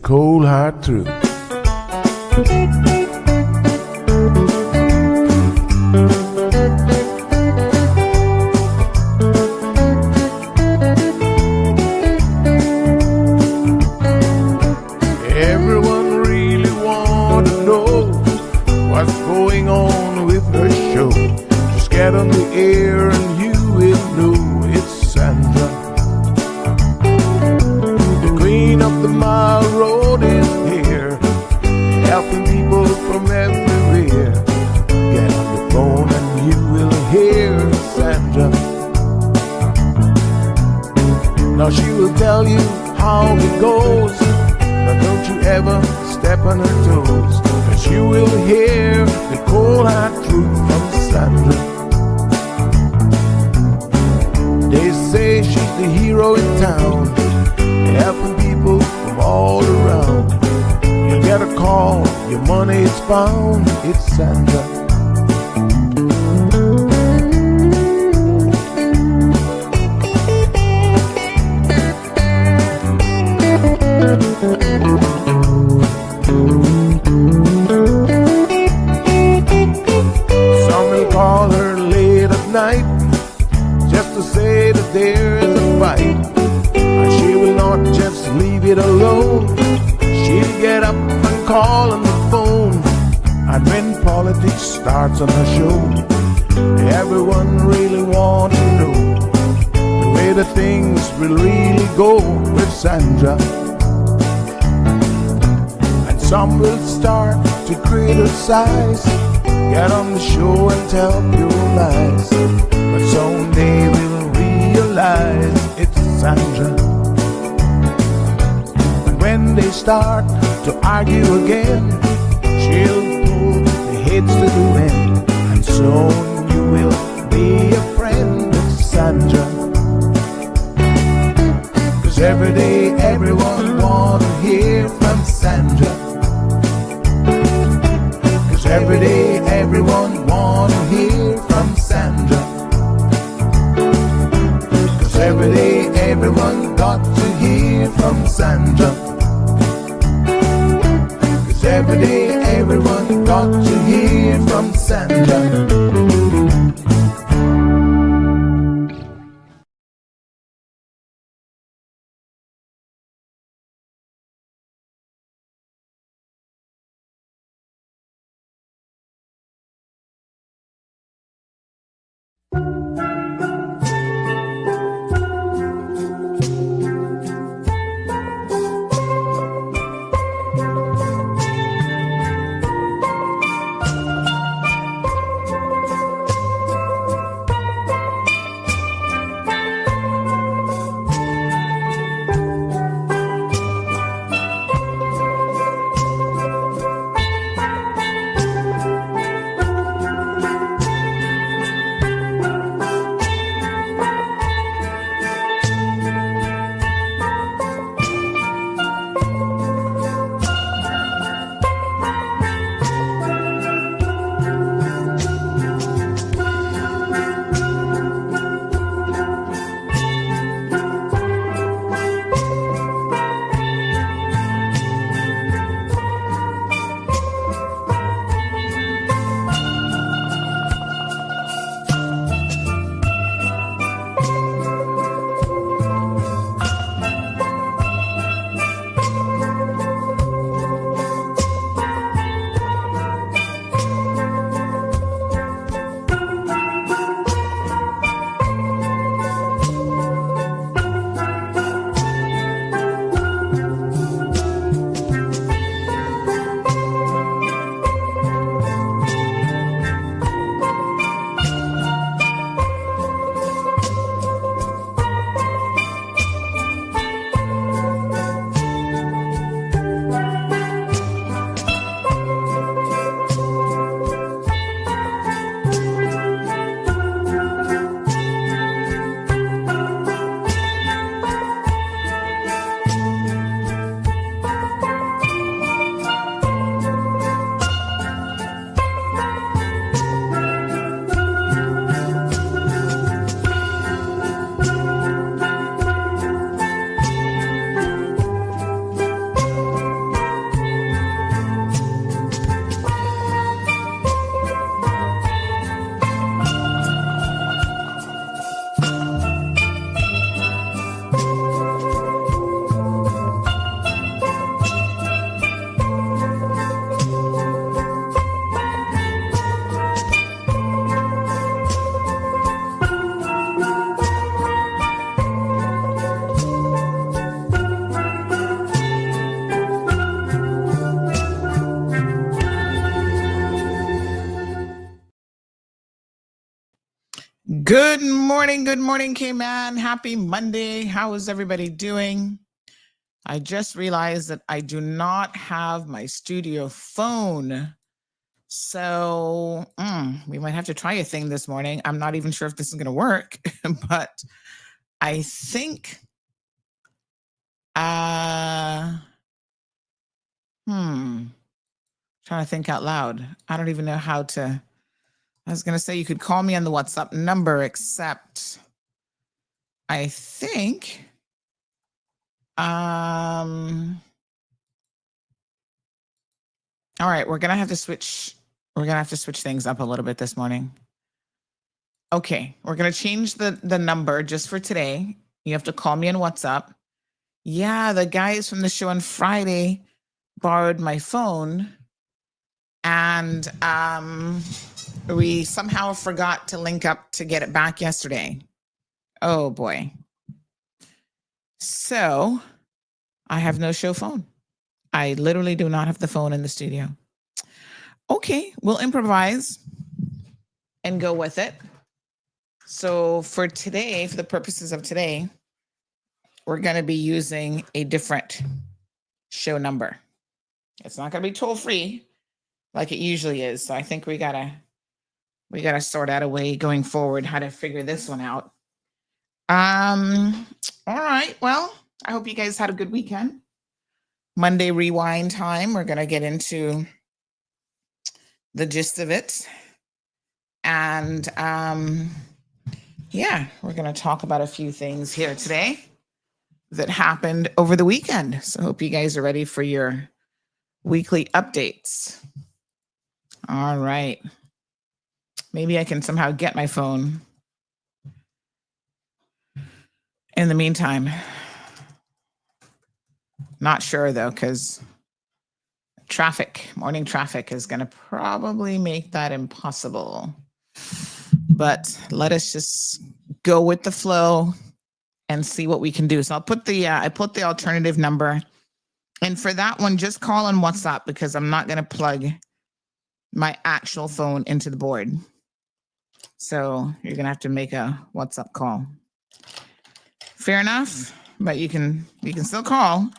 cold hard truth. Everyone really want to know what's going on with her show. Just get on the air and you will know it's Sandra. The queen of the mile road is here, helping people from everywhere. Get on the phone and you will hear Sandra. Now she will tell you how it goes, but don't you ever step on her toes, 'cause you will hear the cold hard truth from Sandra. They say she's the hero in town, helping people from all around. You get a call, your money is found, it's Sandra. Some will call her late at night just to say that there is a fight, and she will not just leave it alone. She'll get up and call on the phone, and when politics starts on her show, everyone really wants to know the way the things will really go with Sandra. Some will start to criticize, get on the show and tell pure lies, but soon they will realize it's Sandra. And when they start to argue again, she'll pull the heads to the wind, and soon you will be a friend of Sandra. 'Cause every day everyone wanna hear from Sandra. Every day everyone wanna hear from Sandra. 'Cause every day everyone got to hear from Sandra. 'Cause every day everyone got to hear from Sandra. Good morning, Cayman. Happy Monday. How is everybody doing? I just realized that I do not have my studio phone. So we might have to try a thing this morning. I'm not even sure if this is going to work, but I think, trying to think out loud. I don't even know how to, I was going to say you could call me on the WhatsApp number, except I think, all right, we're going to have to switch. We're going to have to switch things up a little bit this morning. Okay, we're going to change the number just for today. You have to call me on WhatsApp. Yeah, the guys from the show on Friday borrowed my phone, and we somehow forgot to link up to get it back yesterday. Oh boy. So I have no show phone. I literally do not have the phone in the studio. Okay, we'll improvise and go with it. So for today, for the purposes of today, we're going to be using a different show number. It's not going to be toll free like it usually is. So I think we gotta sort out a way going forward how to figure this one out. All right. Well, I hope you guys had a good weekend. Monday rewind time. We're gonna get into the gist of it. And yeah, we're gonna talk about a few things here today that happened over the weekend. So I hope you guys are ready for your weekly updates. All right. Maybe I can somehow get my phone. In the meantime, not sure though, because morning traffic is going to probably make that impossible. But let us just go with the flow and see what we can do. So I'll put I put the alternative number. And for that one, just call on WhatsApp because I'm not going to plug my actual phone into the board. So you're going to have to make a WhatsApp call. Fair enough, but you can still call.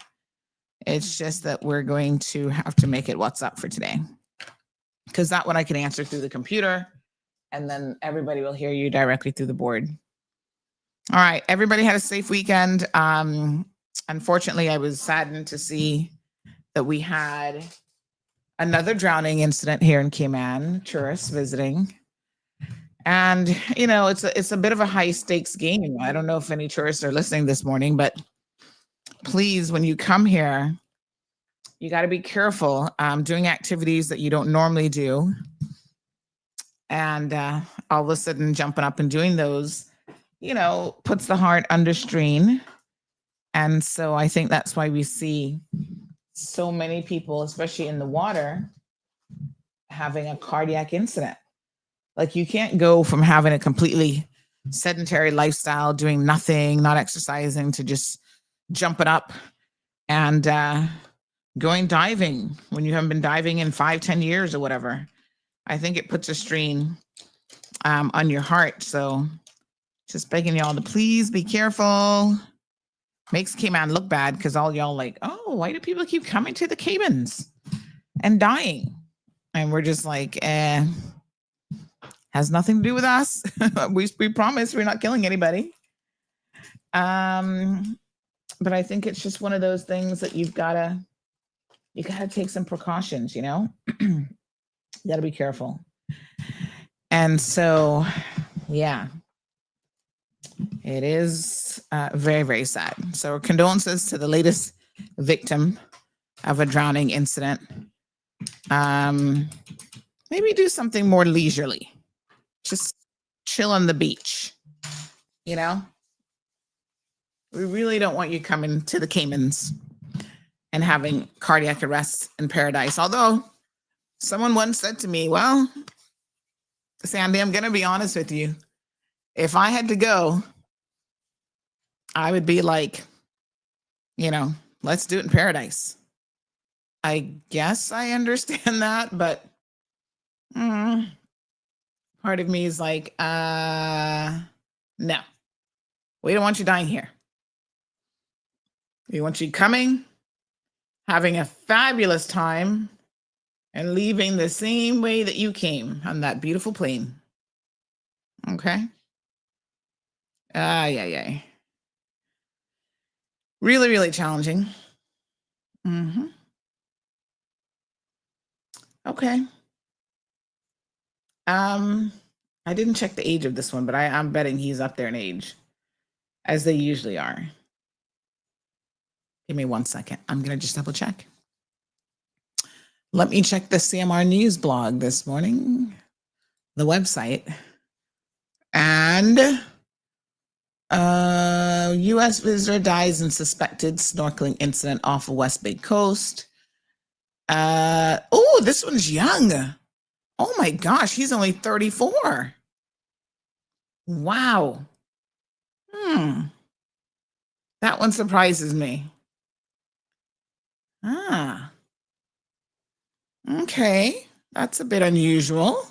It's just that we're going to have to make it WhatsApp for today because that one I can answer through the computer and then everybody will hear you directly through the board. All right, everybody had a safe weekend. Unfortunately, I was saddened to see that we had another drowning incident here in Cayman, tourists visiting. And, you know, it's a bit of a high stakes game. I don't know if any tourists are listening this morning, but please, when you come here, you got to be careful doing activities that you don't normally do. And all of a sudden jumping up and doing those, you know, puts the heart under strain. And so I think that's why we see so many people, especially in the water, having a cardiac incident. Like you can't go from having a completely sedentary lifestyle, doing nothing, not exercising, to just jumping up and going diving when you haven't been diving in 5-10 years or whatever. I think it puts a strain on your heart. So just begging y'all to please be careful. Makes Cayman look bad because all y'all like, oh, why do people keep coming to the Caymans and dying? And we're just like, has nothing to do with us. we promise we're not killing anybody. But I think it's just one of those things that you gotta take some precautions, you know? You gotta be careful. And so, yeah, it is very, very sad. So condolences to the latest victim of a drowning incident. Maybe do something more leisurely. Just chill on the beach, you know? We really don't want you coming to the Caymans and having cardiac arrest in paradise. Although someone once said to me, well, Sandy, I'm going to be honest with you. If I had to go, I would be like, you know, let's do it in paradise. I guess I understand that, but Part of me is like, no, we don't want you dying here. We want you coming, having a fabulous time, and leaving the same way that you came on that beautiful plane. Okay. Yeah. Really, really challenging. Okay. I didn't check the age of this one, but I'm betting he's up there in age, as they usually are. Give me 1 second. I'm going to just double check. Let me check the CMR News blog this morning, the website. And U.S. visitor dies in suspected snorkeling incident off of West Bay coast. Oh, this one's young. Oh my gosh, he's only 34. Wow. That one surprises me. Okay. That's a bit unusual.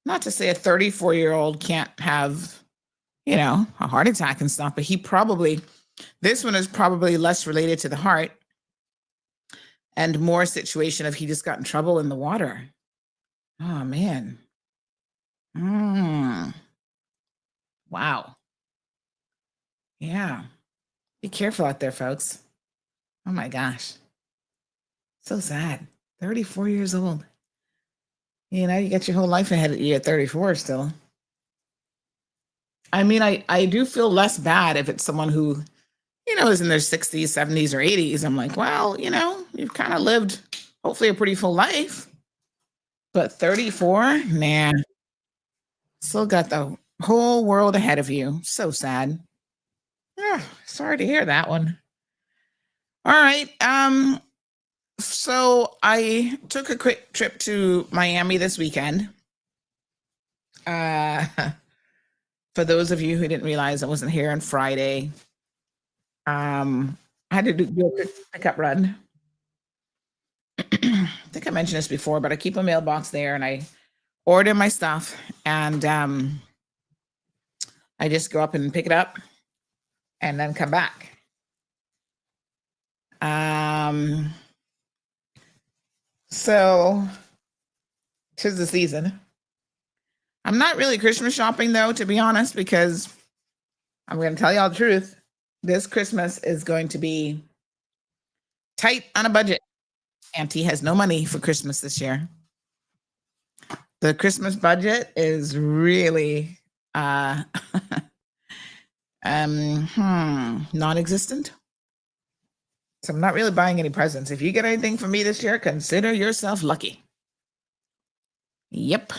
Not to say a 34-year-old can't have, a heart attack and stuff, but this one is probably less related to the heart and more a situation of he just got in trouble in the water. Oh, man. Wow. Yeah. Be careful out there, folks. Oh, my gosh. So sad. 34 years old. You got your whole life ahead of you at 34 still. I mean, I do feel less bad if it's someone who, is in their 60s, 70s, or 80s. I'm like, well, you've kind of lived hopefully a pretty full life. But 34, nah. Still got the whole world ahead of you. So sad. Yeah, sorry to hear that one. All right. So I took a quick trip to Miami this weekend. For those of you who didn't realize I wasn't here on Friday, I had to do a quick pickup run. I think I mentioned this before, but I keep a mailbox there and I order my stuff and I just go up and pick it up and then come back. So 'tis the season. I'm not really Christmas shopping though, to be honest, because I'm going to tell you all the truth. This Christmas is going to be tight on a budget. Auntie has no money for Christmas this year. The Christmas budget is really non-existent. So I'm not really buying any presents. If you get anything from me this year, consider yourself lucky. Yep.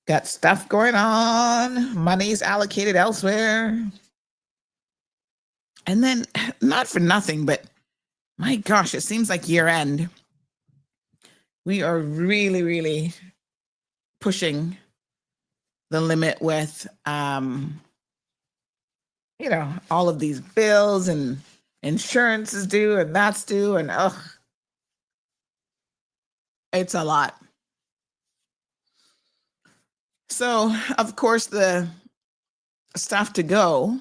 Got stuff going on. Money's allocated elsewhere. And then, not for nothing, but my gosh, it seems like year end. We are really, really pushing the limit with, all of these bills and insurance is due and that's due. And it's a lot. So, of course, the stuff to go,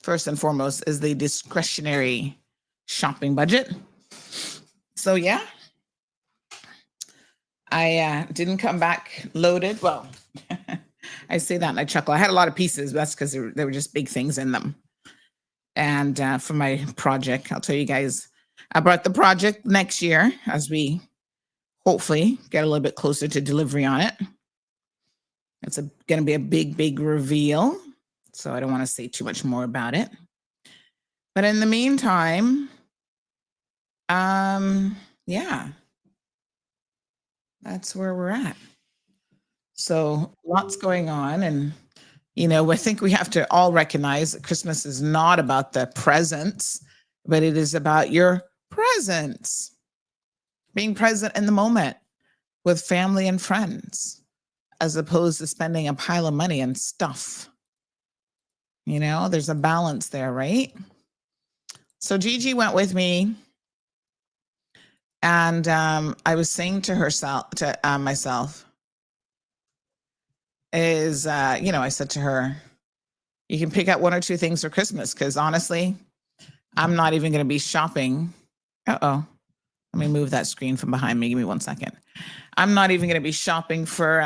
first and foremost, is the discretionary shopping budget. So, yeah, I didn't come back loaded. Well, I say that and I chuckle. I had a lot of pieces. But that's because there were just big things in them. And for my project, I'll tell you guys about the project next year as we hopefully get a little bit closer to delivery on it. It's going to be a big, big reveal. So I don't want to say too much more about it. But in the meantime, yeah, that's where we're at. So lots going on. And, I think we have to all recognize that Christmas is not about the presents, but it is about your presence, being present in the moment with family and friends, as opposed to spending a pile of money on stuff. There's a balance there, right? So Gigi went with me and I was saying to myself, is, I said to her, you can pick out one or two things for Christmas because honestly, I'm not even going to be shopping. Uh-oh. Let me move that screen from behind me. Give me 1 second. I'm not even going to be shopping for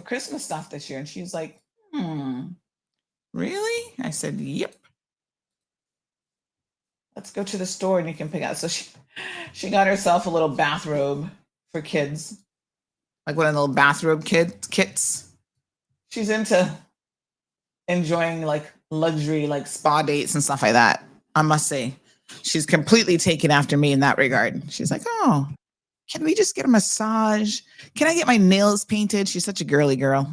Christmas stuff this year. And she's like, really? I said, yep. Let's go to the store and you can pick out. So she got herself a little bathrobe for kids, like one of the little bathrobe kits. She's into enjoying like luxury, like spa dates and stuff like that. I must say, she's completely taken after me in that regard. She's like, oh, can we just get a massage? Can I get my nails painted? She's such a girly girl.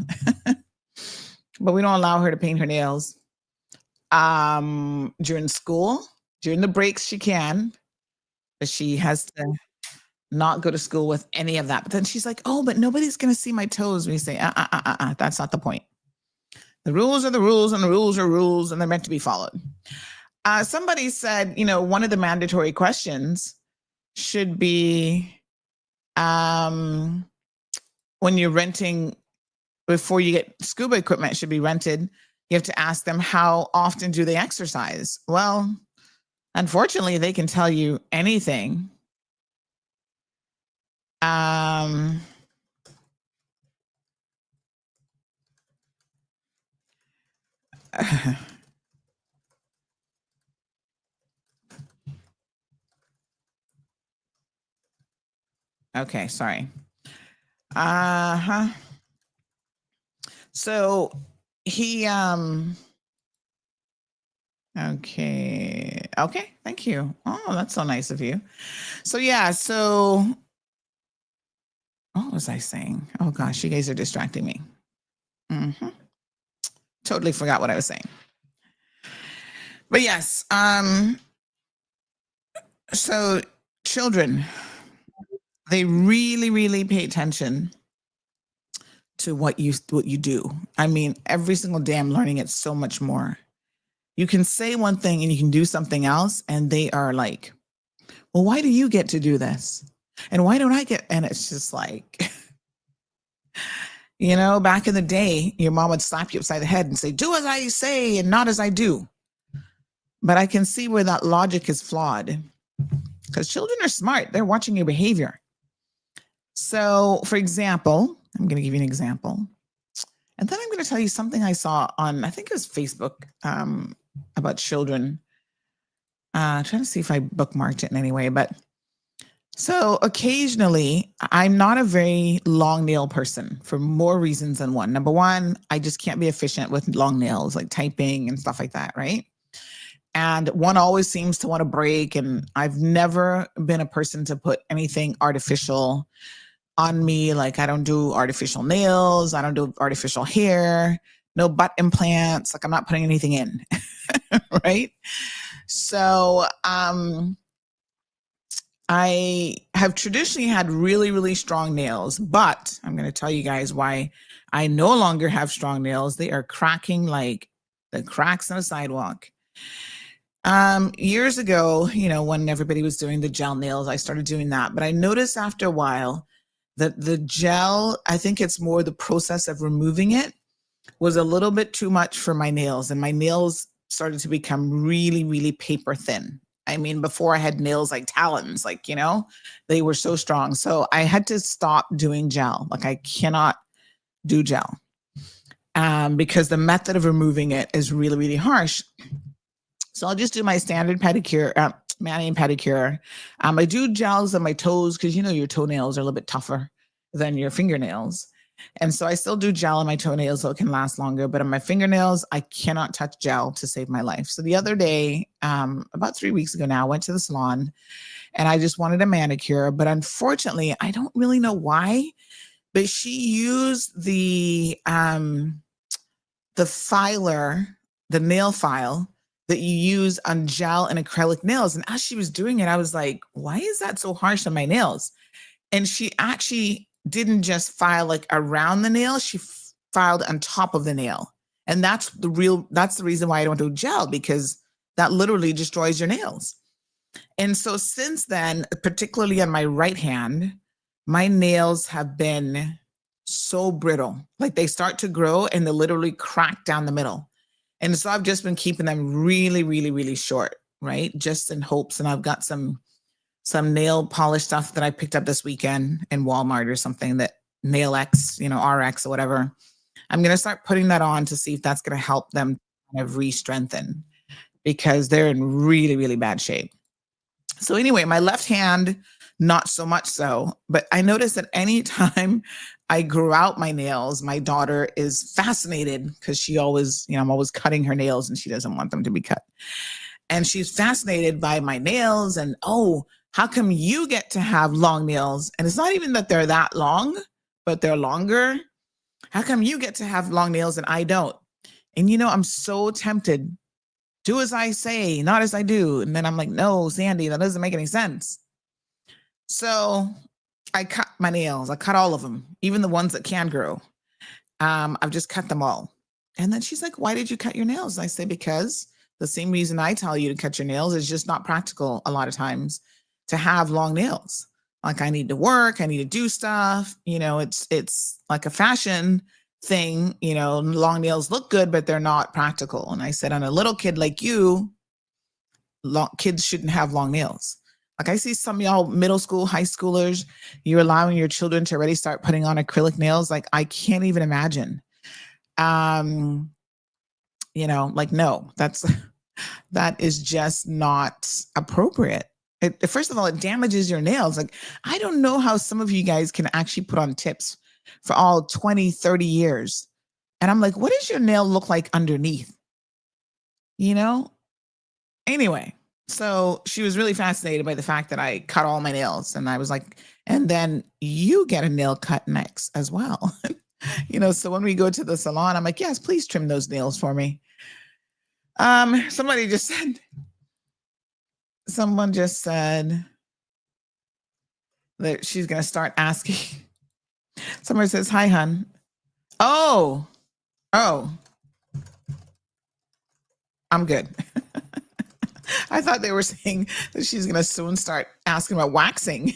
But we don't allow her to paint her nails. During school, during the breaks, she can, but she has to not go to school with any of that. But then she's like, oh, but nobody's going to see my toes. We say, that's not the point. The rules are the rules and the rules are rules and they're meant to be followed. Somebody said, one of the mandatory questions should be when you're renting, before you get scuba equipment, should be rented. You have to ask them, how often do they exercise? Well, unfortunately, they can tell you anything. Okay, sorry. So he okay, thank you. Oh, that's so nice of you. So yeah, what was I saying? Oh gosh, you guys are distracting me. Totally forgot what I was saying. But yes, so children, they really, really pay attention to what you do. I mean, every single day I'm learning it so much more. You can say one thing and you can do something else, and they are like, well, why do you get to do this? And why don't I get? And it's just like, back in the day, your mom would slap you upside the head and say, do as I say and not as I do. But I can see where that logic is flawed because children are smart. They're watching your behavior. So, for example, I'm going to give you an example. And then I'm going to tell you something I saw on, I think it was Facebook, about children. Trying to see if I bookmarked it in any way. But so occasionally, I'm not a very long nail person for more reasons than one. Number one, I just can't be efficient with long nails, like typing and stuff like that, right? And one always seems to want to break. And I've never been a person to put anything artificial on me. Like I don't do artificial nails. I don't do artificial hair, no butt implants. Like I'm not putting anything in, right? So I have traditionally had really, really strong nails, but I'm going to tell you guys why I no longer have strong nails. They are cracking like the cracks on a sidewalk. Years ago, when everybody was doing the gel nails, I started doing that. But I noticed after a while that the gel, I think it's more the process of removing it, was a little bit too much for my nails. And my nails started to become really, really paper thin. I mean, before I had nails like talons, like, they were so strong. So I had to stop doing gel. Like I cannot do gel because the method of removing it is really, really harsh. So I'll just do my standard pedicure, mani and pedicure. I do gels on my toes because, your toenails are a little bit tougher than your fingernails. And so I still do gel on my toenails so it can last longer. But on my fingernails, I cannot touch gel to save my life. So the other day, about 3 weeks ago now, I went to the salon and I just wanted a manicure. But unfortunately, I don't really know why, but she used the filer, the nail file that you use on gel and acrylic nails. And as she was doing it, I was like, why is that so harsh on my nails? And she actually didn't just file like around the nail, she filed on top of the nail. And that's the reason why I don't do gel, because that literally destroys your nails. And so since then, particularly on my right hand, my nails have been so brittle. Like they start to grow and they literally crack down the middle. And so I've just been keeping them really, really, really short, right? Just in hopes. And I've got some nail polish stuff that I picked up this weekend in Walmart or something, that Nail X, RX or whatever. I'm going to start putting that on to see if that's going to help them kind of re-strengthen, because they're in really, really bad shape. So anyway, my left hand, not so much so, but I noticed that anytime I grew out my nails, my daughter is fascinated, because she always, I'm always cutting her nails and she doesn't want them to be cut. And she's fascinated by my nails and, oh, how come you get to have long nails? And it's not even that they're that long, but they're longer. How come you get to have long nails and I don't? And, I'm so tempted. Do as I say, not as I do. And then I'm like, no, Sandy, that doesn't make any sense. So I cut my nails. I cut all of them, even the ones that can grow. I've just cut them all. And then she's like, why did you cut your nails? I say, because the same reason I tell you to cut your nails is just not practical a lot of times to have long nails. Like I need to work, I need to do stuff. It's like a fashion thing. Long nails look good, but they're not practical. And I said, on a little kid like you, kids shouldn't have long nails. Like I see some of y'all middle school, high schoolers, you're allowing your children to already start putting on acrylic nails. Like I can't even imagine. No, that is just not appropriate. First of all, it damages your nails. Like, I don't know how some of you guys can actually put on tips for all 20, 30 years. And I'm like, what does your nail look like underneath? Anyway, so she was really fascinated by the fact that I cut all my nails. And I was like, and then you get a nail cut next as well. So when we go to the salon, I'm like, yes, please trim those nails for me. Someone just said that she's going to start asking. Someone says, hi, hun. Oh, I'm good. I thought they were saying that she's going to soon start asking about waxing.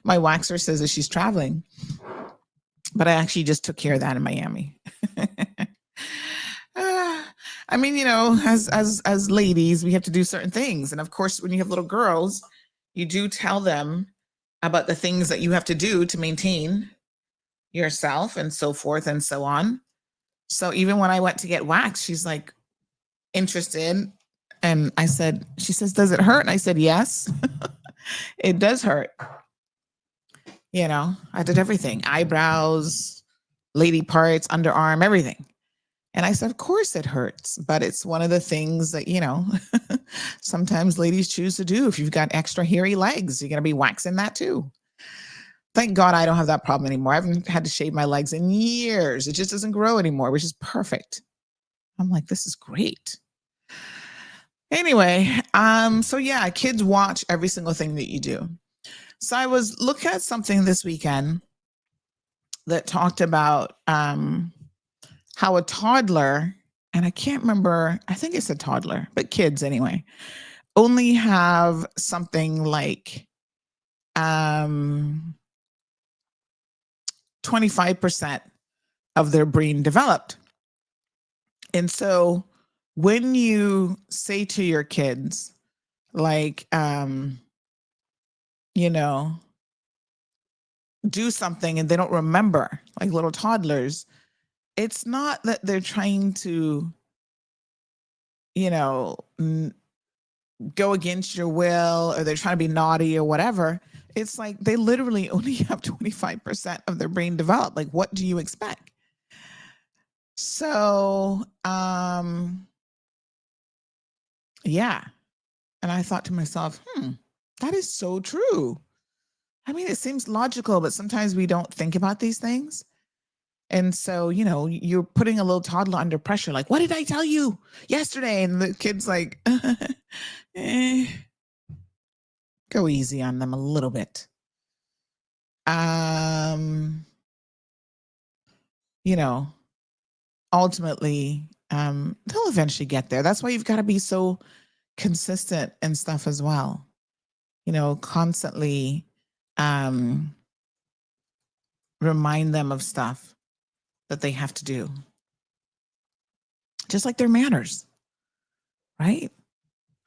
My waxer says that she's traveling, but I actually just took care of that in Miami. I mean, as ladies, we have to do certain things. And of course, when you have little girls, you do tell them about the things that you have to do to maintain yourself and so forth and so on. So even when I went to get waxed, she's like interested. And she says, does it hurt? And I said, yes, it does hurt. I did everything, eyebrows, lady parts, underarm, everything. And I said, of course it hurts, but it's one of the things that, sometimes ladies choose to do. If you've got extra hairy legs, you're going to be waxing that too. Thank God I don't have that problem anymore. I haven't had to shave my legs in years. It just doesn't grow anymore, which is perfect. I'm like, this is great. Anyway, so yeah, kids watch every single thing that you do. So I was looking at something this weekend that talked about how a toddler, and I can't remember, I think it's a toddler, but kids anyway, only have something like 25% of their brain developed. And so when you say to your kids, like, do something and they don't remember, like little toddlers, it's not that they're trying to, go against your will, or they're trying to be naughty or whatever. It's like they literally only have 25% of their brain developed. Like, what do you expect? So, yeah. And I thought to myself, that is so true. I mean, it seems logical, but sometimes we don't think about these things. And so, you're putting a little toddler under pressure. Like, what did I tell you yesterday? And the kid's like, go easy on them a little bit. Ultimately, they'll eventually get there. That's why you've got to be so consistent and stuff as well. Constantly, remind them of stuff that they have to do. Just like their manners, right?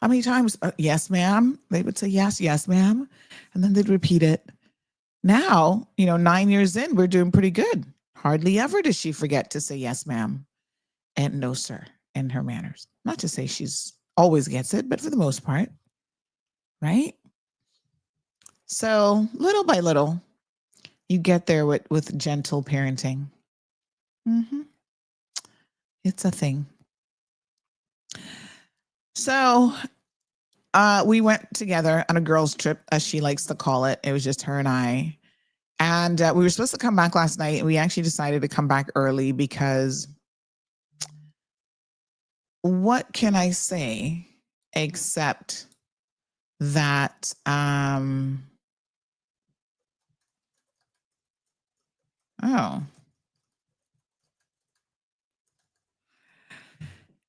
How many times, yes, ma'am? They would say, yes, yes, ma'am. And then they'd repeat it. Now, 9 years in, we're doing pretty good. Hardly ever does she forget to say, yes, ma'am, and no, sir, in her manners. Not to say she's always gets it, but for the most part, right? So little by little, you get there with gentle parenting. Mm-hmm. It's a thing. So we went together on a girls' trip, as she likes to call it. It was just her and I. And we were supposed to come back last night. And we actually decided to come back early because what can I say except that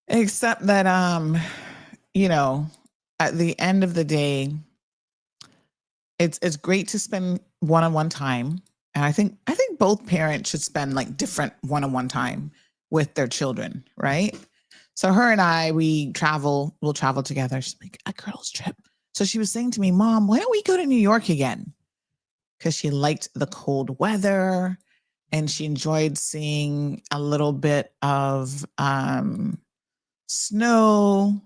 except that at the end of the day, it's great to spend one-on-one time. And I think both parents should spend like different one-on-one time with their children, right? So her and I, we'll travel together. She's like, a girls' trip. So she was saying to me, Mom, why don't we go to New York again? Because she liked the cold weather and she enjoyed seeing a little bit of snow.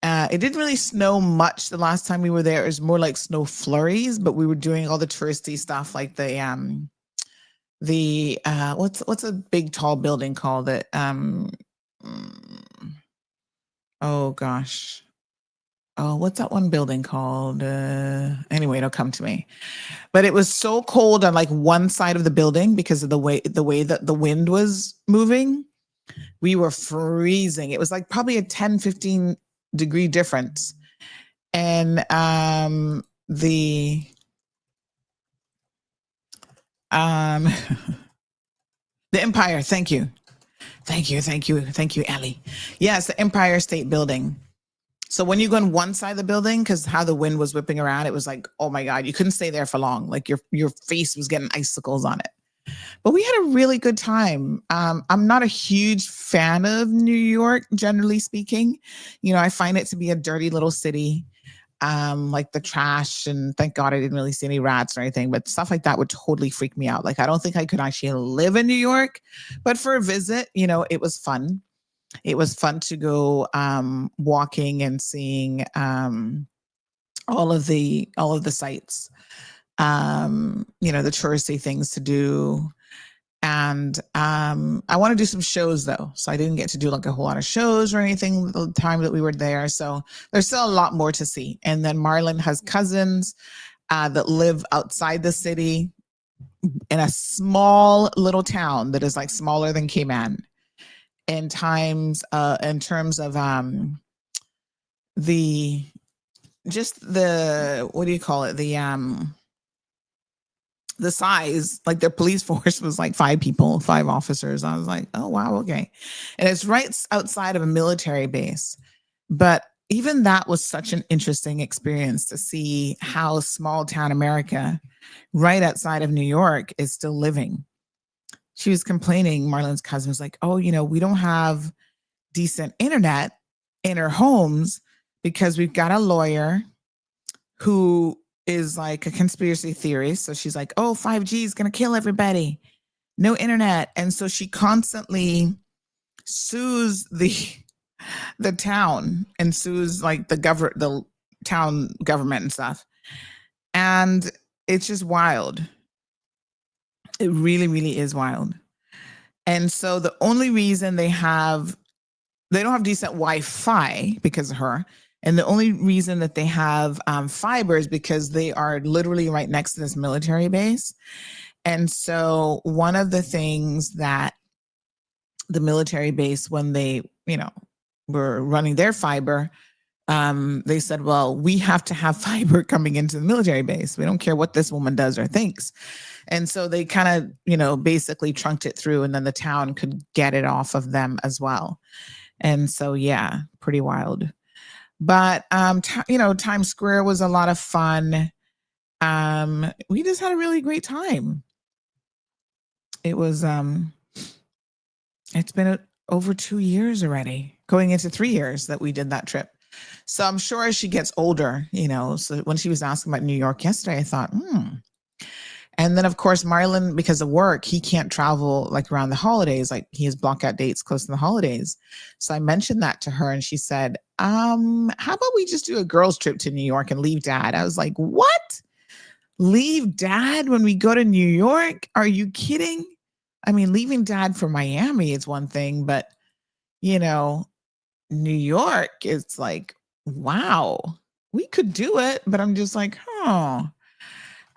It didn't really snow much the last time we were there. It was more like snow flurries, but we were doing all the touristy stuff like what's a big tall building called? It oh gosh. Oh, what's that one building called? Anyway, it'll come to me. But it was so cold on like one side of the building because of the way that the wind was moving. We were freezing. It was like probably a 10, 15 degree difference. And the Empire, thank you, Ellie. Yes, the Empire State Building. So when you go on one side of the building, because how the wind was whipping around, it was like, oh my God, you couldn't stay there for long. Like your face was getting icicles on it. But we had a really good time. I'm not a huge fan of New York, generally speaking. I find it to be a dirty little city. Like the trash, and thank God I didn't really see any rats or anything, but stuff like that would totally freak me out. Like, I don't think I could actually live in New York, but for a visit, it was fun. It was fun to go walking and seeing all of the sites, the touristy things to do. And I want to do some shows though. So I didn't get to do like a whole lot of shows or anything the time that we were there. So there's still a lot more to see. And then Marlon has cousins that live outside the city in a small little town that is like smaller than Cayman in terms of what do you call it? The size, like their police force was like 5 officers. I was like, oh, wow. Okay. And it's right outside of a military base. But even that was such an interesting experience to see how small town America right outside of New York is still living. She was complaining, Marlon's cousin was like, oh, we don't have decent internet in our homes because we've got a lawyer who is like a conspiracy theorist. So she's like, oh, 5G is going to kill everybody. No internet. And so she constantly sues the town and sues like the town government and stuff. And it's just wild. It really, really is wild. And so the only reason they don't have decent Wi-Fi because of her. And the only reason that they have fiber is because they are literally right next to this military base. And so one of the things that the military base, when they, were running their fiber, they said, well, we have to have fiber coming into the military base. We don't care what this woman does or thinks. And so they kind of, basically trunked it through, and then the town could get it off of them as well. And so, yeah, pretty wild. But, Times Square was a lot of fun. We just had a really great time. it was it's been over 2 years already, going into 3 years that we did that trip. So I'm sure as she gets older, so when she was asking about New York yesterday, I thought, And then of course, Marlon, because of work, he can't travel like around the holidays. Like he has blockout dates close to the holidays. So I mentioned that to her and she said, how about we just do a girls trip to New York and leave dad? I was like, what? Leave dad when we go to New York? Are you kidding? I mean, leaving dad for Miami is one thing, but New York is like, wow, we could do it. But I'm just like,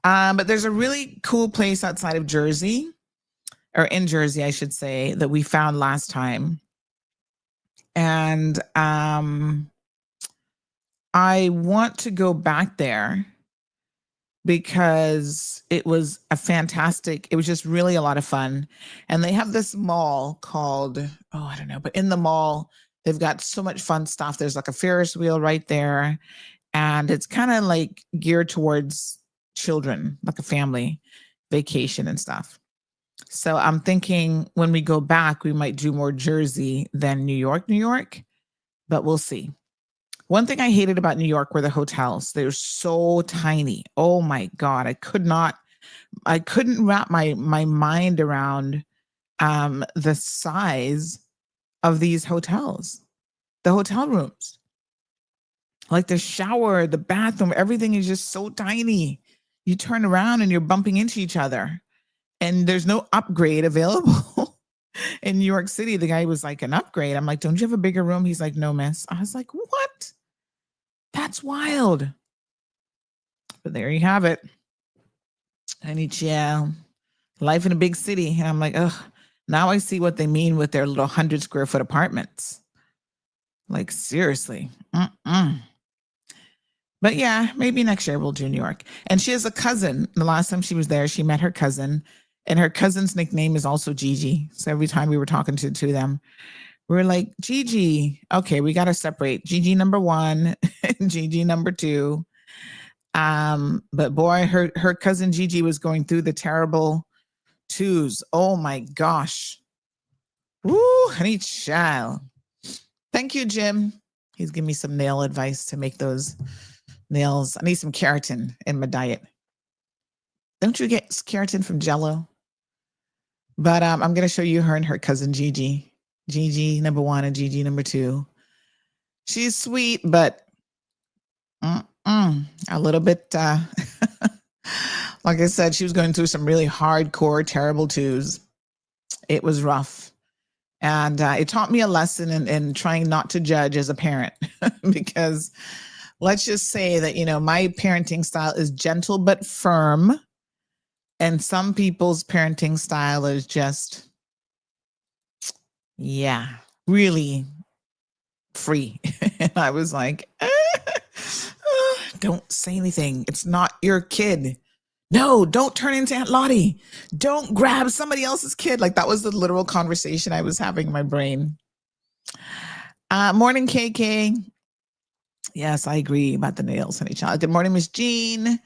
but there's a really cool place outside of Jersey, or in Jersey, I should say, that we found last time. And I want to go back there because it was it was just really a lot of fun. And they have this mall called, I don't know, but in the mall, they've got so much fun stuff. There's like a Ferris wheel right there. And it's kind of like geared towards children, like a family vacation and stuff. So I'm thinking when we go back, we might do more Jersey than New York, but we'll see. One thing I hated about New York were the hotels. They were so tiny. Oh my God. I couldn't wrap my mind around the size of these hotels, the hotel rooms. Like the shower, the bathroom, everything is just so tiny. You turn around and you're bumping into each other and there's no upgrade available. In New York City, the guy was like, an upgrade. I'm like, don't you have a bigger room? He's like, no, miss. I was like, what? That's wild. But there you have it. And it's, life in a big city. And I'm like, ugh, now I see what they mean with their little 100 square foot apartments. Like, seriously. But yeah, maybe next year we'll do New York. And she has a cousin. The last time she was there, she met her cousin. And her cousin's nickname is also Gigi. So every time we were talking to them, we were like, Gigi. Okay, we got to separate Gigi number 1 and Gigi number 2. But boy, her cousin Gigi was going through the terrible 2s. Oh my gosh. Woo, honey child. Thank you, Jim. He's giving me some nail advice to make those nails. I need some keratin in my diet. Don't you get keratin from Jello? But I'm going to show you her and her cousin Gigi. Gigi number 1 and Gigi number 2. She's sweet, but a little bit, like I said, she was going through some really hardcore, terrible 2s. It was rough. And it taught me a lesson in trying not to judge as a parent, because let's just say that, my parenting style is gentle but firm. And some people's parenting style is just, really free. And I was like, don't say anything. It's not your kid. No, don't turn into Aunt Lottie. Don't grab somebody else's kid. Like that was the literal conversation I was having in my brain. Morning, KK. Yes, I agree about the nails, honey child. Good morning, Miss Jean.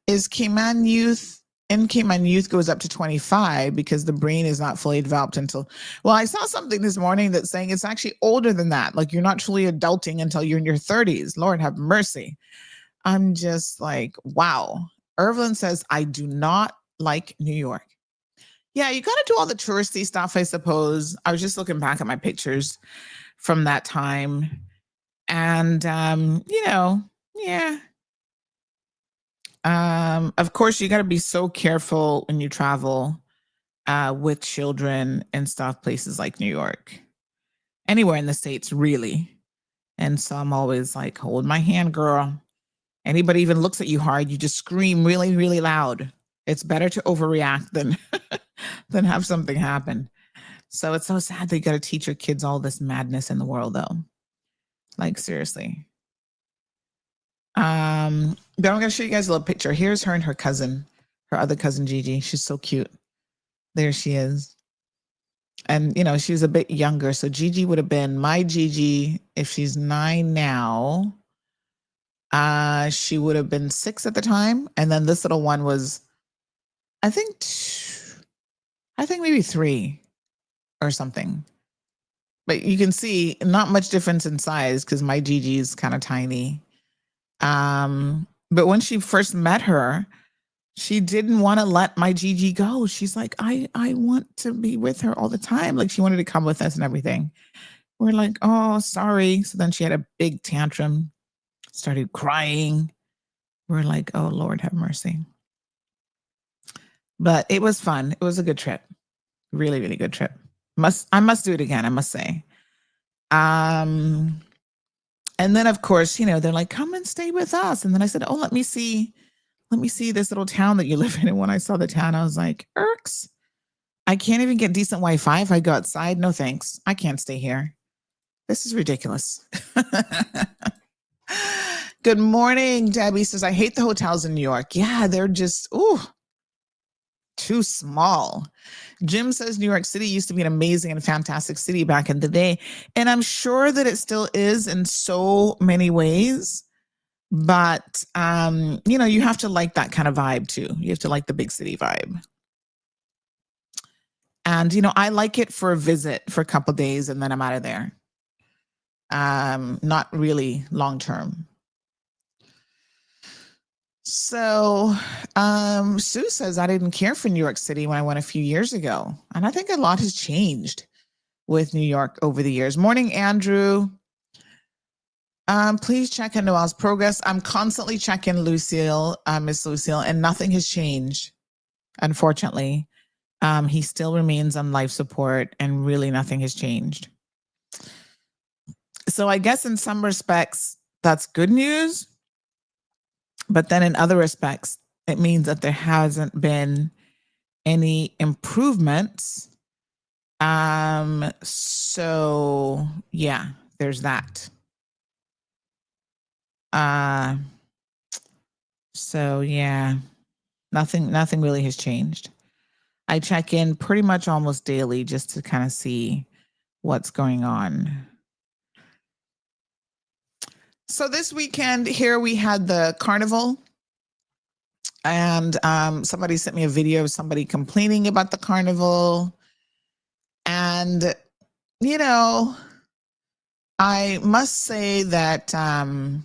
Is Cayman Youth? And Cayman Youth goes up to 25 because the brain is not fully developed until, well, I saw something this morning that's saying it's actually older than that. Like you're not truly adulting until you're in your 30s. Lord have mercy. I'm just like, wow. Irvin says, I do not like New York. Yeah, you got to do all the touristy stuff, I suppose. I was just looking back at my pictures from that time. And, yeah. Of course, you got to be so careful when you travel with children and stuff, places like New York, anywhere in the States, really. And so I'm always like, hold my hand, girl. Anybody even looks at you hard, you just scream really, really loud. It's better to overreact than have something happen. So it's so sad that you got to teach your kids all this madness in the world, though. Like, seriously. But I'm going to show you guys a little picture. Here's her and her cousin, her other cousin, Gigi. She's so cute. There she is. And, she's a bit younger. So Gigi would have been my Gigi. If she's 9 now, she would have been 6 at the time. And then this little one was, I think, I think maybe 3 or something. But you can see not much difference in size because my Gigi is kind of tiny. But when she first met her, she didn't want to let my Gigi go. She's like, I want to be with her all the time. Like she wanted to come with us and everything. We're like, oh, sorry. So then she had a big tantrum, started crying. We're like, oh, Lord, have mercy. But it was fun. It was a good trip. Really, really good trip. I must do it again, I must say. And then of course, they're like, come and stay with us. And then I said, oh, let me see this little town that you live in. And when I saw the town, I was like, irks. I can't even get decent Wi-Fi if I go outside. No, thanks. I can't stay here. This is ridiculous. Good morning. Debbie says, I hate the hotels in New York. Yeah, they're just, too small. Jim says New York City used to be an amazing and fantastic city back in the day. And I'm sure that it still is in so many ways. But, you have to like that kind of vibe too. You have to like the big city vibe. And, I like it for a visit for a couple days and then I'm out of there. Not really long term. So Sue says, I didn't care for New York City when I went a few years ago. And I think a lot has changed with New York over the years. Morning, Andrew. Please check in Noel's progress. I'm constantly checking Lucille, Miss Lucille, and nothing has changed, unfortunately. He still remains on life support and really nothing has changed. So I guess in some respects, that's good news. But then in other respects, it means that there hasn't been any improvements. So yeah, there's that. So yeah, nothing really has changed. I check in pretty much almost daily just to kind of see what's going on. So this weekend here we had the carnival and somebody sent me a video of somebody complaining about the carnival. And, I must say that on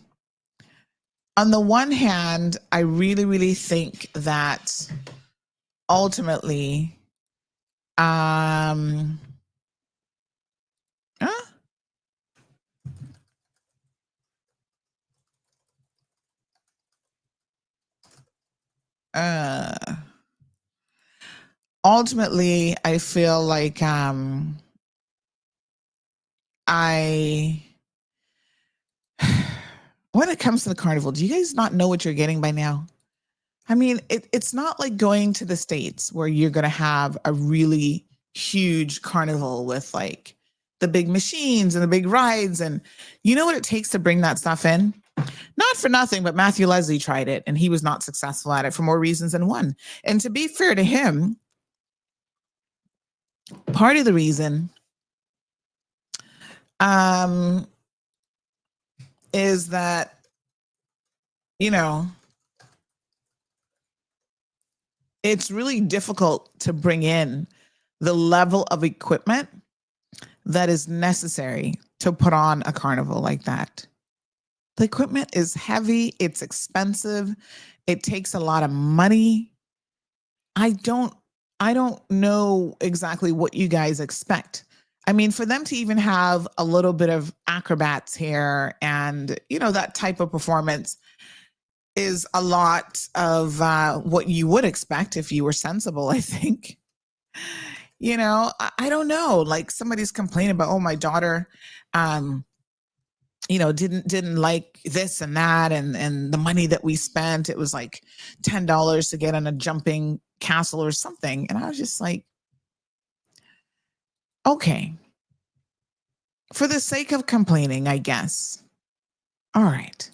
the one hand, I really, really think that ultimately, ultimately, I feel like when it comes to the carnival, do you guys not know what you're getting by now? I mean, it's not like going to the States where you're going to have a really huge carnival with like the big machines and the big rides. And you know what it takes to bring that stuff in? Not for nothing, but Matthew Leslie tried it and he was not successful at it for more reasons than one. And to be fair to him, part of the reason is that, it's really difficult to bring in the level of equipment that is necessary to put on a carnival like that. The equipment is heavy, it's expensive, it takes a lot of money. I don't know exactly what you guys expect. I mean, for them to even have a little bit of acrobats here and, that type of performance is a lot of what you would expect if you were sensible, I think. I don't know. Like somebody's complaining about, oh, my daughter, didn't like this and that, and the money that we spent, it was like $10 to get on a jumping castle or something. And I was just like, okay, for the sake of complaining, I guess. All right.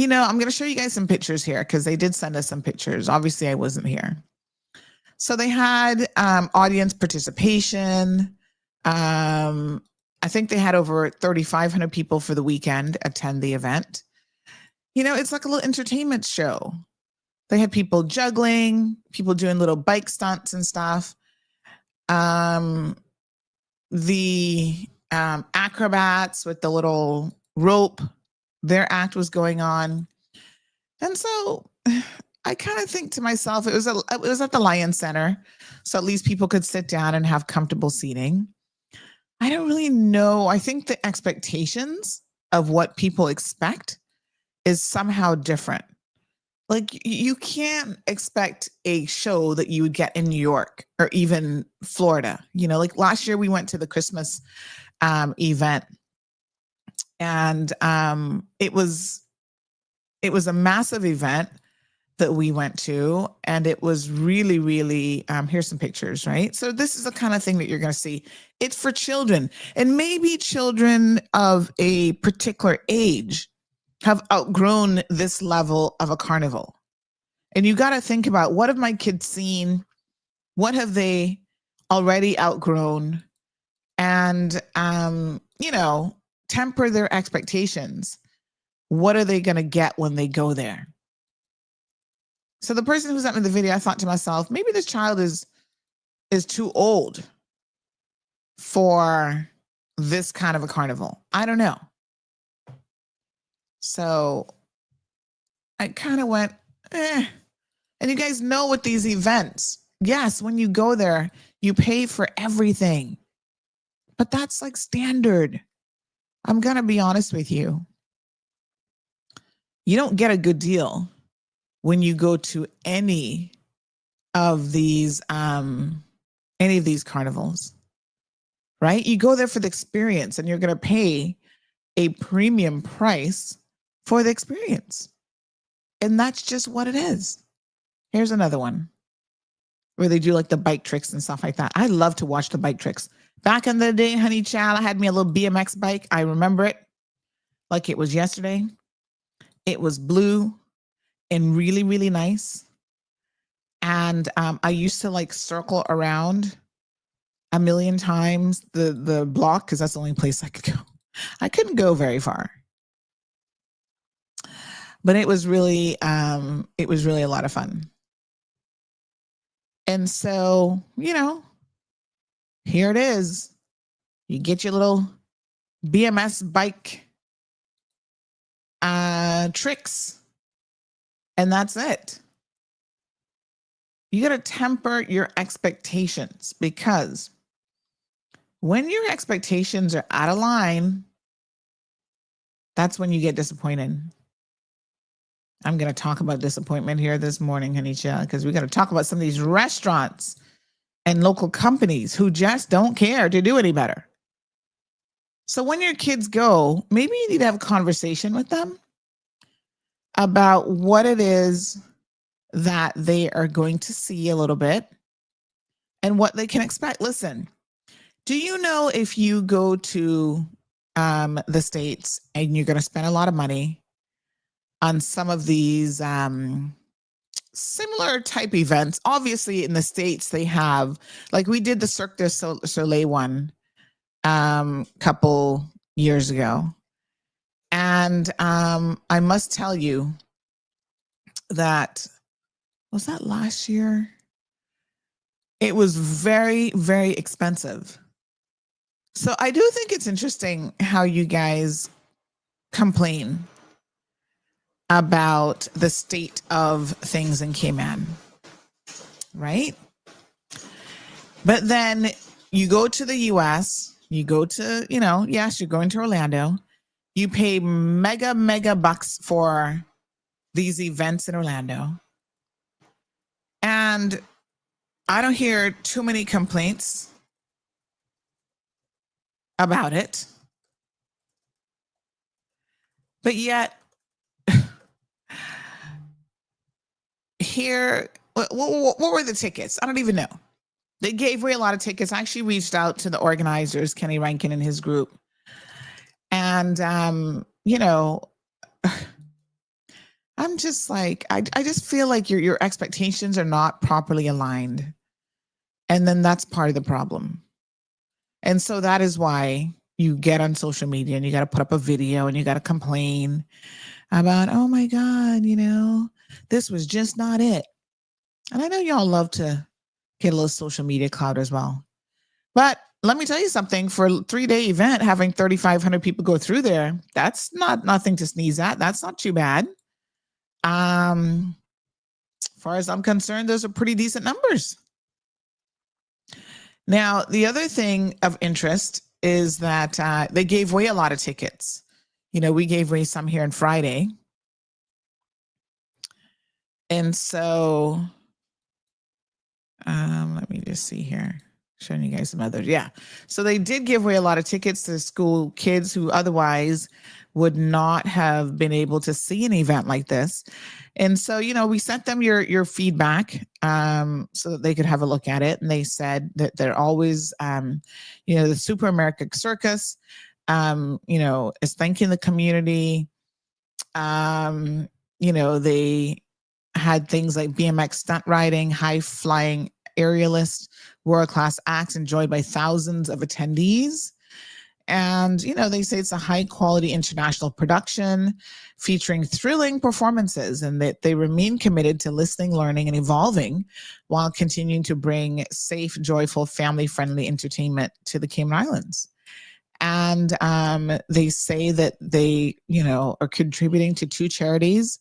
I'm going to show you guys some pictures here because they did send us some pictures. Obviously, I wasn't here. So they had audience participation. I think they had over 3,500 people for the weekend attend the event. It's like a little entertainment show. They had people juggling, people doing little bike stunts and stuff. The acrobats with the little rope, their act was going on. And so I kind of think to myself, it was at the Lion Center. So at least people could sit down and have comfortable seating. I don't really know. I think the expectations of what people expect is somehow different. Like you can't expect a show that you would get in New York or even Florida. Like last year we went to the Christmas event, and it was a massive event that we went to, and it was really, really, here's some pictures, right? So this is the kind of thing that you're going to see. It's for children, and maybe children of a particular age have outgrown this level of a carnival. And you got to think about, what have my kids seen? What have they already outgrown? And, temper their expectations. What are they going to get when they go there? So the person who sent me the video, I thought to myself, maybe this child is too old for this kind of a carnival. I don't know. So I kind of went, And you guys know with these events, yes, when you go there, you pay for everything. But that's like standard. I'm going to be honest with you. You don't get a good deal when you go to any of these carnivals, right? You go there for the experience, and you're going to pay a premium price for the experience. And that's just what it is. Here's another one where they do like the bike tricks and stuff like that. I love to watch the bike tricks. Back in the day, honey child, I had me a little BMX bike. I remember it like it was yesterday. It was blue and really, really nice. And I used to like circle around a million times the block, because that's the only place I could go. I couldn't go very far. But it was really a lot of fun. And so, here it is. You get your little BMX bike tricks, and that's it. You got to temper your expectations, because when your expectations are out of line, that's when you get disappointed. I'm going to talk about disappointment here this morning, honey child, because we got to talk about some of these restaurants and local companies who just don't care to do any better. So when your kids go, maybe you need to have a conversation with them about what it is that they are going to see a little bit and what they can expect. Listen, do you know if you go to the States and you're going to spend a lot of money on some of these similar type events? Obviously, in the States, they have, like we did the Cirque du Soleil one couple years ago. And I must tell you that, was that last year? It was very, very expensive. So I do think it's interesting how you guys complain about the state of things in Cayman, right? But then you go to the US, you go to, yes, you're going to Orlando. You pay mega bucks for these events in Orlando. And I don't hear too many complaints about it. But yet, here, what were the tickets? I don't even know. They gave away a lot of tickets. I actually reached out to the organizers, Kenny Rankin and his group. And, I'm just like, I just feel like your expectations are not properly aligned. And then that's part of the problem. And so that is why you get on social media and you got to put up a video and you got to complain about, oh my God, this was just not it. And I know y'all love to get a little social media clout as well. But let me tell you something, for a 3-day event, having 3,500 people go through there, that's not nothing to sneeze at. That's not too bad. As far as I'm concerned, those are pretty decent numbers. Now, the other thing of interest is that they gave away a lot of tickets. You know, we gave away some here on Friday. And so, let me just see here, showing you guys some others. Yeah. So they did give away a lot of tickets to school kids who otherwise would not have been able to see an event like this. And so, you know, we sent them your feedback so that they could have a look at it. And they said that they're always, you know, the Super America Circus, you know, is thanking the community. You know, they had things like BMX stunt riding, high flying aerialists, world-class acts enjoyed by thousands of attendees. And, you know, they say it's a high quality international production featuring thrilling performances, and that they remain committed to listening, learning, and evolving while continuing to bring safe, joyful, family-friendly entertainment to the Cayman Islands. And they say that they, you know, are contributing to 2 charities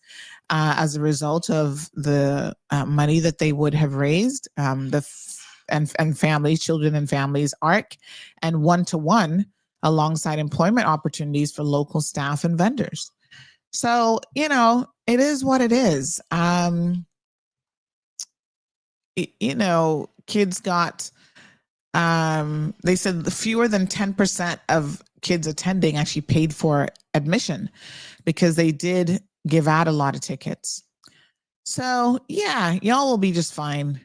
as a result of the money that they would have raised, and families, children and families, ARC, and 1-to-1 alongside employment opportunities for local staff and vendors. So, you know, it is what it is. You know, kids got, they said the fewer than 10% of kids attending actually paid for admission because they did give out a lot of tickets. So yeah, y'all will be just fine.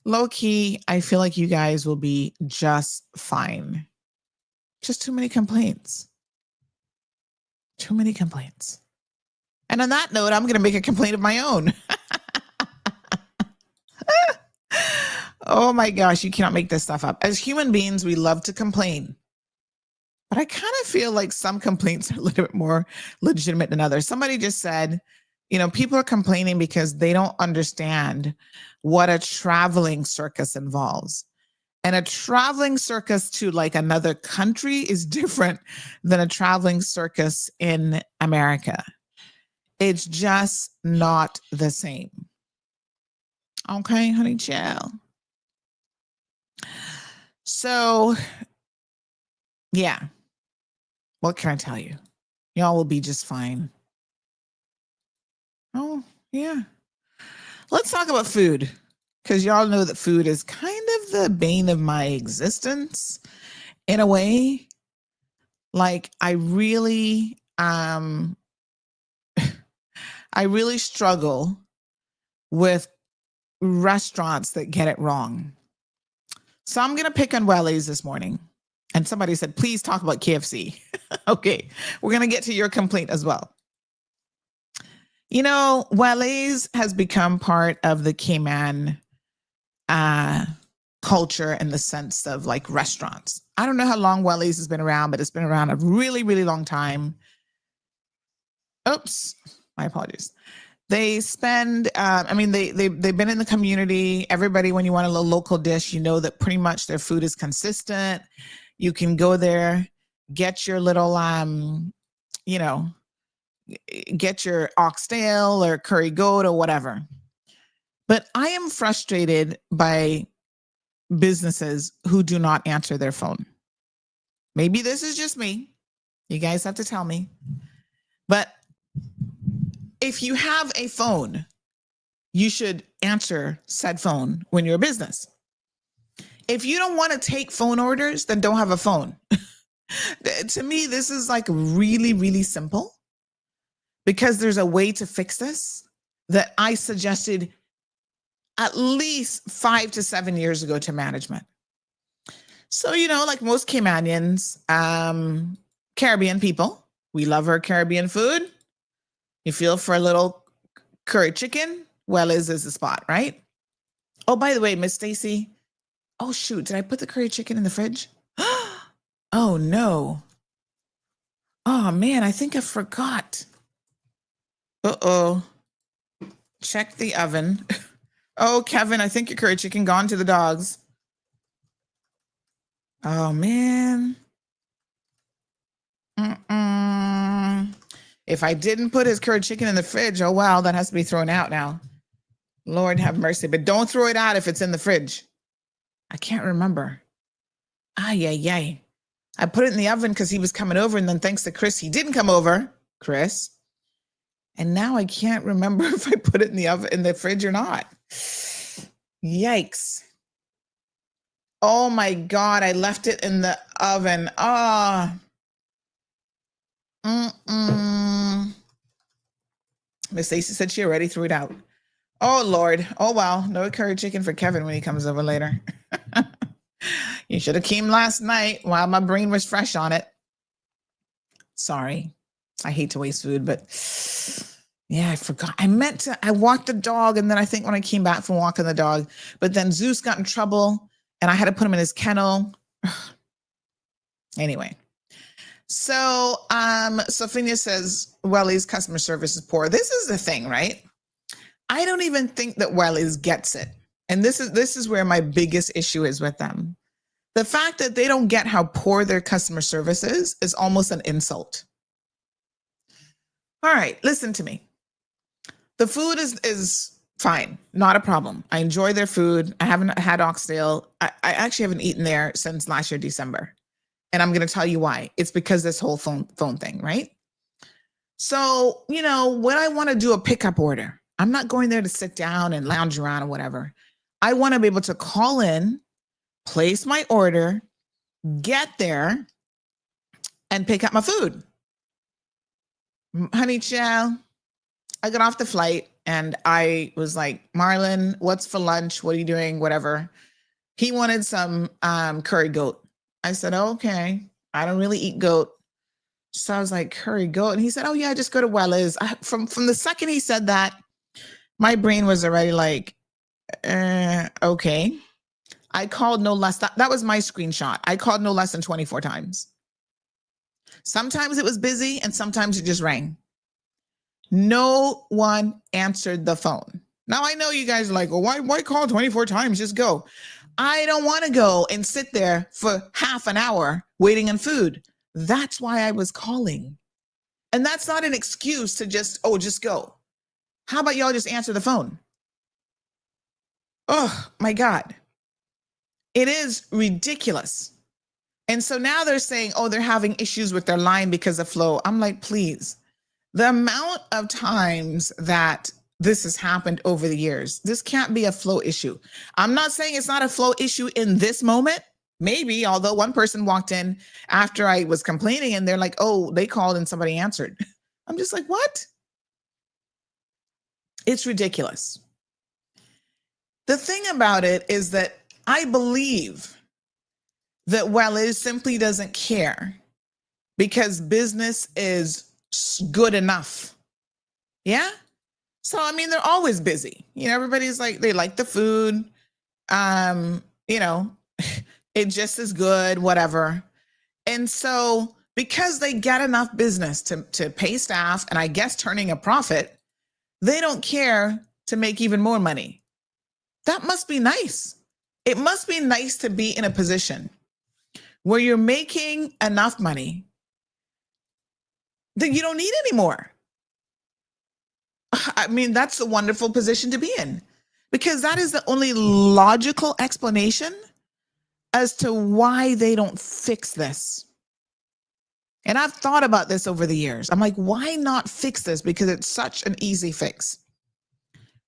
Low key, I feel like you guys will be just fine. Just too many complaints. Too many complaints. And on that note, I'm going to make a complaint of my own. Oh my gosh, you cannot make this stuff up. As human beings, we love to complain. But I kind of feel like some complaints are a little bit more legitimate than others. Somebody just said, you know, people are complaining because they don't understand what a traveling circus involves. And a traveling circus to like another country is different than a traveling circus in America. It's just not the same. Okay, honey, chill. So, yeah. What can I tell you? Y'all will be just fine. Oh, yeah. Let's talk about food, because y'all know that food is kind of the bane of my existence in a way. Like I really struggle with restaurants that get it wrong. So I'm going to pick on Wellies this morning. And somebody said, please talk about KFC. Okay, we're going to get to your complaint as well. You know, Wellies has become part of the Cayman culture in the sense of like restaurants. I don't know how long Wellies has been around, but it's been around a really, really long time. Oops, my apologies. They spend, they've been in the community. Everybody, when you want a little local dish, you know that pretty much their food is consistent. You can go there, get your little, you know, get your oxtail or curry goat or whatever. But I am frustrated by businesses who do not answer their phone. Maybe this is just me. You guys have to tell me. But if you have a phone, you should answer said phone when you're a business. If you don't want to take phone orders, then don't have a phone. To me, this is like really, really simple, because there's a way to fix this that I suggested at least 5 to 7 years ago to management. So, you know, like most Caymanians, Caribbean people, we love our Caribbean food. You feel for a little curry chicken, Wellies is the spot, right? Oh, by the way, Miss Stacy. Oh, shoot. Did I put the curry chicken in the fridge? Oh, no. Oh, man, I think I forgot. Uh-oh. Check the oven. Oh, Kevin, I think your curry chicken gone to the dogs. Oh, man. Mm-mm. If I didn't put his curd chicken in the fridge, oh, wow, that has to be thrown out now. Lord have mercy. But don't throw it out if it's in the fridge. I can't remember. Ay, ay, ay. I put it in the oven because he was coming over. And then thanks to Chris, he didn't come over. Chris. And now I can't remember if I put it in the oven, in the fridge or not. Yikes. Oh my God, I left it in the oven. Ah. Miss Stacy said she already threw it out. Oh Lord. Oh well. No curry chicken for Kevin when he comes over later. You should have came last night while my brain was fresh on it. Sorry. I hate to waste food, but yeah, I forgot. I walked the dog, and then I think when I came back from walking the dog, but then Zeus got in trouble and I had to put him in his kennel. Anyway. So Sophia says Welly's customer service is poor. This is the thing, right? I don't even think that Welly's gets it. And this is where my biggest issue is with them. The fact that they don't get how poor their customer service is almost an insult. All right, listen to me. The food is fine, not a problem. I enjoy their food. I haven't had oxtail. I actually haven't eaten there since last year, December. And I'm going to tell you why. It's because this whole phone thing, right? So, when I want to do a pickup order, I'm not going there to sit down and lounge around or whatever. I want to be able to call in, place my order, get there, and pick up my food. Honey child, I got off the flight and I was like, Marlon, what's for lunch? What are you doing? Whatever. He wanted some curry goat. I said, okay, I don't really eat goat. So I was like, curry goat. And he said, oh yeah, just go to Weller's. From the second he said that, my brain was already like, okay. I called no less, that was my screenshot. I called no less than 24 times. Sometimes it was busy and sometimes it just rang. No one answered the phone. Now I know you guys are like, well, why call 24 times? Just go. I don't want to go and sit there for half an hour waiting on food. That's why I was calling. And that's not an excuse to just go. How about y'all just answer the phone? Oh my God. It is ridiculous. And so now they're saying, oh, they're having issues with their line because of flow. I'm like, please. The amount of times that this has happened over the years, this can't be a flow issue. I'm not saying it's not a flow issue in this moment. Maybe, although one person walked in after I was complaining and they're like, oh, they called and somebody answered. I'm just like, what? It's ridiculous. The thing about it is that I believe that Weller's simply doesn't care because business is good enough. Yeah. So, I mean, they're always busy. Everybody's like, they like the food. It just is good, whatever. And so because they get enough business to pay staff and I guess turning a profit, they don't care to make even more money. That must be nice. It must be nice to be in a position where you're making enough money that you don't need any more. I mean, that's a wonderful position to be in because that is the only logical explanation as to why they don't fix this. And I've thought about this over the years. I'm like, why not fix this? Because it's such an easy fix.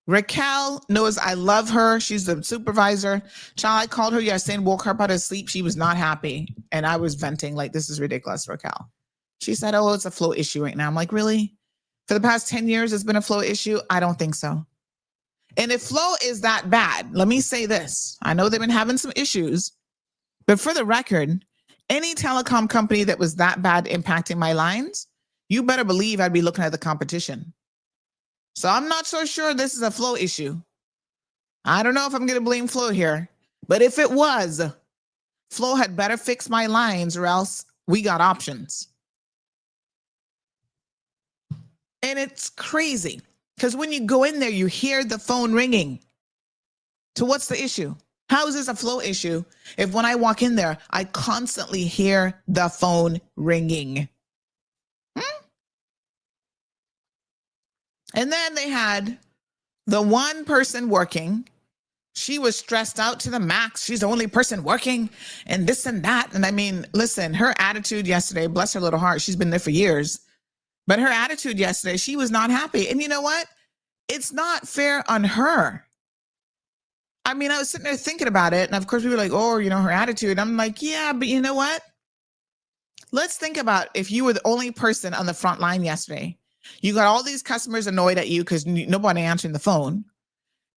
Raquel knows I love her. She's the supervisor. Child, I called her yesterday and woke her up out of sleep. She was not happy. And I was venting like, this is ridiculous, Raquel. She said, oh, it's a flow issue right now. I'm like, really? For the past 10 years, it's been a flow issue? I don't think so. And if flow is that bad, let me say this. I know they've been having some issues, but for the record, any telecom company that was that bad impacting my lines, you better believe I'd be looking at the competition. So I'm not so sure this is a flow issue. I don't know if I'm going to blame flow here, but if it was, flow had better fix my lines or else we got options. And it's crazy because when you go in there, you hear the phone ringing. So what's the issue? How is this a flow issue if when I walk in there, I constantly hear the phone ringing? And then they had the one person working. She was stressed out to the max. She's the only person working and this and that. And I mean, listen, her attitude yesterday, bless her little heart, she's been there for years. But her attitude yesterday, she was not happy. And you know what? It's not fair on her. I mean, I was sitting there thinking about it. And of course, we were like, oh, her attitude. I'm like, yeah, but you know what? Let's think about if you were the only person on the front line yesterday. You got all these customers annoyed at you because nobody answering the phone.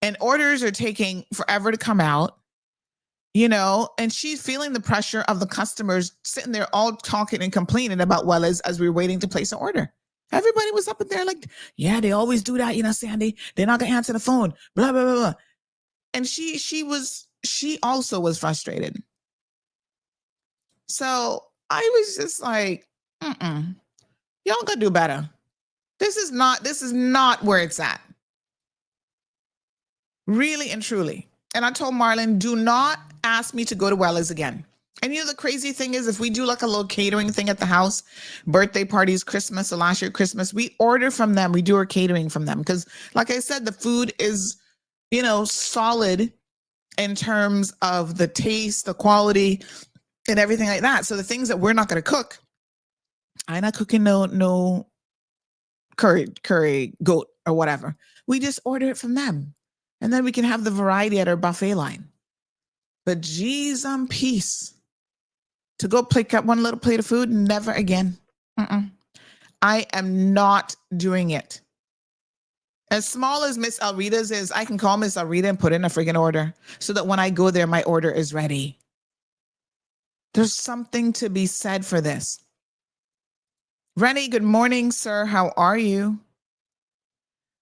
And orders are taking forever to come out, and she's feeling the pressure of the customers sitting there all talking and complaining about Wells as we were waiting to place an order. Everybody was up in there like, yeah, they always do that, Sandy. They're not going to answer the phone, blah, blah, blah, blah. And she also was frustrated. So I was just like, y'all gotta do better. This is not where it's at. Really and truly. And I told Marlon, do not ask me to go to Wells again. And the crazy thing is, if we do like a little catering thing at the house, birthday parties, Christmas, or last year Christmas, we order from them. We do our catering from them. Because like I said, the food is, solid in terms of the taste, the quality, and everything like that. So the things that we're not going to cook, I'm not cooking no curry, goat, or whatever. We just order it from them. And then we can have the variety at our buffet line. But geez, peace. To go pick up one little plate of food, never again. I am not doing it. As small as Miss Elrita's is, I can call Miss Elrita and put in a friggin' order so that when I go there, my order is ready. There's something to be said for this. Rennie, good morning, sir. How are you?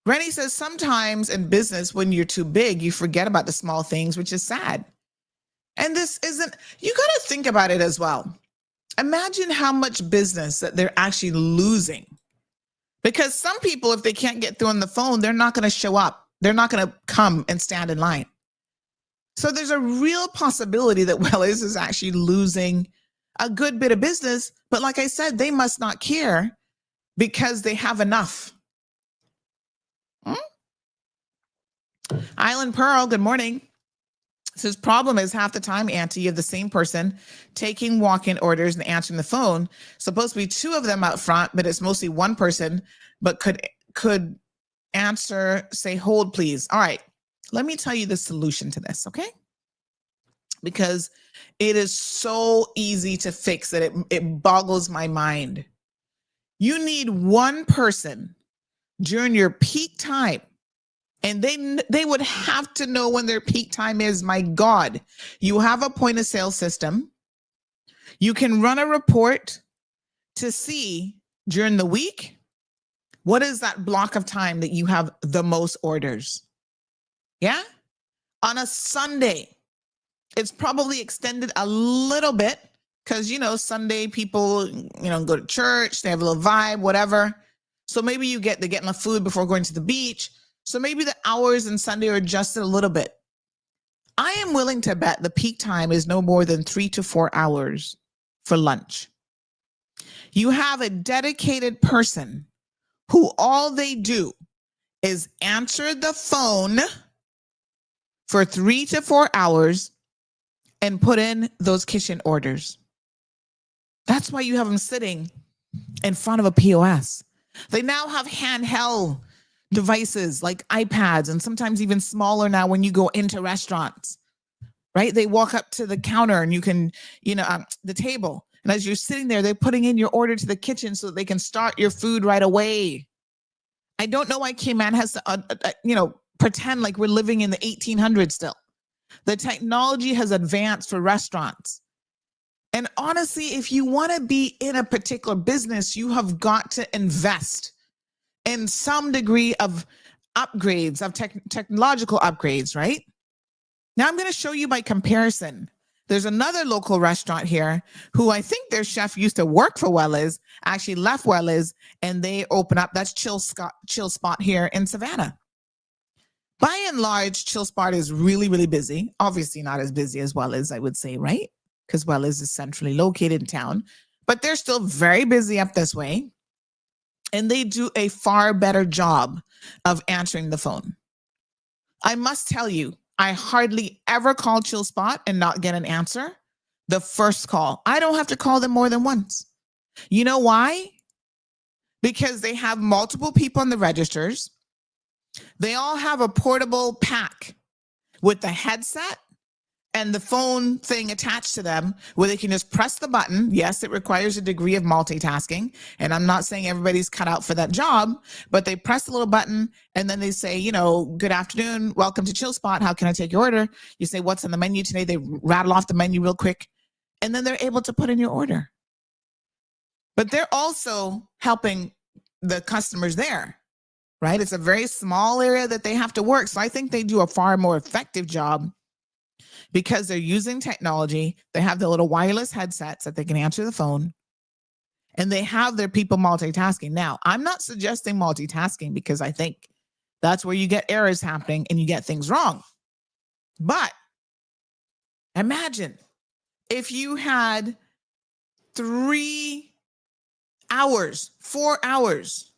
Rennie says, sometimes in business, when you're too big, you forget about the small things, which is sad. And this isn't, you got to think about it as well. Imagine how much business that they're actually losing. Because some people, if they can't get through on the phone, they're not going to show up. They're not going to come and stand in line. So there's a real possibility that Wells is actually losing a good bit of business. But like I said, they must not care because they have enough. Island Pearl, good morning. Says problem is half the time, Auntie, you have the same person taking walk-in orders and answering the phone. Supposed to be two of them out front, but it's mostly one person, but could answer, say, hold, please. All right, let me tell you the solution to this, okay? Because it is so easy to fix that it boggles my mind. You need one person during your peak time. And they would have to know when their peak time is. My God, you have a point of sale system. You can run a report to see during the week, what is that block of time that you have the most orders? Yeah. On a Sunday, it's probably extended a little bit because, Sunday people, go to church, they have a little vibe, whatever. So maybe they're getting the food before going to the beach. So maybe the hours on Sunday are adjusted a little bit. I am willing to bet the peak time is no more than 3 to 4 hours for lunch. You have a dedicated person who all they do is answer the phone for 3 to 4 hours and put in those kitchen orders. That's why you have them sitting in front of a POS. They now have handheld devices like iPads and sometimes even smaller now when you go into restaurants, right? They walk up to the counter and you can, the table. And as you're sitting there, they're putting in your order to the kitchen so they can start your food right away. I don't know why Cayman has to, pretend like we're living in the 1800s still. The technology has advanced for restaurants. And honestly, if you want to be in a particular business, you have got to invest in some degree of upgrades, of technological upgrades, right? Now I'm going to show you by comparison. There's another local restaurant here who I think their chef used to work for Wells, actually left Wells, and they open up, that's Chill Spot here in Savannah. By and large, Chill Spot is really, really busy. Obviously not as busy as Wells, I would say, right? Because Wells is centrally located in town, but they're still very busy up this way. And they do a far better job of answering the phone. I must tell you, I hardly ever call Chill Spot and not get an answer. The first call, I don't have to call them more than once. You know why? Because they have multiple people in the registers. They all have a portable pack with the headset and the phone thing attached to them where they can just press the button. Yes, it requires a degree of multitasking. And I'm not saying everybody's cut out for that job, but they press the little button and then they say, you know, good afternoon, welcome to Chill Spot. How can I take your order? You say, what's on the menu today? They rattle off the menu real quick and then they're able to put in your order. But they're also helping the customers there, right? It's a very small area that they have to work. So I think they do a far more effective job because they're using technology. They have the little wireless headsets that they can answer the phone and they have their people multitasking. Now, I'm not suggesting multitasking because I think that's where you get errors happening and you get things wrong. But imagine if you had 3 hours, 4 hours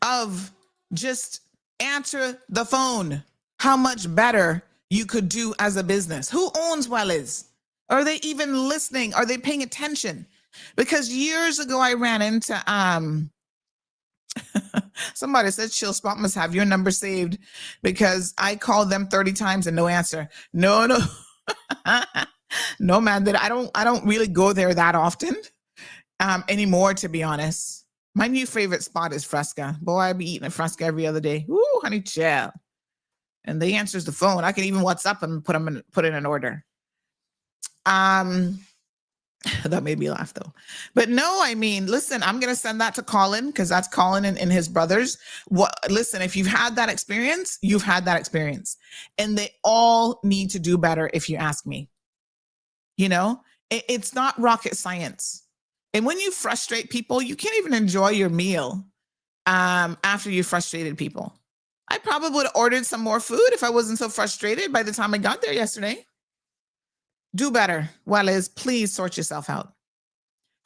of just answer the phone, how much better you could do as a business. Who owns Wells? Are they even listening? Are they paying attention? Because years ago I ran into somebody said Chill Spot must have your number saved because I called them 30 times and no answer. No. No, man, that I don't really go there that often anymore, to be honest. My new favorite spot is Fresca. Boy, I be eating a Fresca every other day. Ooh, honey chill. And they answers the phone. I can even WhatsApp and put in an order. That made me laugh though. But no, I mean, listen, I'm gonna send that to Colin because that's Colin and his brothers. Listen, if you've had that experience, you've had that experience. And they all need to do better if you ask me. You know, it's not rocket science. And when you frustrate people, you can't even enjoy your meal after you frustrated people. I probably would have ordered some more food if I wasn't so frustrated by the time I got there yesterday. Do better. Wells, please sort yourself out.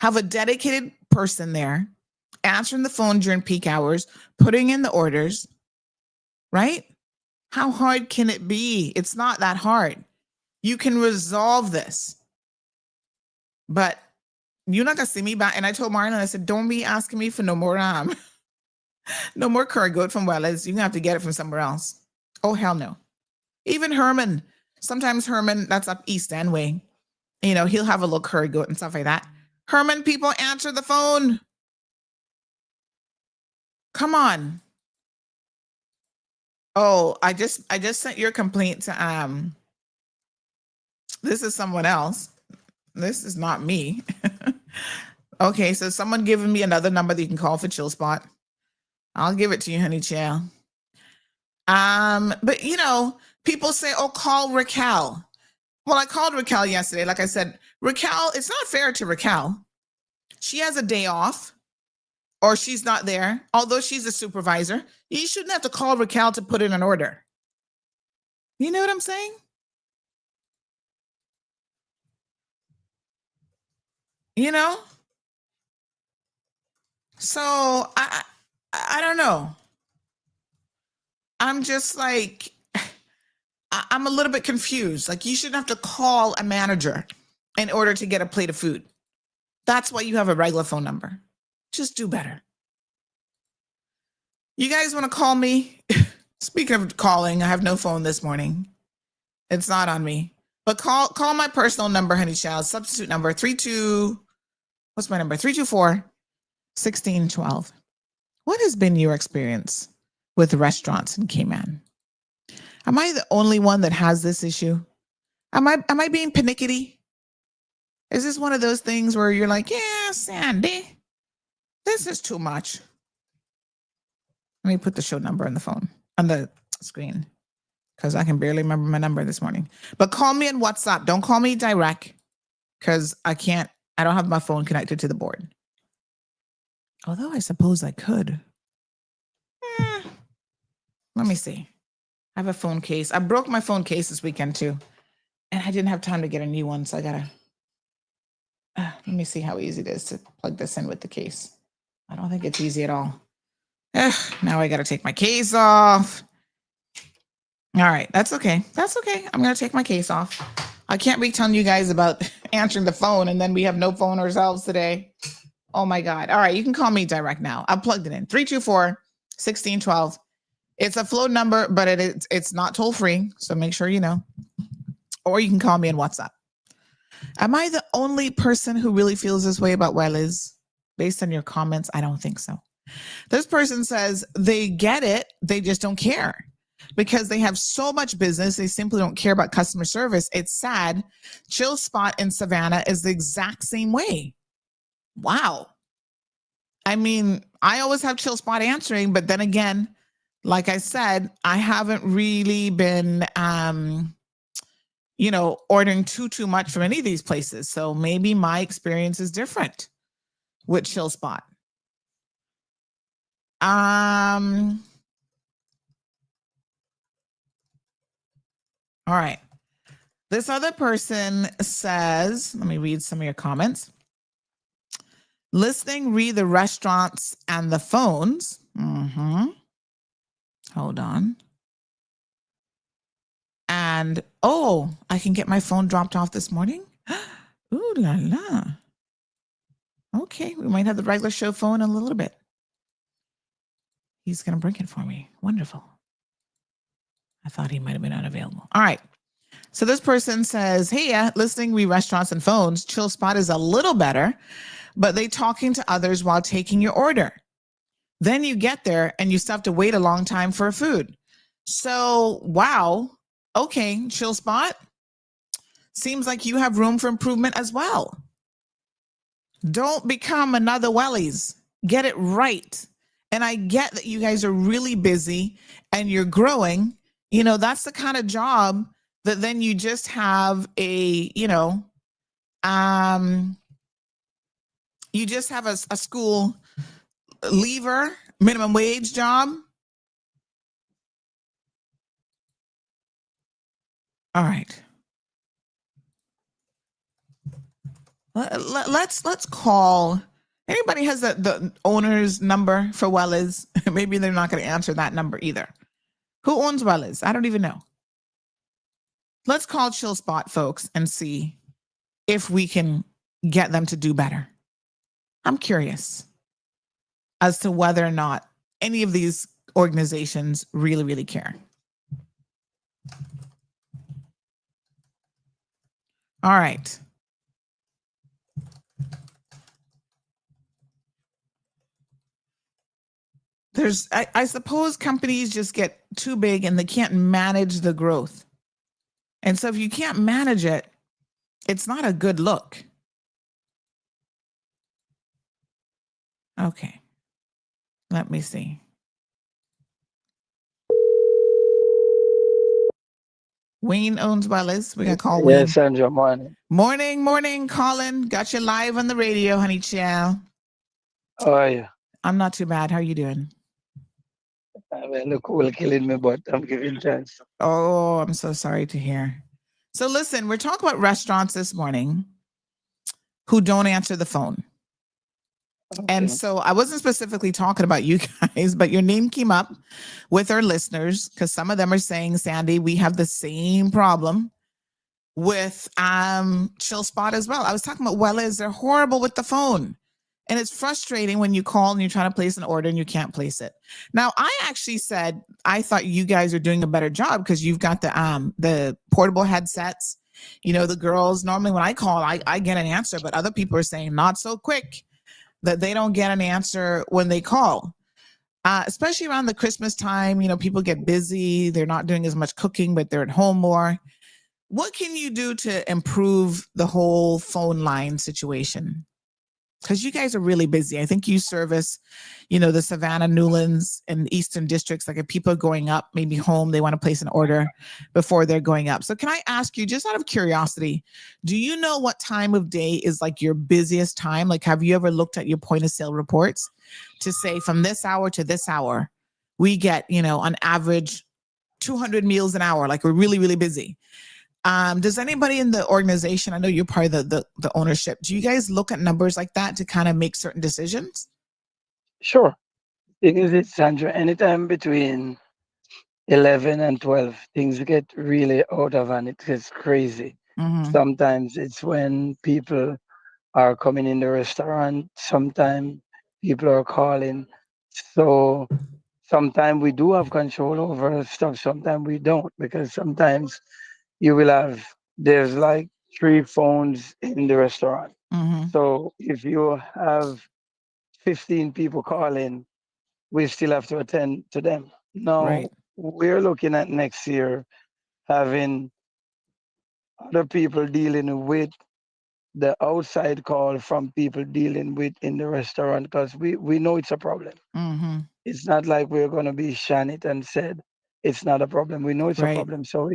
Have a dedicated person there answering the phone during peak hours, putting in the orders, right? How hard can it be? It's not that hard. You can resolve this. But you're not gonna see me back. And I told Marlon, I said, don't be asking me for no more no more curry goat from Wells. You're gonna have to get it from somewhere else. Oh, hell no. Even Herman. Sometimes Herman, that's up East End way. You know, he'll have a little curry goat and stuff like that. Herman, people answer the phone. Come on. Oh, I just sent your complaint to this is someone else. This is not me. Okay, so someone giving me another number that you can call for Chill Spot. I'll give it to you, honey chill. But you know, people say, oh, call Raquel. Well, I called Raquel yesterday. Like I said, Raquel, it's not fair to Raquel. She has a day off or she's not there. Although she's a supervisor, you shouldn't have to call Raquel to put in an order. You know what I'm saying? You know? So I don't know. I'm just like, I'm a little bit confused. Like, you shouldn't have to call a manager in order to get a plate of food. That's why you have a regular phone number. Just do better. You guys want to call me? Speaking of calling, I have no phone this morning. It's not on me. But call my personal number, honey child. Substitute number 324-1612. What has been your experience with restaurants in Cayman? Am I the only one that has this issue? Am I being pernickety? Is this one of those things where you're like, yeah, Sandy, this is too much? Let me put the show number on the phone, on the screen, because I can barely remember my number this morning. But call me on WhatsApp. Don't call me direct, because I don't have my phone connected to the board. Although I suppose I could. Let Let me see. I have a phone case. I broke my phone case this weekend too, and I didn't have time to get a new one. So I gotta, let me see how easy it is to plug this in with the case. I don't think it's easy at all. Now I gotta take my case off. All right, that's okay. That's okay. I'm gonna take my case off. I can't be telling you guys about answering the phone and then we have no phone ourselves today. Oh my God. All right, you can call me direct now. I've plugged it in. 324-1612. It's a flow number, but it's not toll free. So make sure you know. Or you can call me on WhatsApp. Am I the only person who really feels this way about Wellies? Based on your comments, I don't think so. This person says they get it. They just don't care because they have so much business. They simply don't care about customer service. It's sad. Chill Spot in Savannah is the exact same way. Wow. I mean, I always have Chill Spot answering, but then again, like I said, I haven't really been, ordering too much from any of these places. So maybe my experience is different with Chill Spot. All right. This other person says, let me read some of your comments. Listening, read the restaurants and the phones. Hold on. And, I can get my phone dropped off this morning. Ooh la la. Okay, we might have the regular show phone in a little bit. He's going to bring it for me. Wonderful. I thought he might have been unavailable. All right. So this person says, hey, listening, read restaurants and phones. Chill Spot is a little better, but they talking to others while taking your order. Then you get there and you still have to wait a long time for food. So, wow. Okay, Chill Spot. Seems like you have room for improvement as well. Don't become another Wellies. Get it right. And I get that you guys are really busy and you're growing. That's the kind of job that then you just have you just have a school leaver, minimum wage job. All right. Let's call. Anybody has the owner's number for Wellies? Maybe they're not going to answer that number either. Who owns Wellies? I don't even know. Let's call Chill Spot, folks, and see if we can get them to do better. I'm curious as to whether or not any of these organizations really, really care. All right. I suppose companies just get too big and they can't manage the growth. And so if you can't manage it, it's not a good look. Okay. Let me see. Wayne owns Wellies. We're going to call Wayne. Yes, Sandra, morning. Morning, Colin. Got you live on the radio, honey chow. How are you? I'm not too bad. How are you doing? Well, the cool killing me, but I'm giving chance. Oh, I'm so sorry to hear. So listen, we're talking about restaurants this morning who don't answer the phone. Okay. And so I wasn't specifically talking about you guys, but your name came up with our listeners because some of them are saying, Sandy, we have the same problem with Chill Spot as well. I was talking about Wellies. They're horrible with the phone. And it's frustrating when you call and you're trying to place an order and you can't place it. Now, I actually said, I thought you guys are doing a better job because you've got the portable headsets. The girls, normally when I call, I get an answer, but other people are saying not so quick that they don't get an answer when they call. Especially around the Christmas time, people get busy. They're not doing as much cooking, but they're at home more. What can you do to improve the whole phone line situation? Because you guys are really busy. I think you service, the Savannah, Newlands, and Eastern districts. Like if people are going up, maybe home, they want to place an order before they're going up. So can I ask you, just out of curiosity, do you know what time of day is like your busiest time? Like, have you ever looked at your point of sale reports to say from this hour to this hour, we get, on average 200 meals an hour. Like we're really, really busy. Does anybody in the organization, I know you're part of the ownership, do you guys look at numbers like that to kind of make certain decisions? Sure. Thing is, it's Sandra, anytime between 11 and 12, things get really out of hand. It gets crazy. Mm-hmm. Sometimes it's when people are coming in the restaurant. Sometimes people are calling. So sometimes we do have control over stuff. Sometimes we don't, because sometimes you will have, there's like three phones in the restaurant. Mm-hmm. So if you have 15 people calling, we still have to attend to them. Right. Now, we're looking at next year having other people dealing with the outside call from people dealing with in the restaurant, because we know it's a problem. Mm-hmm. It's not like we're going to be shan it and said it's not a problem. We know it's a Right. problem. So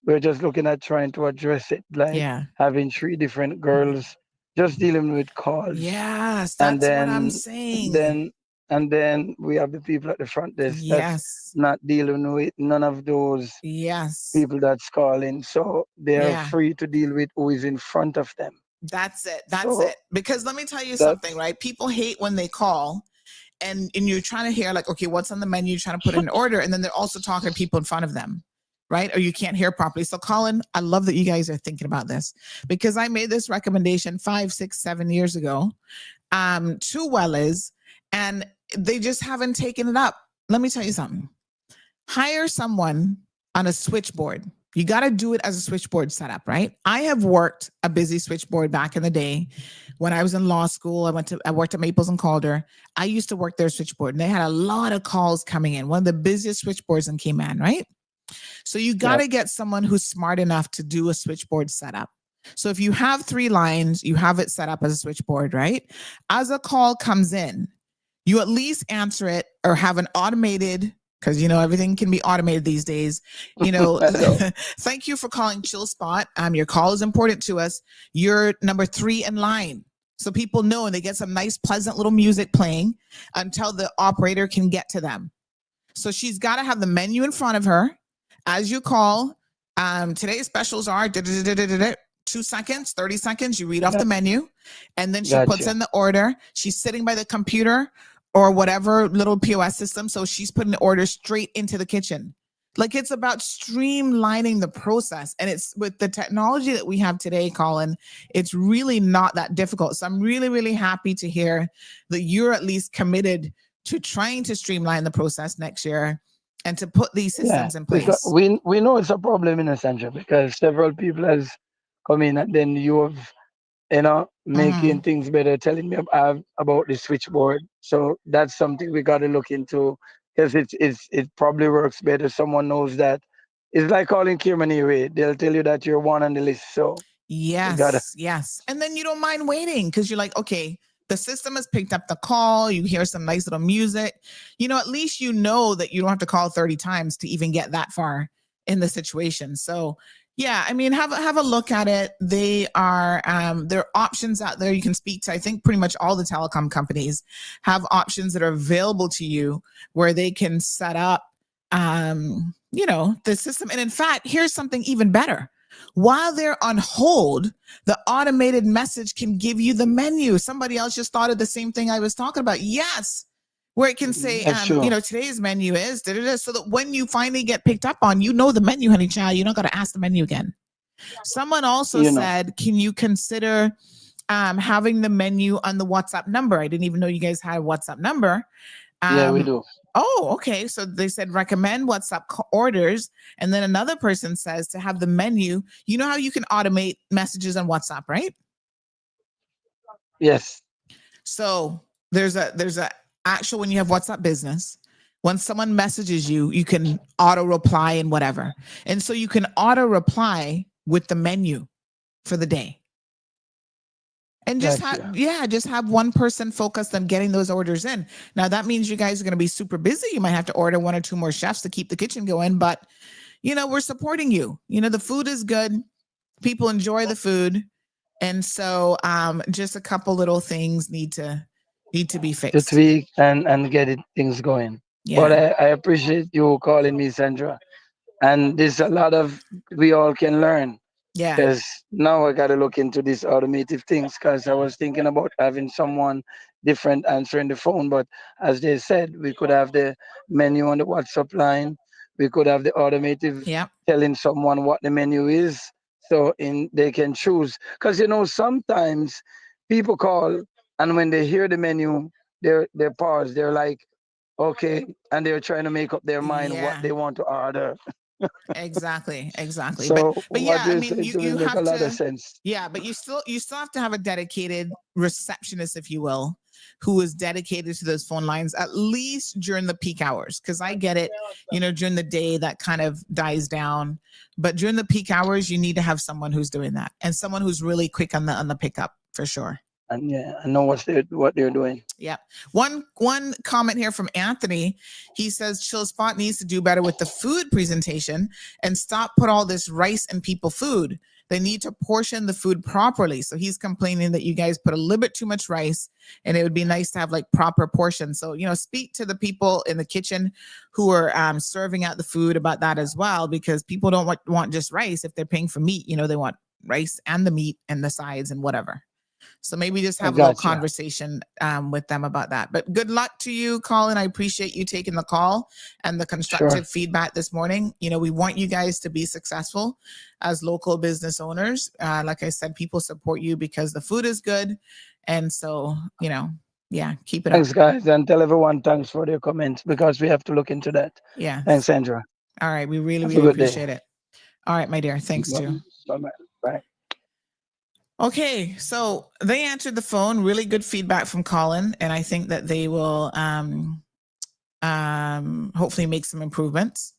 we're just looking at trying to address it, like Yeah. having three different girls just dealing with calls. Yes, And that's what I'm and saying. then and then we have the people at the front desk that's Yes. not dealing with none of those Yes. people that's calling. So they're Yeah. free to deal with who is in front of them. That's it. That's So it. Because let me tell you something, that's right? People hate when they call and you're trying to hear like, okay, what's on the menu? You're trying to put in an order, and then they're also talking to people in front of them, right? Or you can't hear properly. So, Colin, I love that you guys are thinking about this because I made this recommendation 5, 6, 7 years ago to Wells, and they just haven't taken it up. Let me tell you something. Hire someone on a switchboard. You got to do it as a switchboard setup, right? I have worked a busy switchboard back in the day when I was in law school. I worked at Maples and Calder. I used to work their switchboard, and they had a lot of calls coming in. One of the busiest switchboards in Cayman, right? So you got yeah, to get someone who's smart enough to do a switchboard setup. So if you have 3 lines, you have it set up as a switchboard, right? As a call comes in, you at least answer it or have an automated, because everything can be automated these days. I know. Thank you for calling Chill Spot. Your call is important to us. You're number 3 in line. So people know and they get some nice, pleasant little music playing until the operator can get to them. So she's got to have the menu in front of her as you call. Today's specials are 2 seconds, 30 seconds. You read off the Got, menu and then she puts gotcha. in the order. She's sitting by the computer or whatever little POS system. So she's putting the order straight into the kitchen. Like it's about streamlining the process. And it's with the technology that we have today, Colin, it's really not that difficult. So I'm really, really happy to hear that you're at least committed to trying to streamline the process next year and to put these Yeah, systems in because place. we know it's a problem in Essential because several people has come in and then you have Mm-hmm. making things better, telling me about the switchboard. So that's something we got to look into because it probably works better. Someone knows that. It's like calling Cayman anyway. They'll tell you that you're one on the list. So we gotta. Yes, yes. And then you don't mind waiting because you're like, okay, the system has picked up the call. You hear some nice little music. At least you know that you don't have to call 30 times to even get that far in the situation. So, yeah, I mean, have a look at it. There are options out there you can speak to. I think pretty much all the telecom companies have options that are available to you where they can set up, the system. And in fact, here's something even better. While they're on hold, the automated message can give you the menu. Somebody else just thought of the same thing I was talking about. Yes. Where it can say, That's true. today's menu is da, da, da, so that when you finally get picked up on, the menu, honey child. You don't got to ask the menu again. Someone also You know. said, can you consider having the menu on the WhatsApp number? I didn't even know you guys had a WhatsApp number. Yeah, we Um, do. oh, okay. So they said recommend WhatsApp orders. And then another person says to have the menu. You know how you can automate messages on WhatsApp, right? Yes. So there's a actual, when you have WhatsApp business, when someone messages you, you can auto reply and whatever. And so you can auto reply with the menu for the day. And Gotcha. just have one person focused on getting those orders in. Now that means you guys are going to be super busy. You might have to order 1 or 2 more chefs to keep the kitchen going, but we're supporting you. The food is good. People enjoy the food. And so just a couple little things need to be To fixed. tweak and get it things going. But Yeah. I appreciate you calling me, Sandra. And there's a lot of we all can learn. Yeah. Because now I got to look into these automative things because I was thinking about having someone different answering the phone. But as they said, we could have the menu on the WhatsApp line. We could have the automative Yep. telling someone what the menu is. So in they can choose. Because sometimes people call and when they hear the menu, they pause. They're like, okay, and they're trying to make up their mind what Yeah. they want to order. Exactly. Exactly. So But what yeah, I you're mean, saying to me you make a have lot of to. sense. Yeah, but you still have to have a dedicated receptionist, if you will, who is dedicated to those phone lines at least during the peak hours. Because I get it, during the day that kind of dies down, but during the peak hours, you need to have someone who's doing that and someone who's really quick on the pickup for sure. And yeah, I know what they're doing. Yeah. One comment here from Anthony. He says Chill Spot needs to do better with the food presentation and stop put all this rice in people food. They need to portion the food properly. So he's complaining that you guys put a little bit too much rice and it would be nice to have like proper portions. So, speak to the people in the kitchen who are serving out the food about that as well, because people don't want just rice. If they're paying for meat, they want rice and the meat and the sides and whatever. So maybe just I have a little got you. conversation with them about that. But good luck to you, Colin. I appreciate you taking the call and the Sure. constructive feedback this morning. We want you guys to be successful as local business owners. Like I said, people support you because the food is good. And so, yeah, keep it up. Thanks, guys, and tell everyone thanks for their comments because we have to look into that. Yeah. Thanks, Sandra. All right. We really, Have a really good day. appreciate it. All right, my dear. Thanks too. Bye-bye. Bye. Okay, so they answered the phone. Really good feedback from Colin, and I think that they will hopefully make some improvements.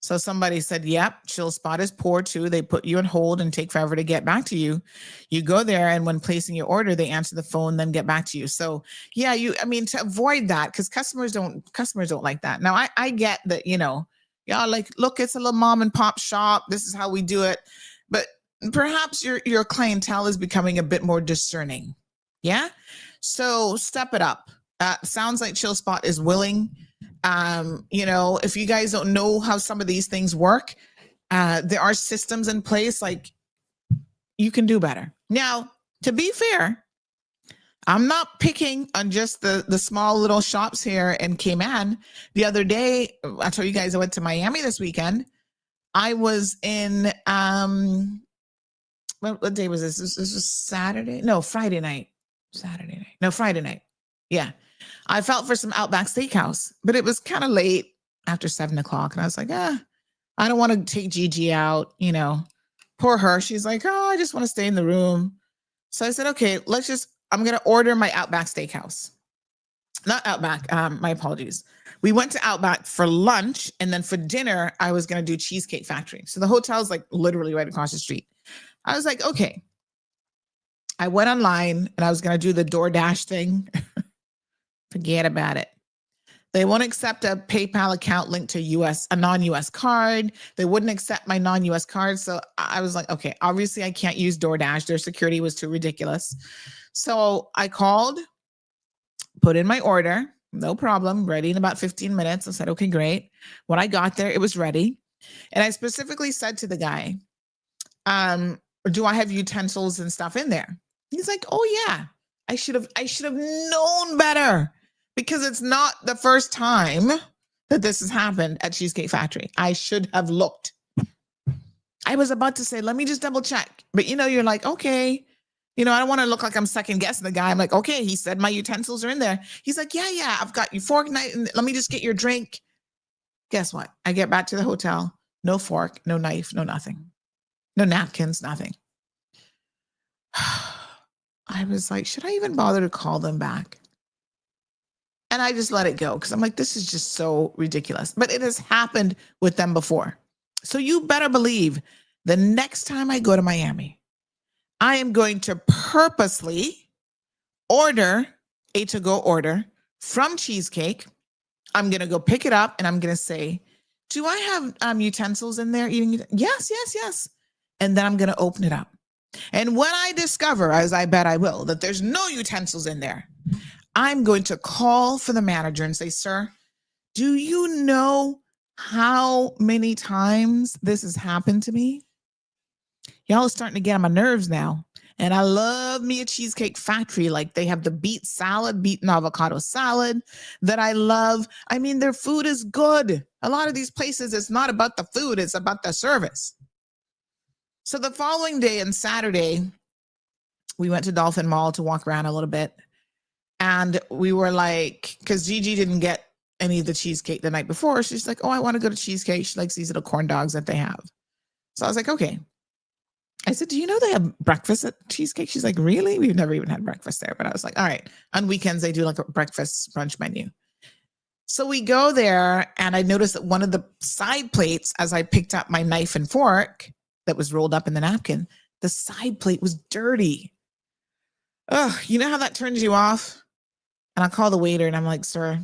So somebody said, "Yep, Chill Spot is poor too. They put you on hold and take forever to get back to you. You go there, and when placing your order, they answer the phone, then get back to you." So yeah, to avoid that, because customers don't like that. Now I get that, yeah, like, look, it's a little mom and pop shop. This is how we do it, but perhaps your clientele is becoming a bit more discerning. Yeah. So step it up. Sounds like Chill Spot is willing. If you guys don't know how some of these things work, there are systems in place. Like, you can do better. Now, to be fair, I'm not picking on just the small little shops here in Cayman. The other day, I told you guys I went to Miami this weekend. I was in what day was this? This was Saturday. No, Friday night. Saturday night. No, Friday night. Yeah. I felt for some Outback Steakhouse, but it was kind of late after 7:00. And I was like, I don't want to take Gigi out, Poor her. She's like, oh, I just want to stay in the room. So I said, okay, I'm going to order my Outback Steakhouse. Not Outback. My apologies. We went to Outback for lunch. And then for dinner, I was going to do Cheesecake Factory. So the hotel's like literally right across the street. I was like, okay. I went online and I was going to do the DoorDash thing. Forget about it. They won't accept a PayPal account linked to a non-US card. They wouldn't accept my non-US card. So I was like, okay, obviously I can't use DoorDash. Their security was too ridiculous. So I called, put in my order, no problem, ready in about 15 minutes. I said, okay, great. When I got there, it was ready. And I specifically said to the guy, do I have utensils and stuff in there? He's like, oh yeah, I should have known better, because it's not the first time that this has happened at Cheesecake Factory. I should have looked. I was about to say, let me just double check. But you're like, okay, I don't want to look like I'm second guessing the guy. I'm like, okay, he said my utensils are in there. He's like, yeah, I've got your fork, knife, and let me just get your drink. Guess what? I get back to the hotel, no fork, no knife, no nothing. No napkins, nothing. I was like, should I even bother to call them back? And I just let it go because I'm like, this is just so ridiculous. But it has happened with them before. So you better believe the next time I go to Miami, I am going to purposely order a to-go order from Cheesecake. I'm going to go pick it up and I'm going to say, do I have utensils in there eating? Yes. And then I'm going to open it up. And when I discover, as I bet I will, that there's no utensils in there, I'm going to call for the manager and say, sir, Do you know how many times this has happened to me? Y'all are starting to get on my nerves now. And I love me a Cheesecake Factory. Like they have the beet salad, beet and avocado salad that I love. I mean, their food is good. A lot of these places, it's not about the food, it's about the service. So the following day and Saturday, we went to Dolphin Mall to walk around a little bit. And we were like, because Gigi didn't get any of the cheesecake the night before. She's like, oh, I want to go to Cheesecake. She likes these little corn dogs that they have. So I was like, okay. I said, do you know they have breakfast at Cheesecake? She's like, really? We've never even had breakfast there. But I was like, all right. On weekends, they do like a breakfast brunch menu. So we go there and I noticed that one of the side plates, as I picked up my knife and fork that was rolled up in the napkin, the side plate was dirty. Oh, you know how that turns you off? And I call the waiter and I'm like, sir,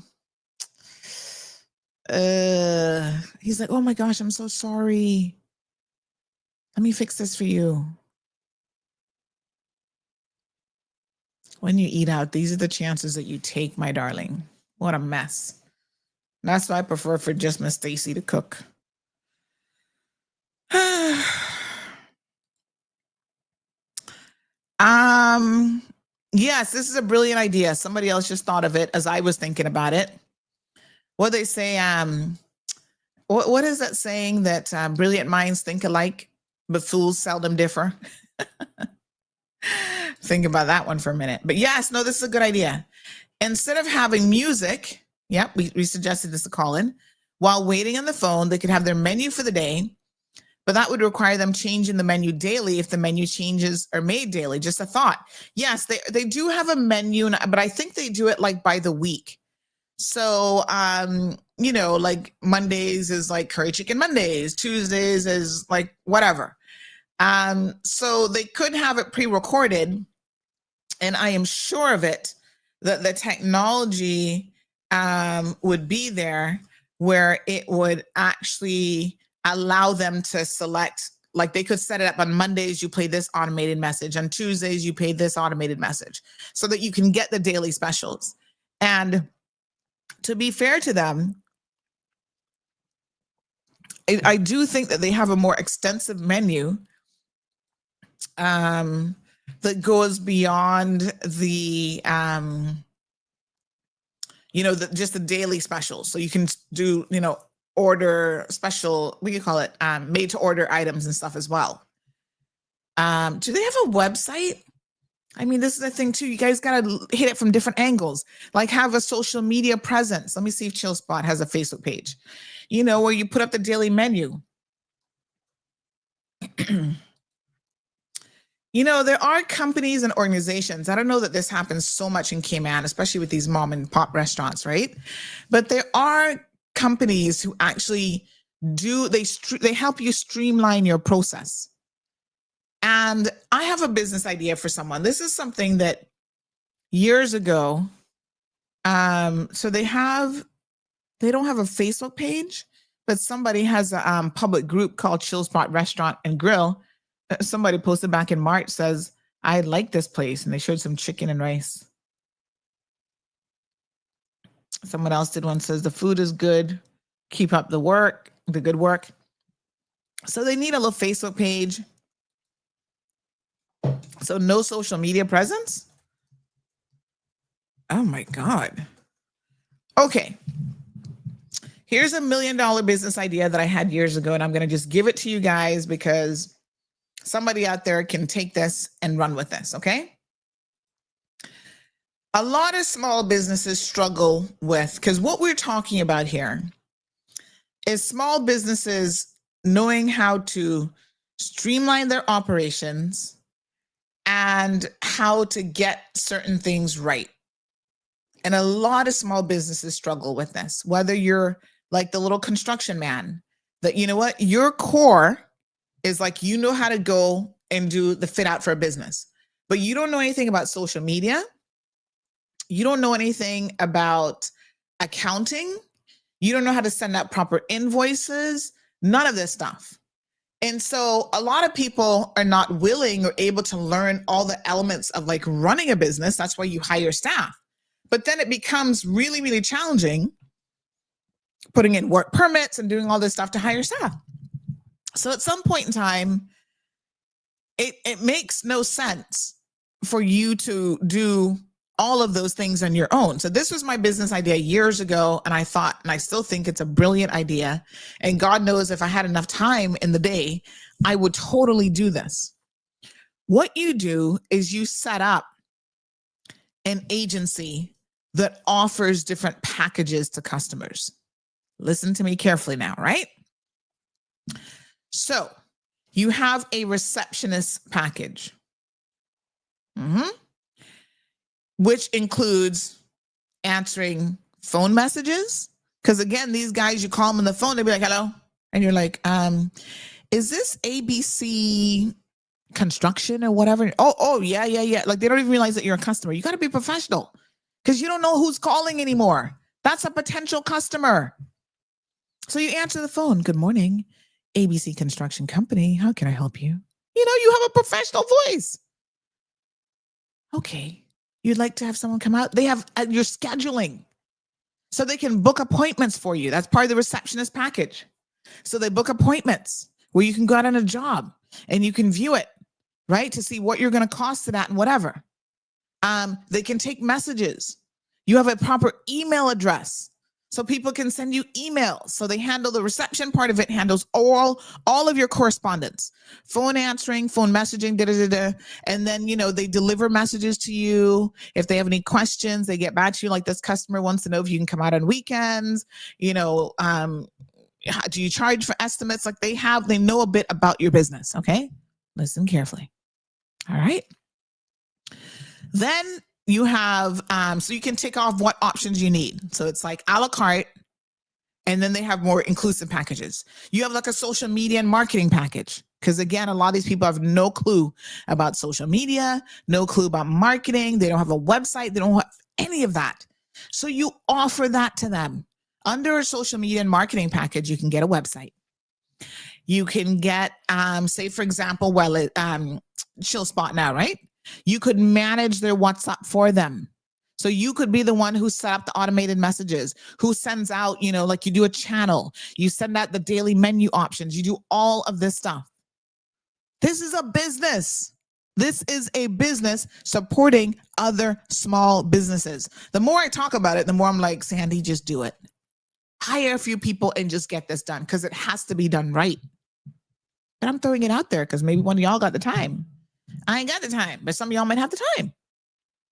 he's like, oh my gosh, I'm so sorry. Let me fix this for you. When you eat out, these are the chances that you take, my darling. What a mess. That's why I prefer for just Miss Stacy to cook. Yes, this is a brilliant idea. Somebody else just thought of it as I was thinking about it. What they say, what is that saying that brilliant minds think alike, but fools seldom differ? Think about that one for a minute. But yes, no, this is a good idea. Instead of having music, yep, we suggested this to Colin, while waiting on the phone, they could have their menu for the day, but that would require them changing the menu daily if the menu changes are made daily. Just a thought. Yes, they do have a menu, but I think they do it like by the week. So, you know, like Mondays is like curry chicken Mondays, Tuesdays is like whatever. So they could have it pre-recorded, and I am sure of it that the technology would be there where it would actually allow them to select, like they could set it up on Mondays, you play this automated message. On Tuesdays, you pay this automated message so that you can get the daily specials. And to be fair to them, I do think that they have a more extensive menu that goes beyond the, you know, just the daily specials. So you can do, you know, order special, what do you call it? Made to order items and stuff as well. Do they have a website? I mean, this is the thing too. You guys got to hit it from different angles, like have a social media presence. Let me see if Chill Spot has a Facebook page, you know, where you put up the daily menu. You know, there are companies and organizations. I don't know that this happens so much in Cayman, especially with these mom and pop restaurants, right? But there are companies who actually do, they help you streamline your process. And I have a business idea for someone. This is something that years ago, so they don't have a Facebook page, but somebody has a public group called Chill Spot Restaurant and Grill. Somebody posted back in March, says, I like this place. And they showed some chicken and rice. Someone else did one, says the food is good. Keep up the work, the good work. So they need a little Facebook page. So no social media presence? Oh my God. Okay. Here's $1 million business idea that I had years ago, and I'm going to just give it to you guys because somebody out there can take this and run with this, okay? A lot of small businesses struggle with, because what we're talking about here is small businesses knowing how to streamline their operations and how to get certain things right. And a lot of small businesses struggle with this, whether you're like the little construction man, that, you know what, your core is like, you know how to go and do the fit out for a business, but you don't know anything about social media. You don't know anything about accounting. You don't know how to send out proper invoices, none of this stuff. And so a lot of people are not willing or able to learn all the elements of like running a business. That's why you hire staff. But then it becomes really, really challenging putting in work permits and doing all this stuff to hire staff. So at some point in time, it makes no sense for you to do all of those things on your own. So this was my business idea years ago. And I thought, and I still think it's a brilliant idea. And God knows if I had enough time in the day, I would totally do this. What you do is you set up an agency that offers different packages to customers. Listen to me carefully now, right? So you have a receptionist package, which includes answering phone messages. Because again, these guys, you call them on the phone, they'll be like, hello. And you're like, is this ABC construction or whatever? Oh, yeah. Like they don't even realize that you're a customer. You got to be professional because you don't know who's calling anymore. That's a potential customer. So you answer the phone. Good morning, ABC Construction Company. How can I help you? You have a professional voice. Okay. You'd like to have someone come out? They have your scheduling. So they can book appointments for you. That's part of the receptionist package. So they book appointments where you can go out on a job and you can view it, right? To see what you're going to cost to that and whatever. They can take messages. You have a proper email address. So people can send you emails. So they handle the reception part of it, handles all of your correspondence, phone answering, phone messaging, and then, they deliver messages to you. If they have any questions, they get back to you. Like this customer wants to know if you can come out on weekends, do you charge for estimates? Like they know a bit about your business. Okay. Listen carefully. All right. Then you have, so you can tick off what options you need. So it's like a la carte, and then they have more inclusive packages. You have like a social media and marketing package. Because again, a lot of these people have no clue about social media, no clue about marketing. They don't have a website. They don't have any of that. So you offer that to them. Under a social media and marketing package, you can get a website. You can get, say for example, Chill Spot now, right? You could manage their WhatsApp for them. So you could be the one who set up the automated messages, who sends out, like you do a channel, you send out the daily menu options, you do all of this stuff. This is a business. This is a business supporting other small businesses. The more I talk about it, the more I'm like, Sandy, just do it. Hire a few people and just get this done because it has to be done right. But I'm throwing it out there because maybe one of y'all got the time. I ain't got the time, but some of y'all might have the time.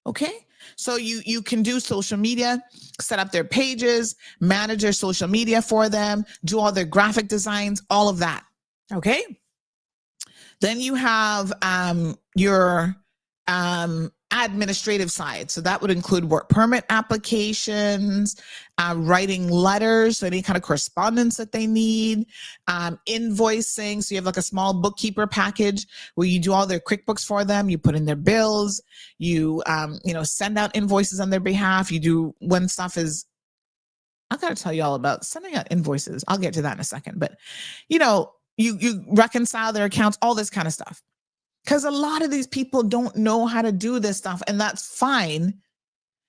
Okay. So you can do social media, set up their pages, manage their social media for them, do all their graphic designs, all of that. Okay. Then you have your administrative side. So that would include work permit applications, writing letters, so any kind of correspondence that they need, invoicing. So you have like a small bookkeeper package where you do all their QuickBooks for them. You put in their bills, you send out invoices on their behalf. You do when stuff is, I got to tell you all about sending out invoices. I'll get to that in a second, but you reconcile their accounts, all this kind of stuff. Because a lot of these people don't know how to do this stuff, and that's fine.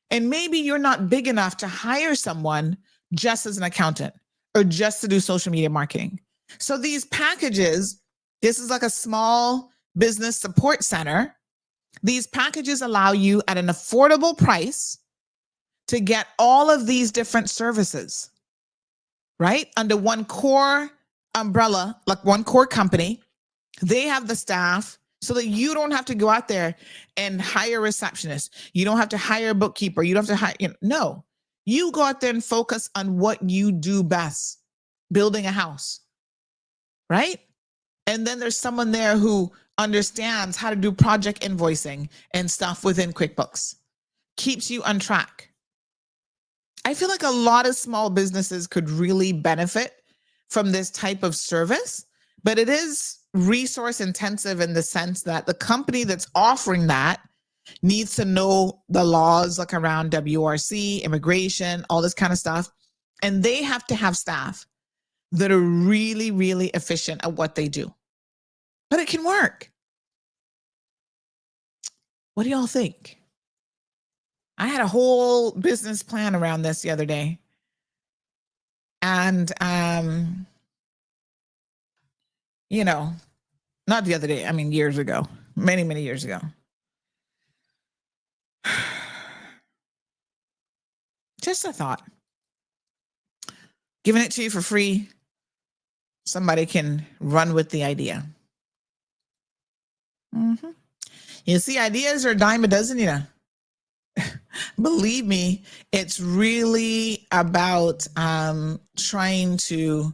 And maybe you're not big enough to hire someone just as an accountant or just to do social media marketing. So these packages, this is like a small business support center. These packages allow you at an affordable price to get all of these different services, right? Under one core umbrella, like one core company. They have the staff so that you don't have to go out there and hire a receptionist. You don't have to hire a bookkeeper. You don't have to hire, no. You go out there and focus on what you do best, building a house, right? And then there's someone there who understands how to do project invoicing and stuff within QuickBooks. Keeps you on track. I feel like a lot of small businesses could really benefit from this type of service, but it is resource intensive in the sense that the company that's offering that needs to know the laws like around WRC, immigration, all this kind of stuff. And they have to have staff that are really, really efficient at what they do. But it can work. What do y'all think? I had a whole business plan around this the other day. And, you know, not the other day, I mean, years ago, many, many years ago. Just a thought. Giving it to you for free. Somebody can run with the idea. Mm-hmm. You see, ideas are a dime a dozen, you know. Believe me, it's really about trying to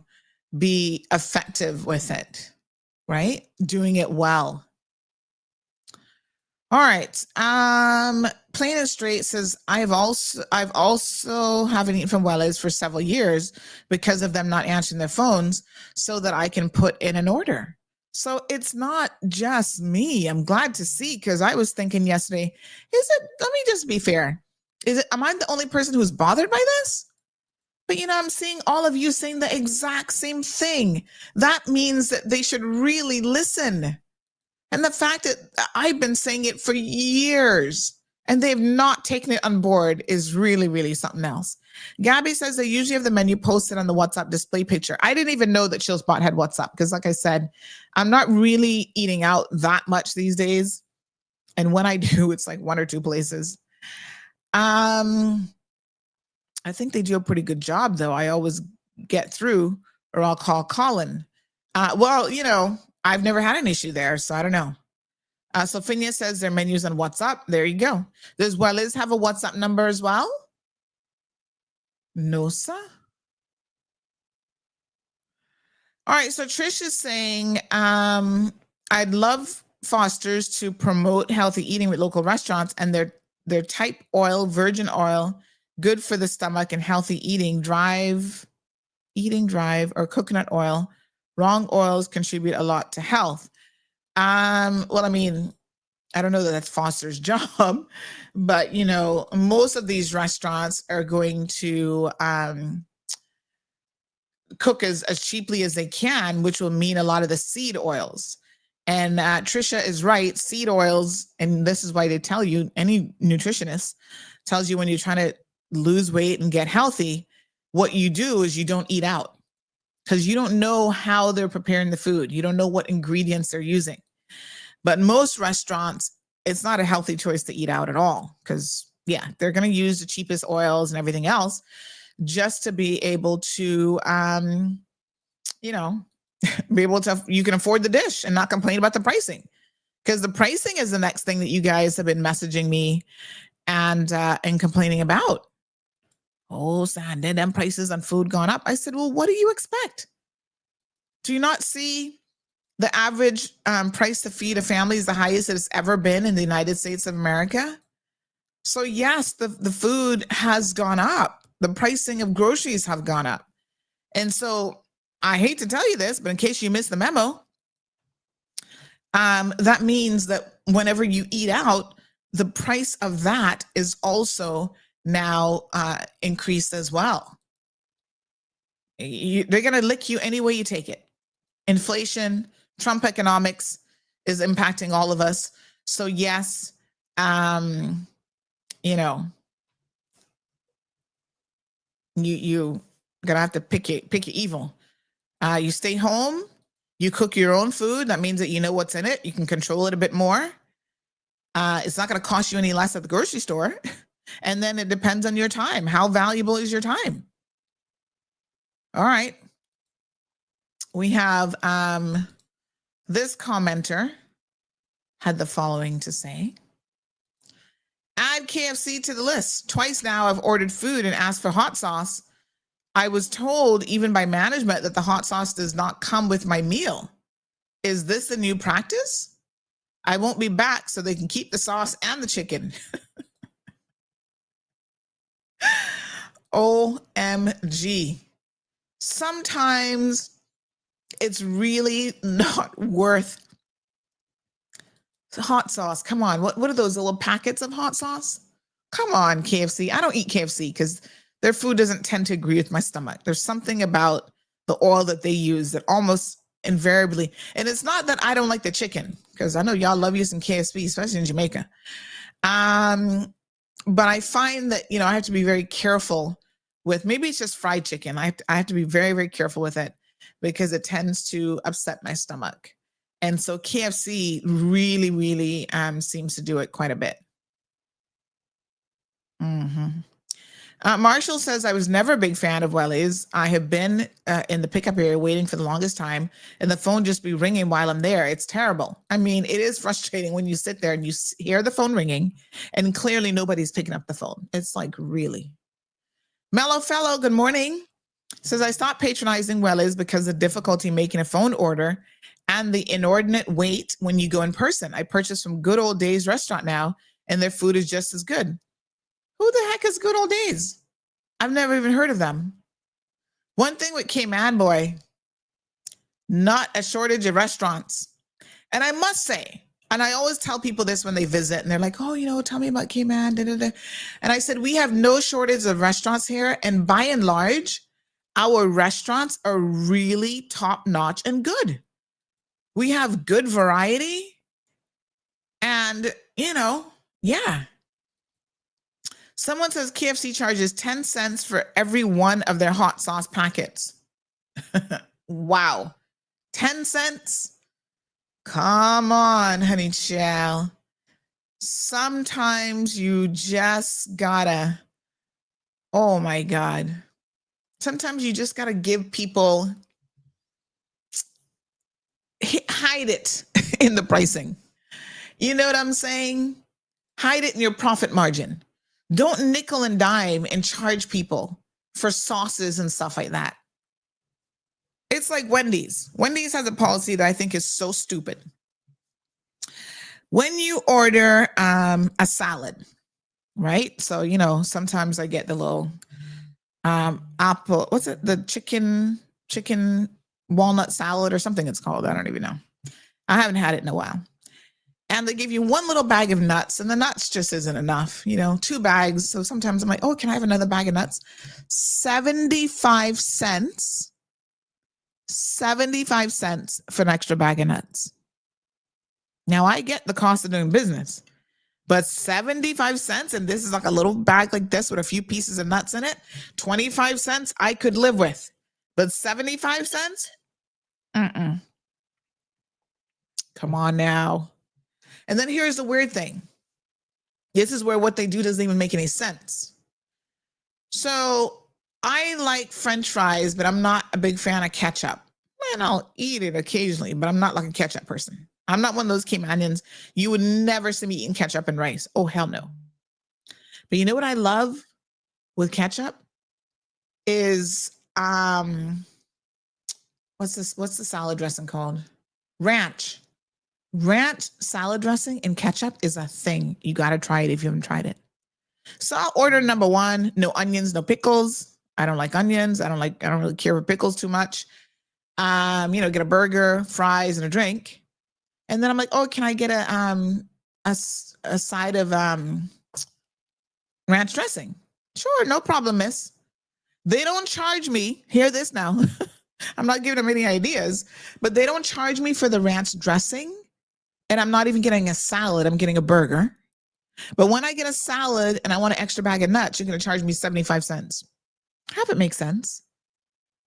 be effective with it, right? Doing it well. All right. Plain and Straight says, I've also haven't eaten from Welle's for several years because of them not answering their phones so that I can put in an order. So it's not just me. I'm glad to see, because I was thinking yesterday, let me just be fair. Am I the only person who's bothered by this? But I'm seeing all of you saying the exact same thing. That means that they should really listen. And the fact that I've been saying it for years and they've not taken it on board is really, really something else. Gabby says they usually have the menu posted on the WhatsApp display picture. I didn't even know that Chillspot had WhatsApp because, like I said, I'm not really eating out that much these days. And when I do, it's like one or two places. I think they do a pretty good job, though. I always get through, or I'll call Colin. I've never had an issue there, so I don't know. Sophia says their menus on WhatsApp. There you go. Does Welle's have a WhatsApp number as well? No, sir. All right, so Trish is saying, I'd love Foster's to promote healthy eating with local restaurants and their type oil, virgin oil, good for the stomach and healthy eating drive, or coconut oil. Wrong oils contribute a lot to health. Well, I mean, I don't know that that's Foster's job, but most of these restaurants are going to cook as cheaply as they can, which will mean a lot of the seed oils. And Trisha is right. Seed oils, and this is why they tell you, any nutritionist tells you when you're trying to lose weight and get healthy, what you do is you don't eat out, because you don't know how they're preparing the food. You don't know what ingredients they're using. But most restaurants, it's not a healthy choice to eat out at all, because, they're going to use the cheapest oils and everything else just to be able to, be able to, you can afford the dish and not complain about the pricing, because the pricing is the next thing that you guys have been messaging me and complaining about. Oh, Sandy, them prices on food gone up. I said, well, what do you expect? Do you not see the average price to feed a family is the highest it's ever been in the United States of America? So yes, the food has gone up. The pricing of groceries have gone up. And so I hate to tell you this, but in case you missed the memo, that means that whenever you eat out, the price of that is also now increased as well. They're going to lick you any way you take it. Inflation, Trump economics is impacting all of us. So yes, you gonna have to pick your evil. You stay home, you cook your own food. That means that you know what's in it. You can control it a bit more. It's not going to cost you any less at the grocery store. And then it depends on your time. How valuable is your time? All right. We have this commenter had the following to say. Add KFC to the list. Twice now I've ordered food and asked for hot sauce. I was told even by management that the hot sauce does not come with my meal. Is this the new practice? I won't be back so they can keep the sauce and the chicken. OMG. Sometimes it's really not worth hot sauce. Come on. What are those little packets of hot sauce? Come on, KFC. I don't eat KFC because their food doesn't tend to agree with my stomach. There's something about the oil that they use that almost invariably, and it's not that I don't like the chicken, because I know y'all love using KFC, especially in Jamaica. But I find that, I have to be very careful with, maybe it's just fried chicken. I have to be very, very careful with it because it tends to upset my stomach. And so KFC really, really seems to do it quite a bit. Marshall says, I was never a big fan of Wellies. I have been in the pickup area waiting for the longest time, and the phone just be ringing while I'm there. It's terrible. I mean, it is frustrating when you sit there and you hear the phone ringing, and clearly nobody's picking up the phone. It's like, really? Mellow Fellow, good morning. Says, I stopped patronizing Wellies because of difficulty making a phone order and the inordinate wait when you go in person. I purchased from Good Old Days restaurant now, and their food is just as good. Who the heck is Good Old Days? I've never even heard of them. One thing with Cayman, boy, not a shortage of restaurants. And I must say, and I always tell people this when they visit and they're like, oh, you know, tell me about Cayman. Da, da, da. And I said, we have no shortage of restaurants here. And by and large, our restaurants are really top notch and good. We have good variety. And, you know, yeah. Someone says KFC charges 10 cents for every one of their hot sauce packets. Wow. 10 cents? Come on, honey child. Sometimes you just gotta, oh my God. Sometimes you just gotta give people, hide it in the pricing. You know what I'm saying? Hide it in your profit margin. Don't nickel and dime and charge people for sauces and stuff like that. It's like Wendy's. Wendy's has a policy that I think is so stupid. When you order a salad, right? So, you know, sometimes I get the little apple, what's it? The chicken walnut salad or something it's called. I don't even know. I haven't had it in a while. And they give you one little bag of nuts, and the nuts just isn't enough, you know, 2 bags. So sometimes I'm like, oh, can I have another bag of nuts? 75 cents. 75 cents for an extra bag of nuts. Now, I get the cost of doing business, but 75 cents, and this is like a little bag like this with a few pieces of nuts in it, 25 cents I could live with, but 75 cents? Come on now. And then here's the weird thing. This is where what they do doesn't even make any sense. So I like French fries, but I'm not a big fan of ketchup. Man, I'll eat it occasionally, but I'm not like a ketchup person. I'm not one of those Caymanians. You would never see me eating ketchup and rice. Oh, hell no. But you know what I love with ketchup is, what's the salad dressing called? Ranch. Ranch salad dressing and ketchup is a thing. You got to try it if you haven't tried it. So I'll order number 1, no onions, no pickles. I don't like onions. I don't really care for pickles too much. You know, get a burger, fries, and a drink. And then I'm like, oh, can I get a side of ranch dressing? Sure, no problem, miss. They don't charge me. Hear this now. I'm not giving them any ideas, but they don't charge me for the ranch dressing. And I'm not even getting a salad. I'm getting a burger. But when I get a salad and I want an extra bag of nuts, you're going to charge me 75 cents. Have it make sense?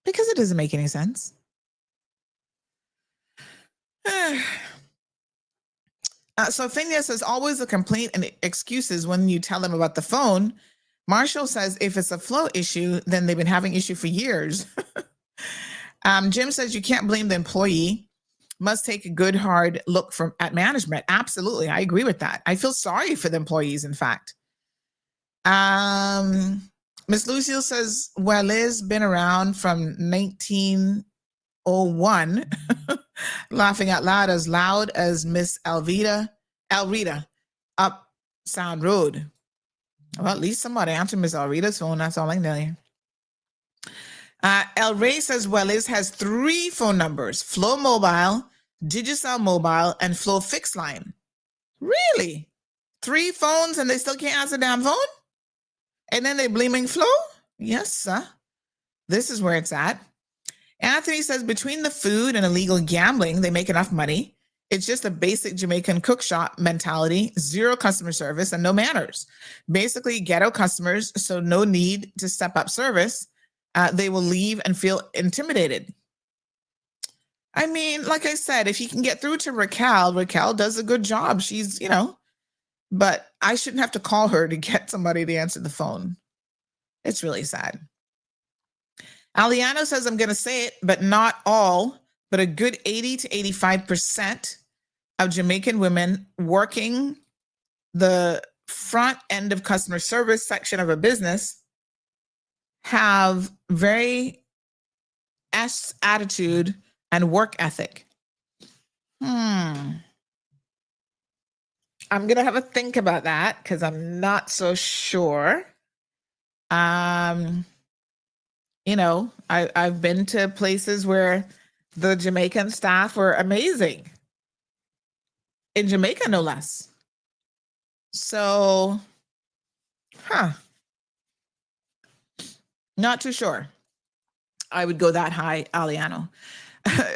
Because it doesn't make any sense. So Finia says, always a complaint and excuses when you tell them about the phone. Marshall says, if it's a flow issue, then they've been having issue for years. Jim says, you can't blame the employee. Must take a good hard look at management. Absolutely. I agree with that. I feel sorry for the employees, in fact. Miss Lucille says, well, Liz been around from 1901, laughing out loud as Miss Elrita up Sound Road. Well, at least somebody answered Miss Elrita's phone. That's all I know you. El Rey says, well, Liz has 3 phone numbers, Flow Mobile, Digicel Mobile, and Flow Fixed Line. Really? 3 phones and they still can't answer the damn phone? And then they blaming Flow? Yes, sir. This is where it's at. Anthony says, between the food and illegal gambling, they make enough money. It's just a basic Jamaican cook shop mentality, zero customer service and no manners. Basically, ghetto customers, so no need to step up service. They will leave and feel intimidated. I mean, like I said, if you can get through to Raquel does a good job. She's, but I shouldn't have to call her to get somebody to answer the phone. It's really sad. Aliano says, I'm going to say it, but not all, but a good 80 to 85% of Jamaican women working the front end of customer service section of a business have very S attitude and work ethic. I'm going to have a think about that because I'm not so sure. I've been to places where the Jamaican staff were amazing. In Jamaica, no less. So, not too sure. I would go that high, Aliano.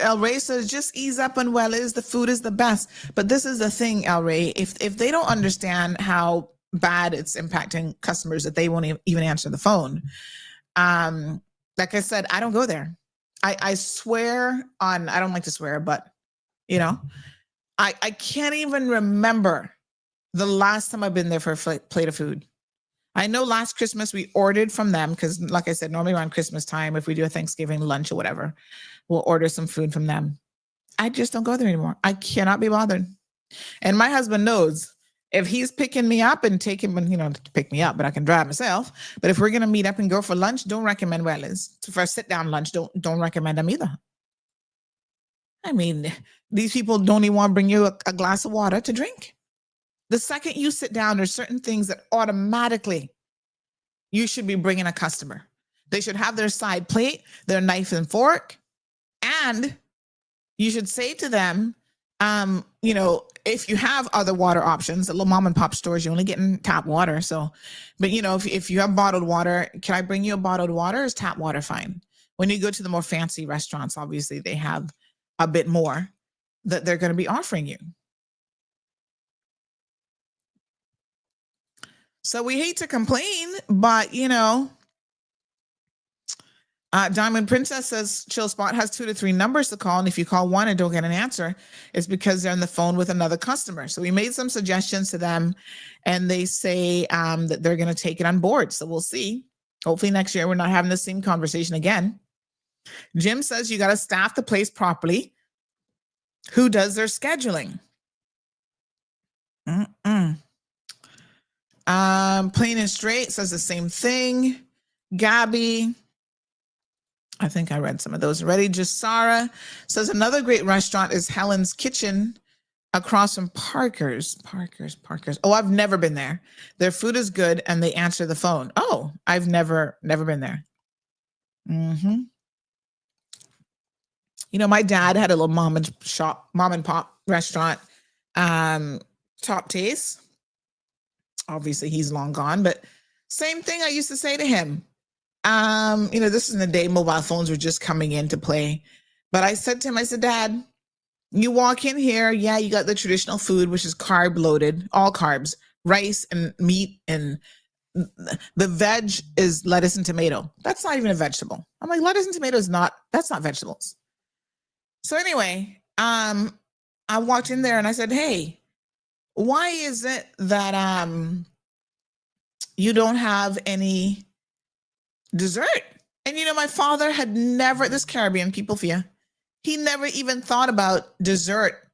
El Rey says, just ease up on Wellies. The food is the best. But this is the thing, El Rey. If they don't understand how bad it's impacting customers, that they won't even answer the phone. Like I said, I don't go there. I swear on, I don't like to swear, but, I can't even remember the last time I've been there for a plate of food. I know last Christmas we ordered from them because, like I said, normally around Christmas time, if we do a Thanksgiving lunch or whatever, we'll order some food from them. I just don't go there anymore. I cannot be bothered. And my husband knows if he's picking me up and taking, to pick me up, but I can drive myself. But if we're going to meet up and go for lunch, don't recommend Wellies. For a sit-down lunch, don't recommend them either. I mean, these people don't even want to bring you a glass of water to drink. The second you sit down, there's certain things that automatically you should be bringing a customer. They should have their side plate, their knife and fork, and you should say to them, if you have other water options, the little mom and pop stores, you're only getting tap water. So, but if you have bottled water, can I bring you a bottled water? Is tap water fine? When you go to the more fancy restaurants, obviously they have a bit more that they're going to be offering you. So we hate to complain, but Diamond Princess says Chill Spot has 2 to 3 numbers to call. And if you call one and don't get an answer, it's because they're on the phone with another customer. So we made some suggestions to them and they say that they're going to take it on board. So we'll see. Hopefully next year, we're not having the same conversation again. Jim says you got to staff the place properly. Who does their scheduling? Plain and Straight says the same thing. Gabby, I think I read some of those already. Jasara says another great restaurant is Helen's Kitchen across from Parker's. Oh, I've never been there. Their food is good and they answer the phone. Oh, I've never been there. My dad had a little mom and pop restaurant, Top Taste. Obviously he's long gone, but same thing I used to say to him. This is in the day mobile phones were just coming into play. But I said to him, Dad, you walk in here, yeah, you got the traditional food, which is carb loaded, all carbs, rice and meat, and the veg is lettuce and tomato. That's not even a vegetable. I'm like, lettuce and tomato that's not vegetables. So anyway, I walked in there and I said, hey, why is it that you don't have any dessert? And my father had never, this Caribbean people fear, he never even thought about dessert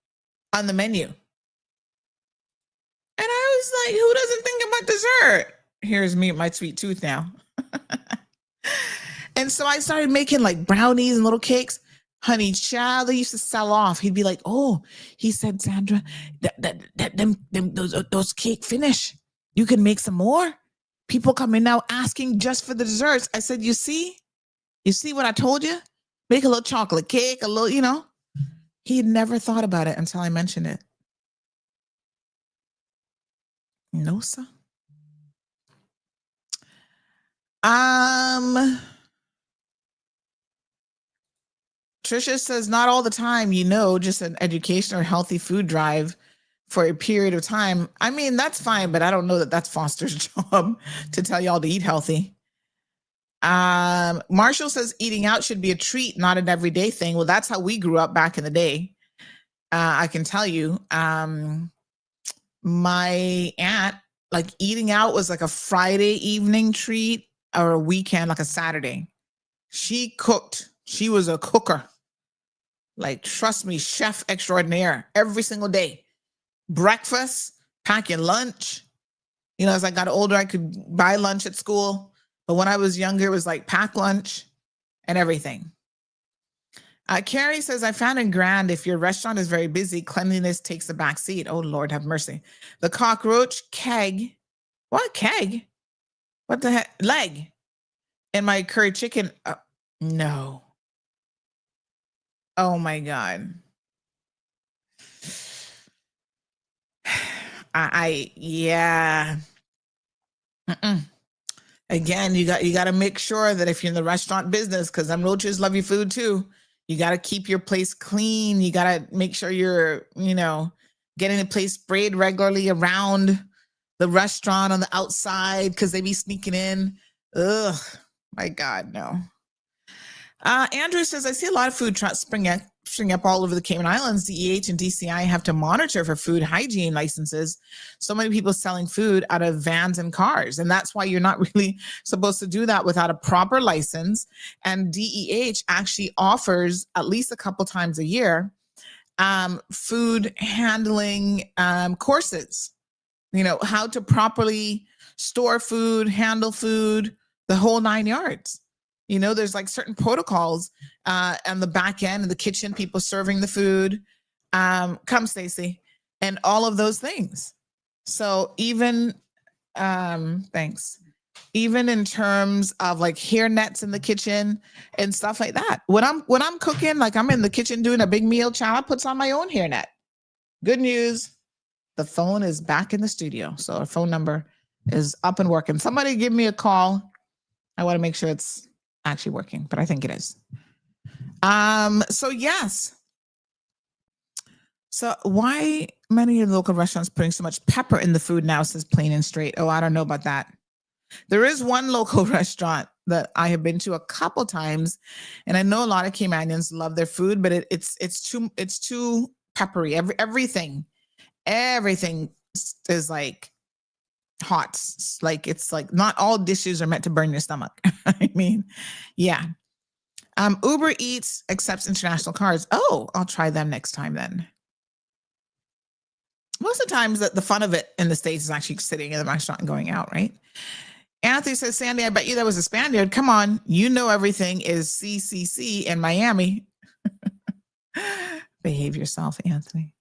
on the menu. And I was like, who doesn't think about dessert? Here's me with my sweet tooth now. And so I started making like brownies and little cakes. Honey child, they used to sell off. He'd be like, oh, he said, Sandra, those cake finish. You can make some more. People come in now asking just for the desserts. I said, you see what I told you? Make a little chocolate cake, a little, He had never thought about it until I mentioned it. No, sir. Trisha says, not all the time, just an education or healthy food drive for a period of time. I mean, that's fine, but I don't know that that's Foster's job to tell y'all to eat healthy. Marshall says eating out should be a treat, not an everyday thing. Well, that's how we grew up back in the day. I can tell you, my aunt, like eating out was like a Friday evening treat or a weekend, like a Saturday. She cooked. She was a cooker. Like, trust me, chef extraordinaire every single day. Breakfast, packing lunch. As I got older, I could buy lunch at school. But when I was younger, it was like pack lunch and everything. Carrie says, I found in Grand, if your restaurant is very busy, cleanliness takes the back seat. Oh, Lord, have mercy. The cockroach keg. What keg? What the heck? Leg. And my curry chicken. No. Oh, my God. Yeah. Mm-mm. Again, you got to make sure that if you're in the restaurant business, because them roaches love your food too, you got to keep your place clean. You got to make sure you're, getting the place sprayed regularly around the restaurant on the outside because they be sneaking in. Ugh, my God, no. Andrew says, I see a lot of food trucks spring up all over the Cayman Islands. DEH and DCI have to monitor for food hygiene licenses. So many people selling food out of vans and cars. And that's why you're not really supposed to do that without a proper license. And DEH actually offers at least a couple times a year food handling courses, how to properly store food, handle food, the whole 9 yards. There's like certain protocols on the back end of the kitchen, people serving the food. Come, Stacy, and all of those things. So even, thanks. Even in terms of like hair nets in the kitchen and stuff like that. When I'm cooking, like I'm in the kitchen doing a big meal, child puts on my own hair net. Good news, the phone is back in the studio. So our phone number is up and working. Somebody give me a call. I want to make sure it's actually working, but I think it is. So yes. So why many of the local restaurants putting so much pepper in the food now, says Plain and Straight. Oh, I don't know about that. There is one local restaurant that I have been to a couple times, and I know a lot of Caymanians love their food, but it's too peppery. Everything is like hot. Like it's like not all dishes are meant to burn your stomach. I mean, yeah. Uber Eats accepts international cards. Oh, I'll try them next time then. Most of the times that the fun of it in the States is actually sitting in the restaurant and going out, right? Anthony says, Sandy, I bet you that was a Spaniard. Come on, everything is CCC in Miami. Behave yourself, Anthony.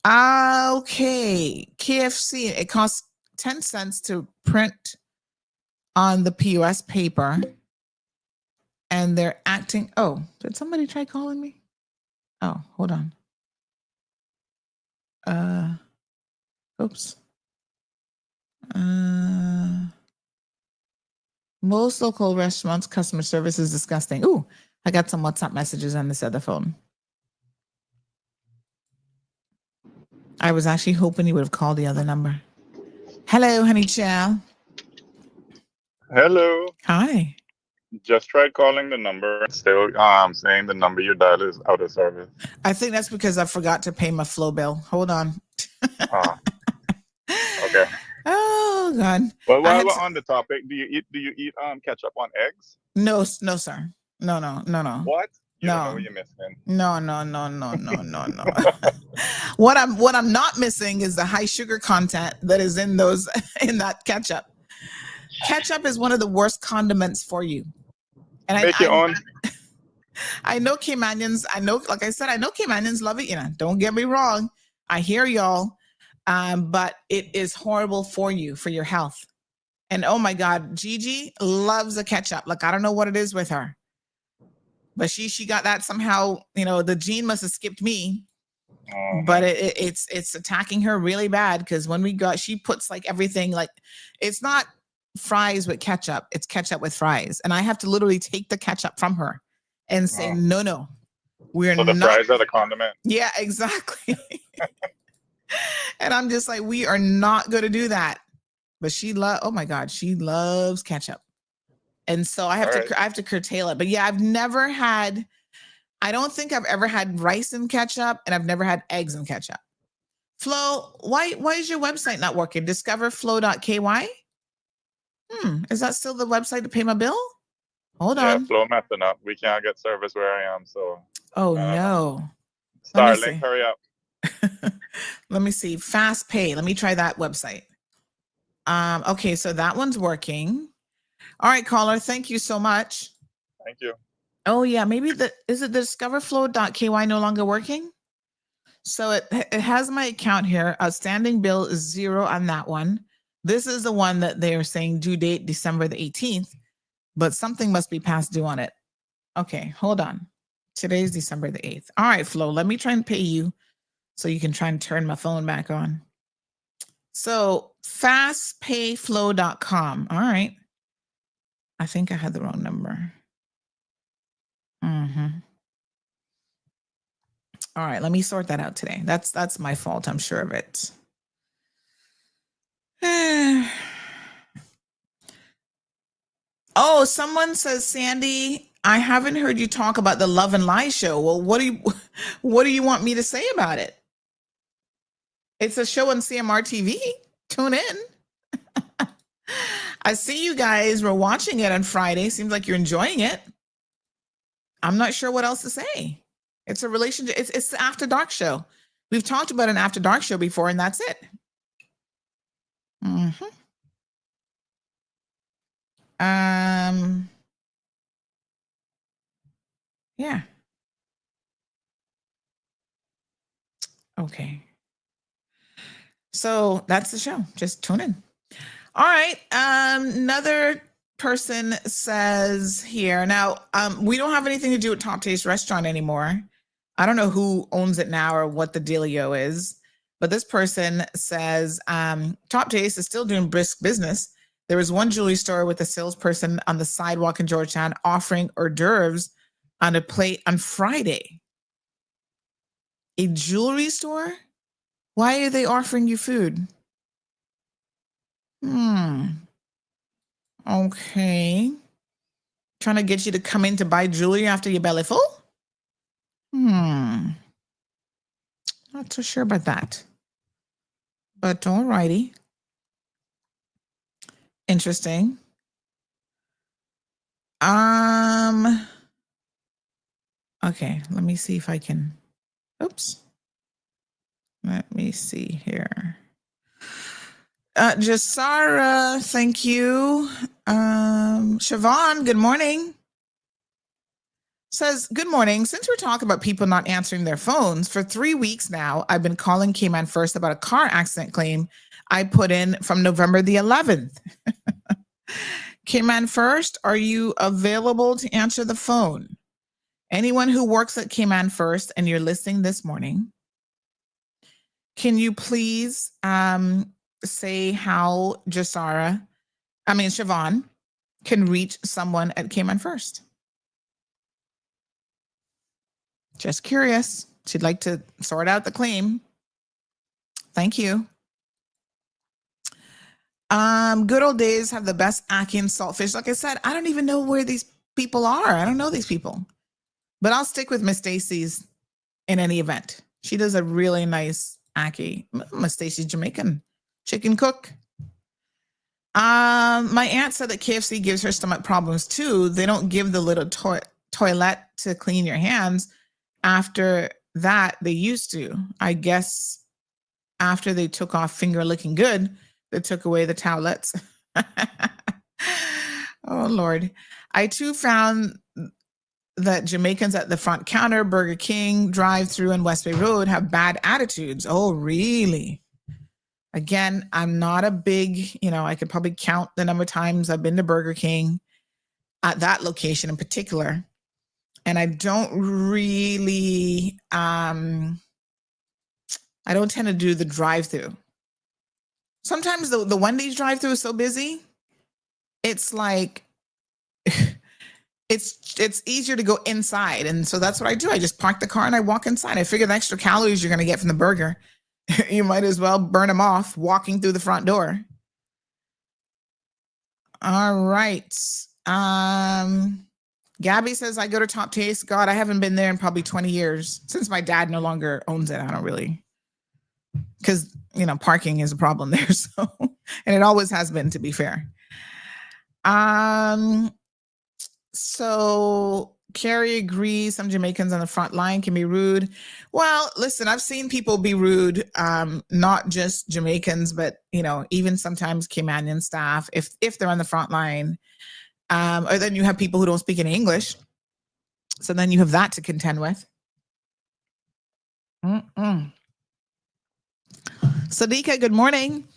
Okay, KFC, it costs 10 cents to print on the POS paper. And they're acting, oh, did somebody try calling me? Oh, hold on. Oops. Most local restaurants, customer service is disgusting. Ooh, I got some WhatsApp messages on this other phone. I was actually hoping you would have called the other number. Hello, honey child. Hello. Hi. Just tried calling the number. Still saying the number you dialed is out of service. I think that's because I forgot to pay my flow bill. Hold on. Okay. Oh God. Well, while we're on the topic, do you eat ketchup on eggs? No, sir. No. What? You No. don't know what you're missing. No. What I'm not missing is the high sugar content that is in that ketchup. Ketchup is one of the worst condiments for you. And Make your own. I know Caymanians, like I said, I know Caymanians love it. Don't get me wrong. I hear y'all. But it is horrible for you, for your health. And oh my God, Gigi loves the ketchup. Like, I don't know what it is with her, but she got that somehow, the gene must have skipped me, but it's attacking her really bad. Because when she puts like everything, like it's not fries with ketchup, it's ketchup with fries. And I have to literally take the ketchup from her and say, no, We're So the not. fries are the condiment. Yeah, exactly. And I'm just like, we are not going to do that. But oh my God, she loves ketchup. And so I have to curtail it. But yeah, I don't think I've ever had rice and ketchup, and I've never had eggs and ketchup. Flo, why is your website not working? Discoverflow.ky? Is that still the website to pay my bill? Hold on. Flow messing up. We can't get service where I am, so. Oh no. Starlink, hurry up. Let me see. Fast Pay. Let me try that website. Okay, so that one's working. All right, caller. Thank you so much. Thank you. Oh yeah, maybe is it the discoverflow.ky no longer working? So it has my account here. Outstanding bill is 0 on that one. This is the one that they are saying due date December the 18th, but something must be past due on it. Okay, hold on. Today's December the 8th. All right, Flo, let me try and pay you so you can try and turn my phone back on. So fastpayflow.com. All right. I think I had the wrong number. All right, let me sort that out today. That's my fault. I'm sure of it. Oh, someone says, Sandy, I haven't heard you talk about the Love and Lie show. Well, what do you want me to say about it? It's a show on CMR TV. Tune in. I see you guys were watching it on Friday. Seems like you're enjoying it. I'm not sure what else to say. It's a relationship. It's the After Dark show. We've talked about an After Dark show before, and that's it. Yeah. Okay. So that's the show. Just tune in. All right. Another person says here. Now, we don't have anything to do with Top Taste Restaurant anymore. I don't know who owns it now or what the dealio is, but this person says Top Taste is still doing brisk business. There was one jewelry store with a salesperson on the sidewalk in Georgetown offering hors d'oeuvres on a plate on Friday. A jewelry store? Why are they offering you food? Okay. Trying to get you to come in to buy jewelry after your belly full? Not so sure about that. But all righty. Interesting. Okay, let me see if I can. Oops. Let me see here. Jasara, thank you. Siobhan, good morning. Says, good morning. Since we're talking about people not answering their phones, for 3 weeks now, I've been calling Cayman First about a car accident claim I put in from November the 11th. Cayman First, are you available to answer the phone? Anyone who works at Cayman First and you're listening this morning, can you please say how Siobhan can reach someone at Cayman First? Just curious. She'd like to sort out the claim. Thank you. Good old days have the best ackee and saltfish. Like I said, I don't even know where these people are. I don't know these people. But I'll stick with Miss Stacy's in any event. She does a really nice ackee. Miss Stacy's Jamaican chicken cook. My aunt said that KFC gives her stomach problems too. They don't give the little toilet to clean your hands. After that, they used to. I guess after they took off finger licking good, they took away the towelettes. Oh, Lord. I too found that Jamaicans at the front counter, Burger King, drive-through, and West Bay Road have bad attitudes. Oh, really? Again, I'm not a big, I could probably count the number of times I've been to Burger King at that location in particular. And I don't really, I don't tend to do the drive-through. Sometimes the Wendy's drive-through is so busy, it's like it's easier to go inside. And so that's what I do. I just park the car and I walk inside. I figure the extra calories you're going to get from the burger, you might as well burn them off walking through the front door. All right. Gabby says, I go to Top Taste. God, I haven't been there in probably 20 years since my dad no longer owns it. I don't really, because, parking is a problem there. So, and it always has been, to be fair. So Carrie agrees some Jamaicans on the front line can be rude. Well, listen, I've seen people be rude, not just Jamaicans, but even sometimes Caymanian staff if they're on the front line. Or then you have people who don't speak any English. So then you have that to contend with. Sadiqa, good morning.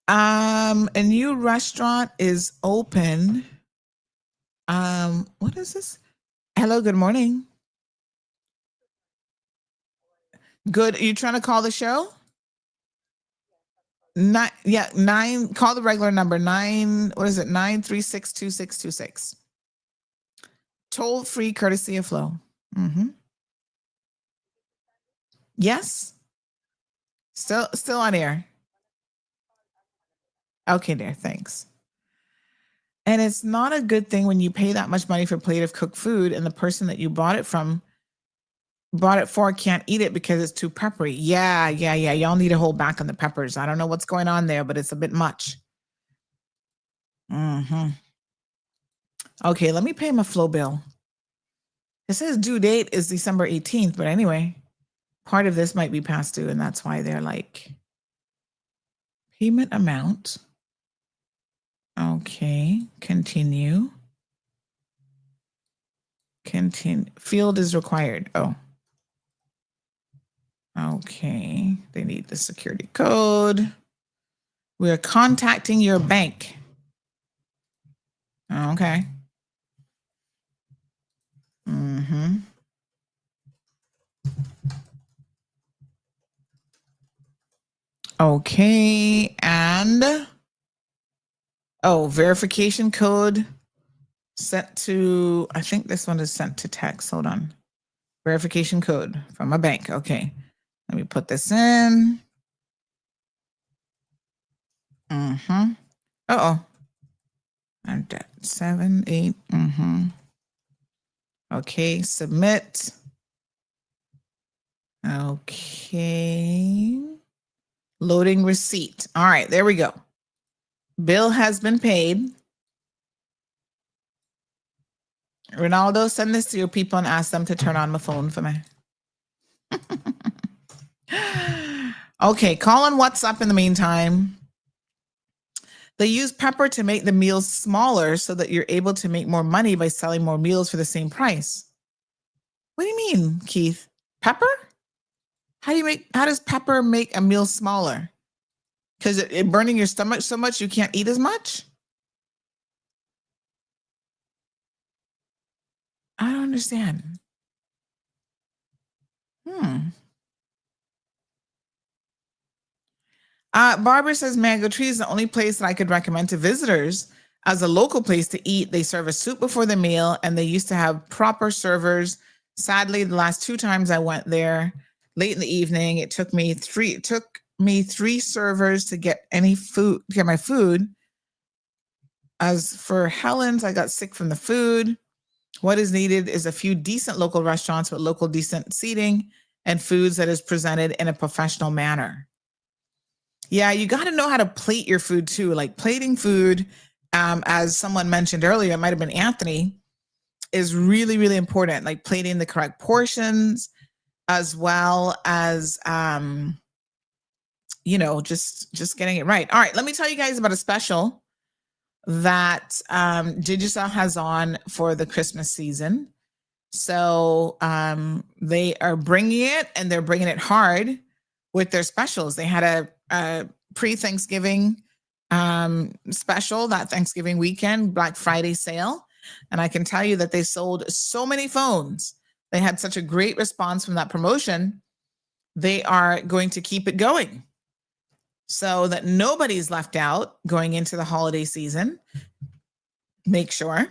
A new restaurant is open. What is this? Hello, good morning. Good. Are you trying to call the show? Nine. Call the regular number 936-2626. Toll free, courtesy of Flow. Yes. Still on air. Okay, dear. Thanks. And it's not a good thing when you pay that much money for a plate of cooked food and the person that you bought it for can't eat it because it's too peppery. Yeah. Y'all need to hold back on the peppers. I don't know what's going on there, but it's a bit much. Okay, let me pay my Flow bill. It says due date is December 18th, but anyway, part of this might be past due, and that's why they're like, payment amount. Okay, continue. Field is required. Oh. Okay, they need the security code. We're contacting your bank. Okay. Okay, and verification code sent to, I think this one is sent to text. Hold on. Verification code from a bank. Okay. Let me put this in. Uh-oh. I'm dead. 7, 8. Okay, submit. Okay. Loading receipt. All right, there we go. Bill has been paid. Ronaldo, send this to your people and ask them to turn on my phone for me. Okay, call on WhatsApp in the meantime. They use pepper to make the meals smaller so that you're able to make more money by selling more meals for the same price. What do you mean, Keith? Pepper? How does pepper make a meal smaller? Because it burning your stomach so much you can't eat as much? I don't understand. Barbara says Mango Tree is the only place that I could recommend to visitors as a local place to eat. They serve a soup before the meal, and they used to have proper servers. Sadly, the last 2 times I went there late in the evening, it took me 3 servers to get my food. As for Helen's, I got sick from the food. What is needed is a few decent local restaurants with local decent seating and foods that is presented in a professional manner. Yeah, you got to know how to plate your food too. Like plating food, as someone mentioned earlier, it might have been Anthony, is really, really important. Like plating the correct portions, as well as, just getting it right. All right, let me tell you guys about a special that Digicel has on for the Christmas season. So they are bringing it, and they're bringing it hard with their specials. They had a pre-Thanksgiving special that Thanksgiving weekend, Black Friday sale. And I can tell you that they sold so many phones. They had such a great response from that promotion. They are going to keep it going so that nobody's left out going into the holiday season. Make sure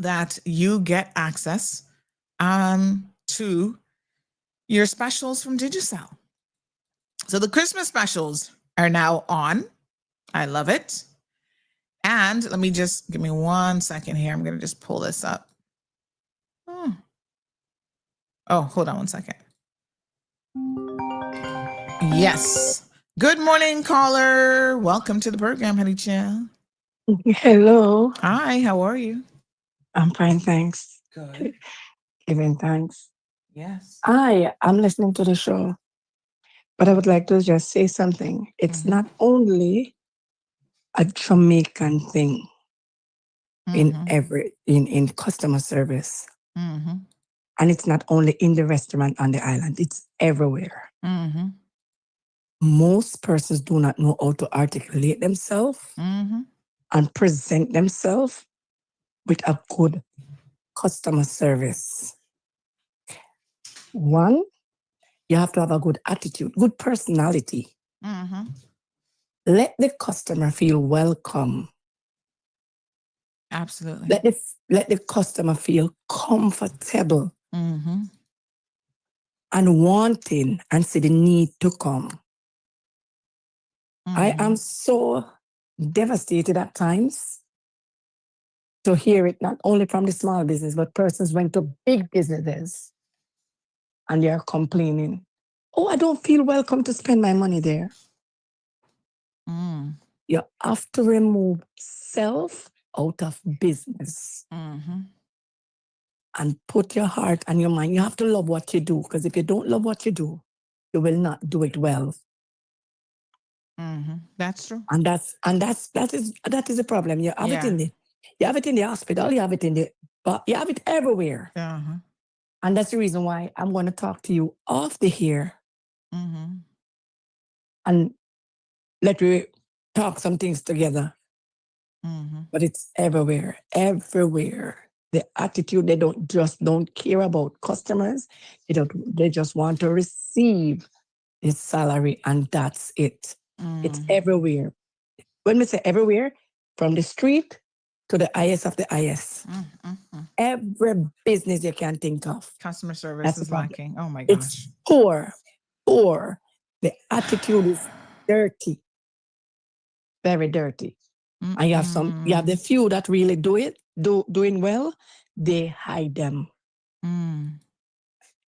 that you get access to your specials from Digicel. So the Christmas specials are now on. I love it. And let me just give me 1 second here. I'm going to just pull this up. Oh, hold on 1 second. Yes. Good morning, caller. Welcome to the program, Honey Chill. Hello. Hi, how are you? I'm fine, thanks. Good. Giving thanks. Yes. I'm listening to the show, but I would like to just say something. It's not only a Jamaican thing in customer service, and it's not only in the restaurant on the island. It's everywhere. Most persons do not know how to articulate themselves and present themselves with a good customer service. One, you have to have a good attitude, good personality. Let the customer feel welcome. Absolutely. Let the customer feel comfortable and wanting and see the need to come. I am so devastated at times to hear it not only from the small business, but persons went to big businesses and they are complaining, oh, I don't feel welcome to spend my money there. You have to remove self out of business and put your heart and your mind. You have to love what you do, because if you don't love what you do, you will not do it well. That's true. And that is a problem. You have it in the hospital, you have it you have it everywhere. And that's the reason why I'm going to talk to you off the here and let me talk some things together. But it's everywhere. The attitude, they don't care about customers. They just want to receive the salary, and that's it. It's everywhere. When we say everywhere, from the street to the highest of the highest. Every business you can think of. Customer service is lacking. Oh my It's gosh. poor. The attitude is dirty. Very dirty. And you have the few that really doing well, they hide them.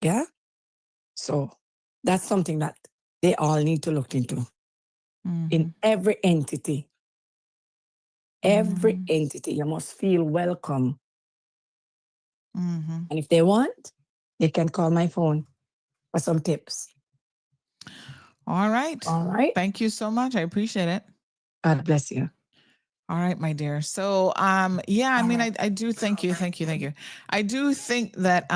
Yeah? So that's something that they all need to look into. In every entity. Every entity, you must feel welcome. And if they want, they can call my phone for some tips. All right. Thank you so much. I appreciate it. God bless you. All right, my dear. So, I do thank you. I do think that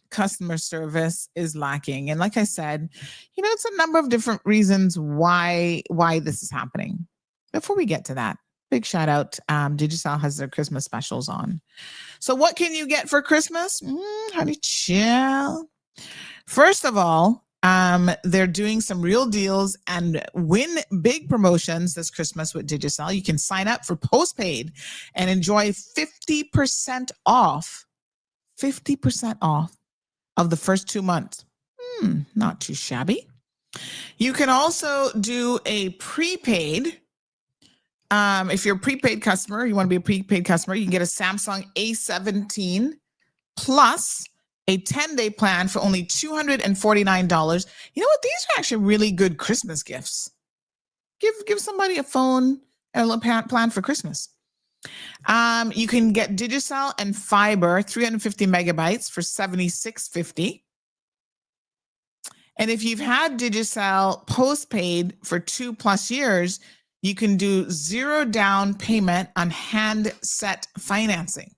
customer service is lacking. And like I said, it's a number of different reasons why this is happening. Before we get to that, big shout out. Digicel has their Christmas specials on. So what can you get for Christmas? Honey chill. First of all, they're doing some real deals and win big promotions this Christmas with Digicel. You can sign up for postpaid and enjoy 50% off. 50% off of the first 2 months. Not too shabby. You can also do a prepaid. If you're a prepaid customer, you want to be a prepaid customer, you can get a Samsung A17 plus a 10-day plan for only $249. You know what? These are actually really good Christmas gifts. Give somebody a phone and a little plan for Christmas. You can get Digicel and fiber 350 megabytes for $76.50. And if you've had Digicel postpaid for 2+ years, you can do 0 down payment on handset financing.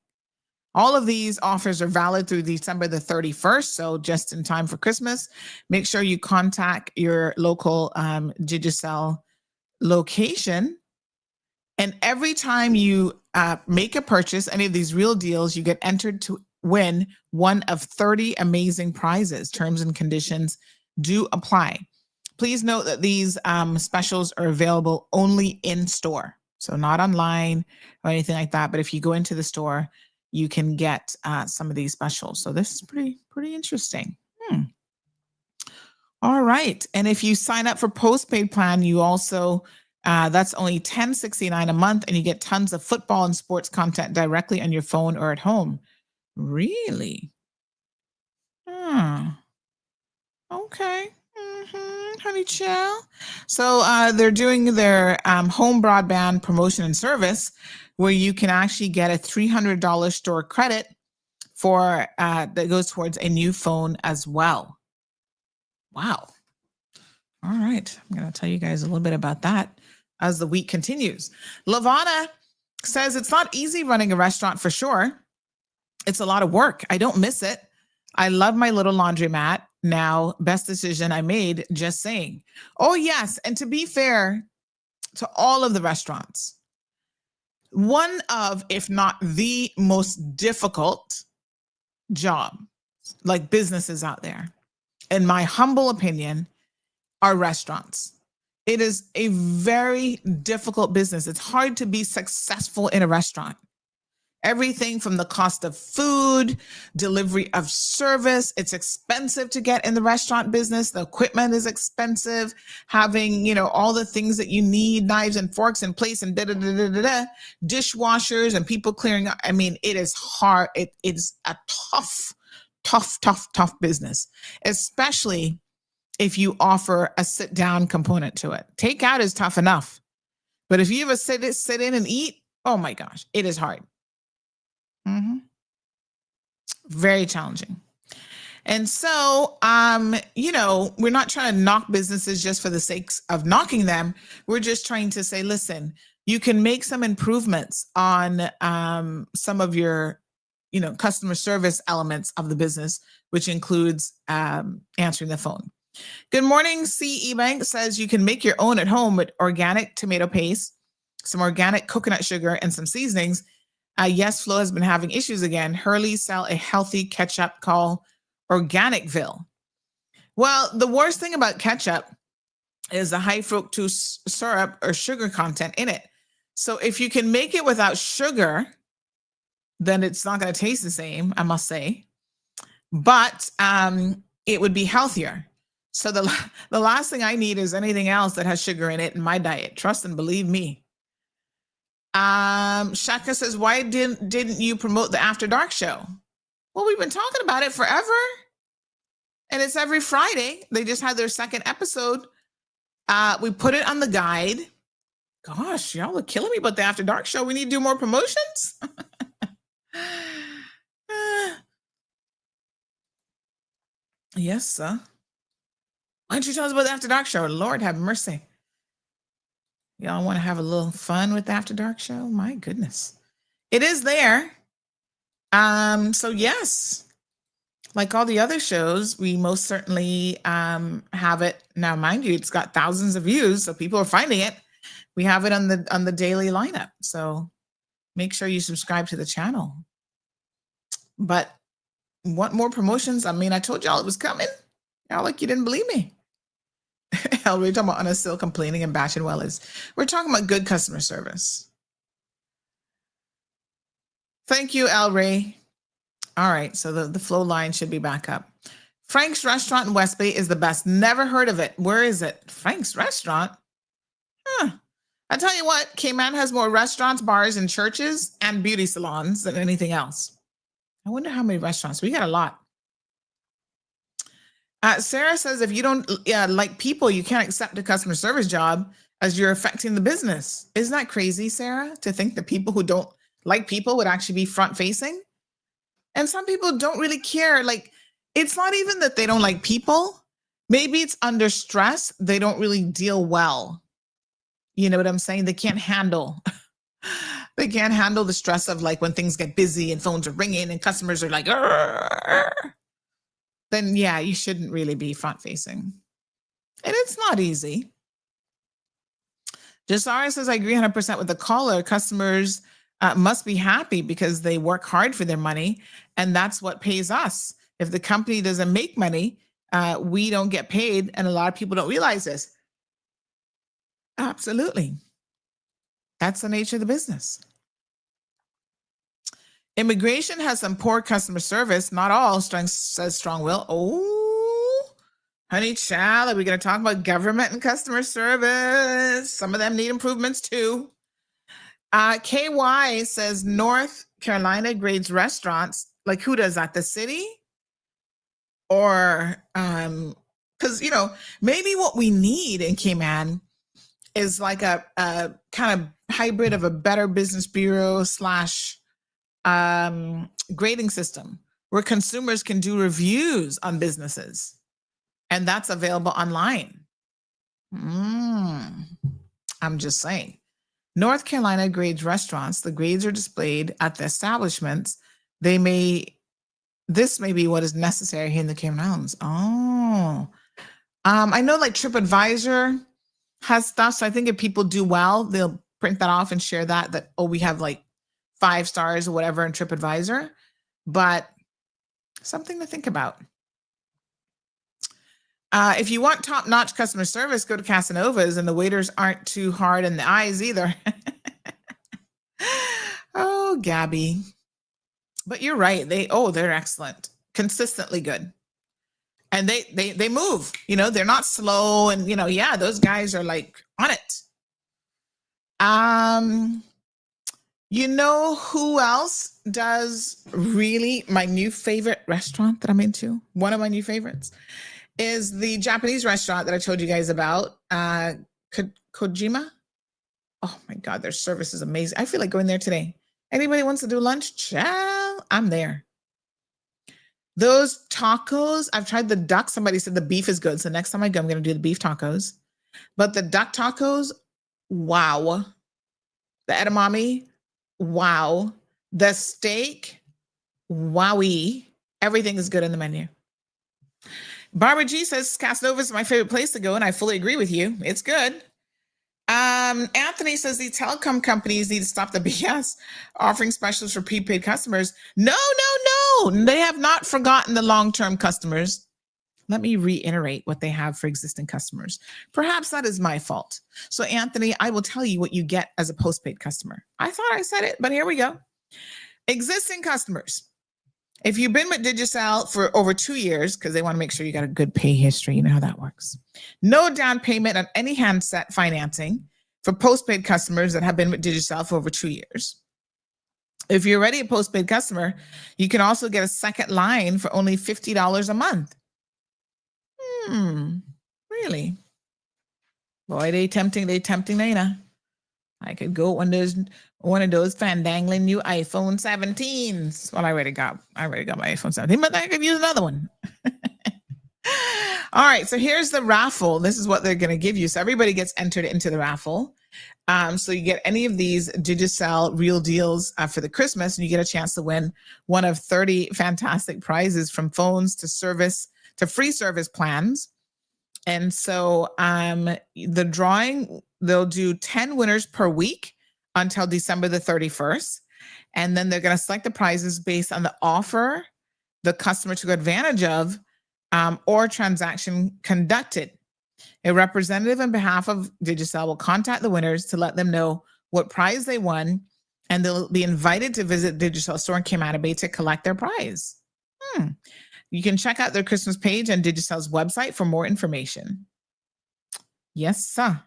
All of these offers are valid through December the 31st, so just in time for Christmas. Make sure you contact your local Digicel location. And every time you make a purchase, any of these real deals, you get entered to win one of 30 amazing prizes. Terms and conditions do apply. Please note that these specials are available only in store, so not online or anything like that. But if you go into the store, you can get some of these specials. So this is pretty interesting. All right. And if you sign up for postpaid plan, you also, that's only $10.69 a month, and you get tons of football and sports content directly on your phone or at home. Really? Okay. Honey chill. So they're doing their home broadband promotion and service, where you can actually get a $300 store credit for that goes towards a new phone as well. Wow. All right. I'm going to tell you guys a little bit about that as the week continues. Lavana says it's not easy running a restaurant for sure. It's a lot of work. I don't miss it. I love my little laundromat now. Best decision I made, just saying. Oh, yes. And to be fair to all of the restaurants, one of, if not the most difficult job, like businesses out there, in my humble opinion, are restaurants. It is a very difficult business. It's hard to be successful in a restaurant. Everything from the cost of food, delivery of service, it's expensive to get in the restaurant business. The equipment is expensive. Having, all the things that you need, knives and forks and plates and dishwashers and people clearing up. I mean, it is hard. It's a tough business, especially if you offer a sit down component to it. Takeout is tough enough, but if you ever sit in and eat, oh my gosh, it is hard. Very challenging. And so, we're not trying to knock businesses just for the sake of knocking them. We're just trying to say, listen, you can make some improvements on some of your, customer service elements of the business, which includes answering the phone. Good morning, CE Bank says you can make your own at home with organic tomato paste, some organic coconut sugar, and some seasonings. Yes, Flo has been having issues again. Hurley sell a healthy ketchup called Organicville. Well, the worst thing about ketchup is the high fructose syrup or sugar content in it. So if you can make it without sugar, then it's not going to taste the same, I must say. But it would be healthier. So the last thing I need is anything else that has sugar in it in my diet. Trust and believe me. Shaka says, why didn't you promote the After Dark show? Well, we've been talking about it forever. And it's every Friday. They just had their second episode. We put it on the guide. Gosh, y'all are killing me about the After Dark show. We need to do more promotions. Yes, sir. Why don't you tell us about the After Dark show? Lord have mercy. Y'all want to have a little fun with the After Dark show? My goodness. It is there. So yes, like all the other shows, we most certainly have it. Now, mind you, it's got thousands of views, so people are finding it. We have it on the daily lineup. So make sure you subscribe to the channel. But want more promotions? I mean, I told y'all it was coming. Y'all like you didn't believe me. We're talking about Anna still complaining and bashing Wells. We're talking about good customer service. Thank you, El Ray. All right, so the flow line should be back up. Frank's Restaurant in West Bay is the best. Never heard of it. Where is it? Frank's Restaurant? I tell you what, Cayman has more restaurants, bars, and churches and beauty salons than anything else. I wonder how many restaurants. We got a lot. Sarah says, if you don't like people, you can't accept a customer service job as you're affecting the business. Isn't that crazy, Sarah, to think that people who don't like people would actually be front facing? And some people don't really care. Like, it's not even that they don't like people. Maybe it's under stress. They don't really deal well. You know what I'm saying? They can't handle. They can't handle the stress of like when things get busy and phones are ringing and customers are like, "Arr." Then yeah, you shouldn't really be front facing. And it's not easy. Jasara says, I agree 100% with the caller. Customers must be happy because they work hard for their money, and that's what pays us. If the company doesn't make money, we don't get paid, and a lot of people don't realize this. Absolutely. That's the nature of the business. Immigration has some poor customer service. Not all, says Strong Will. Oh, honey child, are we going to talk about government and customer service? Some of them need improvements too. KY says North Carolina grades restaurants. Like, who does that? The city? Or, because, maybe what we need in Cayman is like a kind of hybrid of a Better Business Bureau / grading system where consumers can do reviews on businesses, and that's available online. I'm just saying. North Carolina grades restaurants. The grades are displayed at the establishments. This may be what is necessary here in the Cayman Islands. Oh, I know like TripAdvisor has stuff. So I think if people do well, they'll print that off and share that, we have like 5 stars or whatever in TripAdvisor, but something to think about. If you want top-notch customer service, go to Casanova's, and the waiters aren't too hard in the eyes either. Oh, Gabby. But you're right. They're excellent. Consistently good. And they move, they're not slow, and those guys are like on it. Who else does really my new favorite restaurant that I'm into? One of my new favorites is the Japanese restaurant that I told you guys about, Kojima. Oh my God, their service is amazing. I feel like going there today. Anybody wants to do lunch? Ciao, I'm there. Those tacos, I've tried the duck. Somebody said the beef is good. So next time I go, I'm going to do the beef tacos. But the duck tacos, wow. The edamame, wow. The steak, wowie. Everything is good in the menu. Barbara G says Casanova is my favorite place to go, and I fully agree with you. It's good. Anthony says the telecom companies need to stop the BS offering specials for prepaid customers. No. They have not forgotten the long-term customers. Let me reiterate what they have for existing customers. Perhaps that is my fault. So Anthony, I will tell you what you get as a postpaid customer. I thought I said it, but here we go. Existing customers. If you've been with Digicel for over 2 years, because they want to make sure you got a good pay history, you know how that works. No down payment on any handset financing for postpaid customers that have been with Digicel for over 2 years. If you're already a postpaid customer, you can also get a second line for only $50 a month. Really? Boy, they tempting, Nina. I could go one of those fandangling new iPhone 17s. Well, I already got my iPhone 17, but I could use another one. All right, so here's the raffle. This is what they're going to give you. So everybody gets entered into the raffle. So you get any of these Digicel Real Deals for the Christmas, and you get a chance to win one of 30 fantastic prizes, from phones to free service plans. And so the drawing, they'll do 10 winners per week until December the 31st. And then they're going to select the prizes based on the offer the customer took advantage of or transaction conducted. A representative on behalf of Digicel will contact the winners to let them know what prize they won, and they'll be invited to visit Digicel store in Cayman Bay to collect their prize. You can check out their Christmas page on Digicel's website for more information. Yes, sir.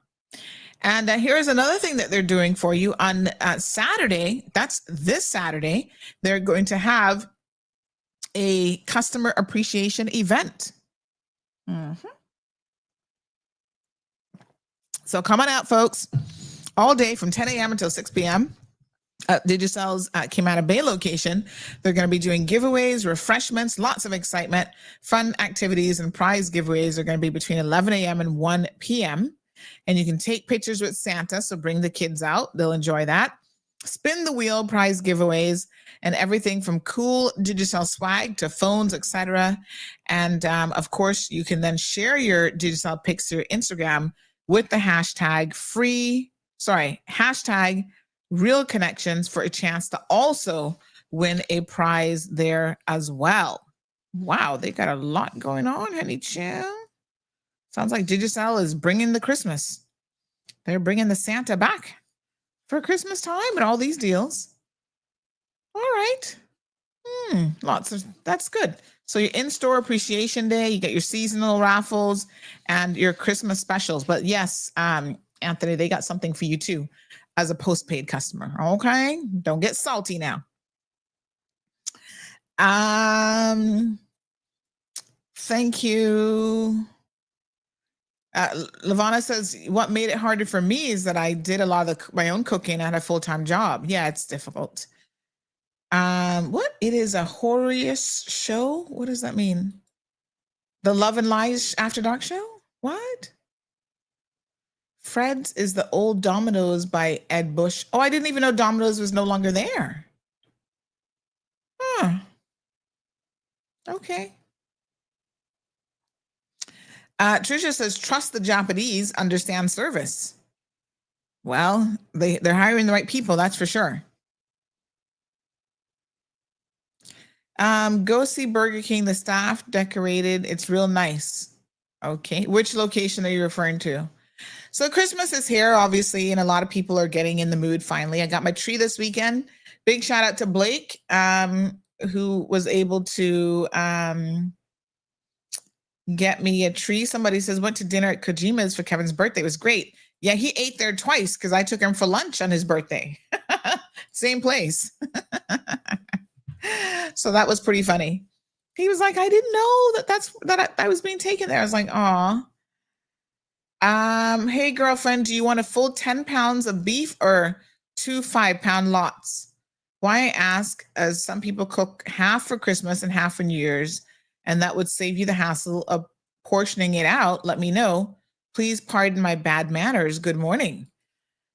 And here's another thing that they're doing for you on Saturday. That's this Saturday. They're going to have a customer appreciation event. So come on out, folks. All day from 10 a.m. until 6 p.m. at Digicel's Cayman Bay location. They're going to be doing giveaways, refreshments, lots of excitement, fun activities, and prize giveaways are going to be between 11 a.m. and 1 p.m. And you can take pictures with Santa, so bring the kids out. They'll enjoy that. Spin the wheel, prize giveaways, and everything from cool Digicel swag to phones, etc. And of course, you can then share your Digicel pics to your Instagram with the hashtag Real Connections for a chance to also win a prize there as well. Wow, they got a lot going on, honey chill. Sounds like Digicel is bringing the Christmas. They're bringing the Santa back for Christmas time and all these deals. All right. That's good. So your in-store appreciation day, you get your seasonal raffles and your Christmas specials. But yes, Anthony, they got something for you too as a postpaid customer. Okay. Don't get salty now. Thank you. Lavana says, what made it harder for me is that I did a lot of my own cooking. I had a full-time job. Yeah, it's difficult. What? It is a horrorous show? What does that mean? The Love and Lies After Dark show? What? Fred's is the old Domino's by Ed Bush. Oh, I didn't even know Domino's was no longer there. Huh. Okay. Trisha says, trust the Japanese, understand service. Well, they're hiring the right people, that's for sure. Go see Burger King. The staff decorated. It's real nice. Okay. Which location are you referring to? So Christmas is here, obviously, and a lot of people are getting in the mood finally. I got my tree this weekend. Big shout out to Blake, who was able to get me a tree. Somebody says, went to dinner at Kojima's for Kevin's birthday. It was great. Yeah, he ate there twice because I took him for lunch on his birthday. Same place. So that was pretty funny. He was like, I didn't know that I was being taken there. I was like, aw. Hey girlfriend, do you want a full 10 pounds of beef or 2 5-pound lots? Why I ask, as some people cook half for Christmas and half for New Year's, and that would save you the hassle of portioning it out. Let me know. Please pardon my bad manners. Good morning.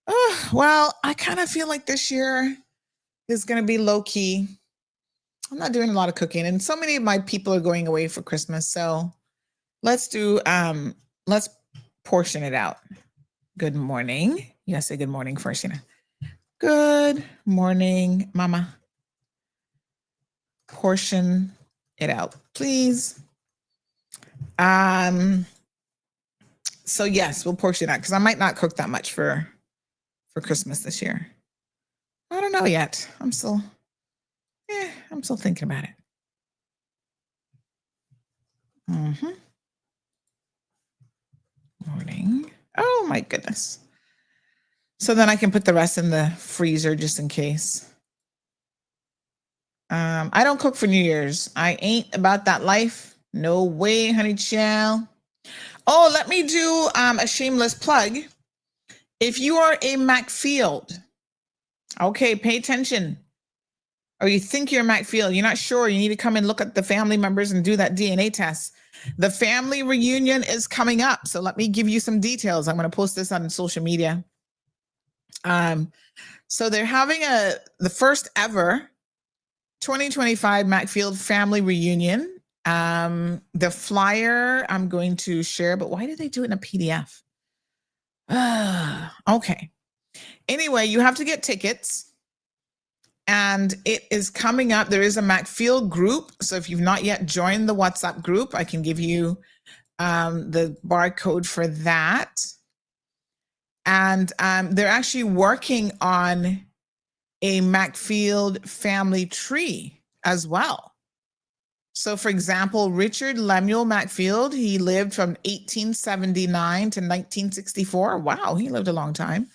Oh, well, I kind of feel like this year is going to be low key. I'm not doing a lot of cooking, and so many of my people are going away for Christmas. So let's portion it out. Good morning. You gotta say good morning first, you know. Good morning, Mama. Portion it out, please. So yes, we'll portion it out because I might not cook that much for Christmas this year. I don't know yet. I'm still thinking about it. Morning. Oh my goodness. So then I can put the rest in the freezer just in case. I don't cook for New Year's. I ain't about that life. No way, honey child. Oh, let me do a shameless plug. If you are a McField, okay, pay attention. Or you think you're McField, you're not sure, you need to come and look at the family members and do that DNA test. The family reunion is coming up. So let me give you some details. I'm going to post this on social media. So they're having the first ever 2025 McField family reunion. The flyer I'm going to share, but why did they do it in a PDF? Okay. Anyway, you have to get tickets. And it is coming up. There is a McField group. So if you've not yet joined the WhatsApp group, I can give you the barcode for that. And they're actually working on a McField family tree as well. So for example, Richard Lemuel McField, he lived from 1879 to 1964. Wow, he lived a long time.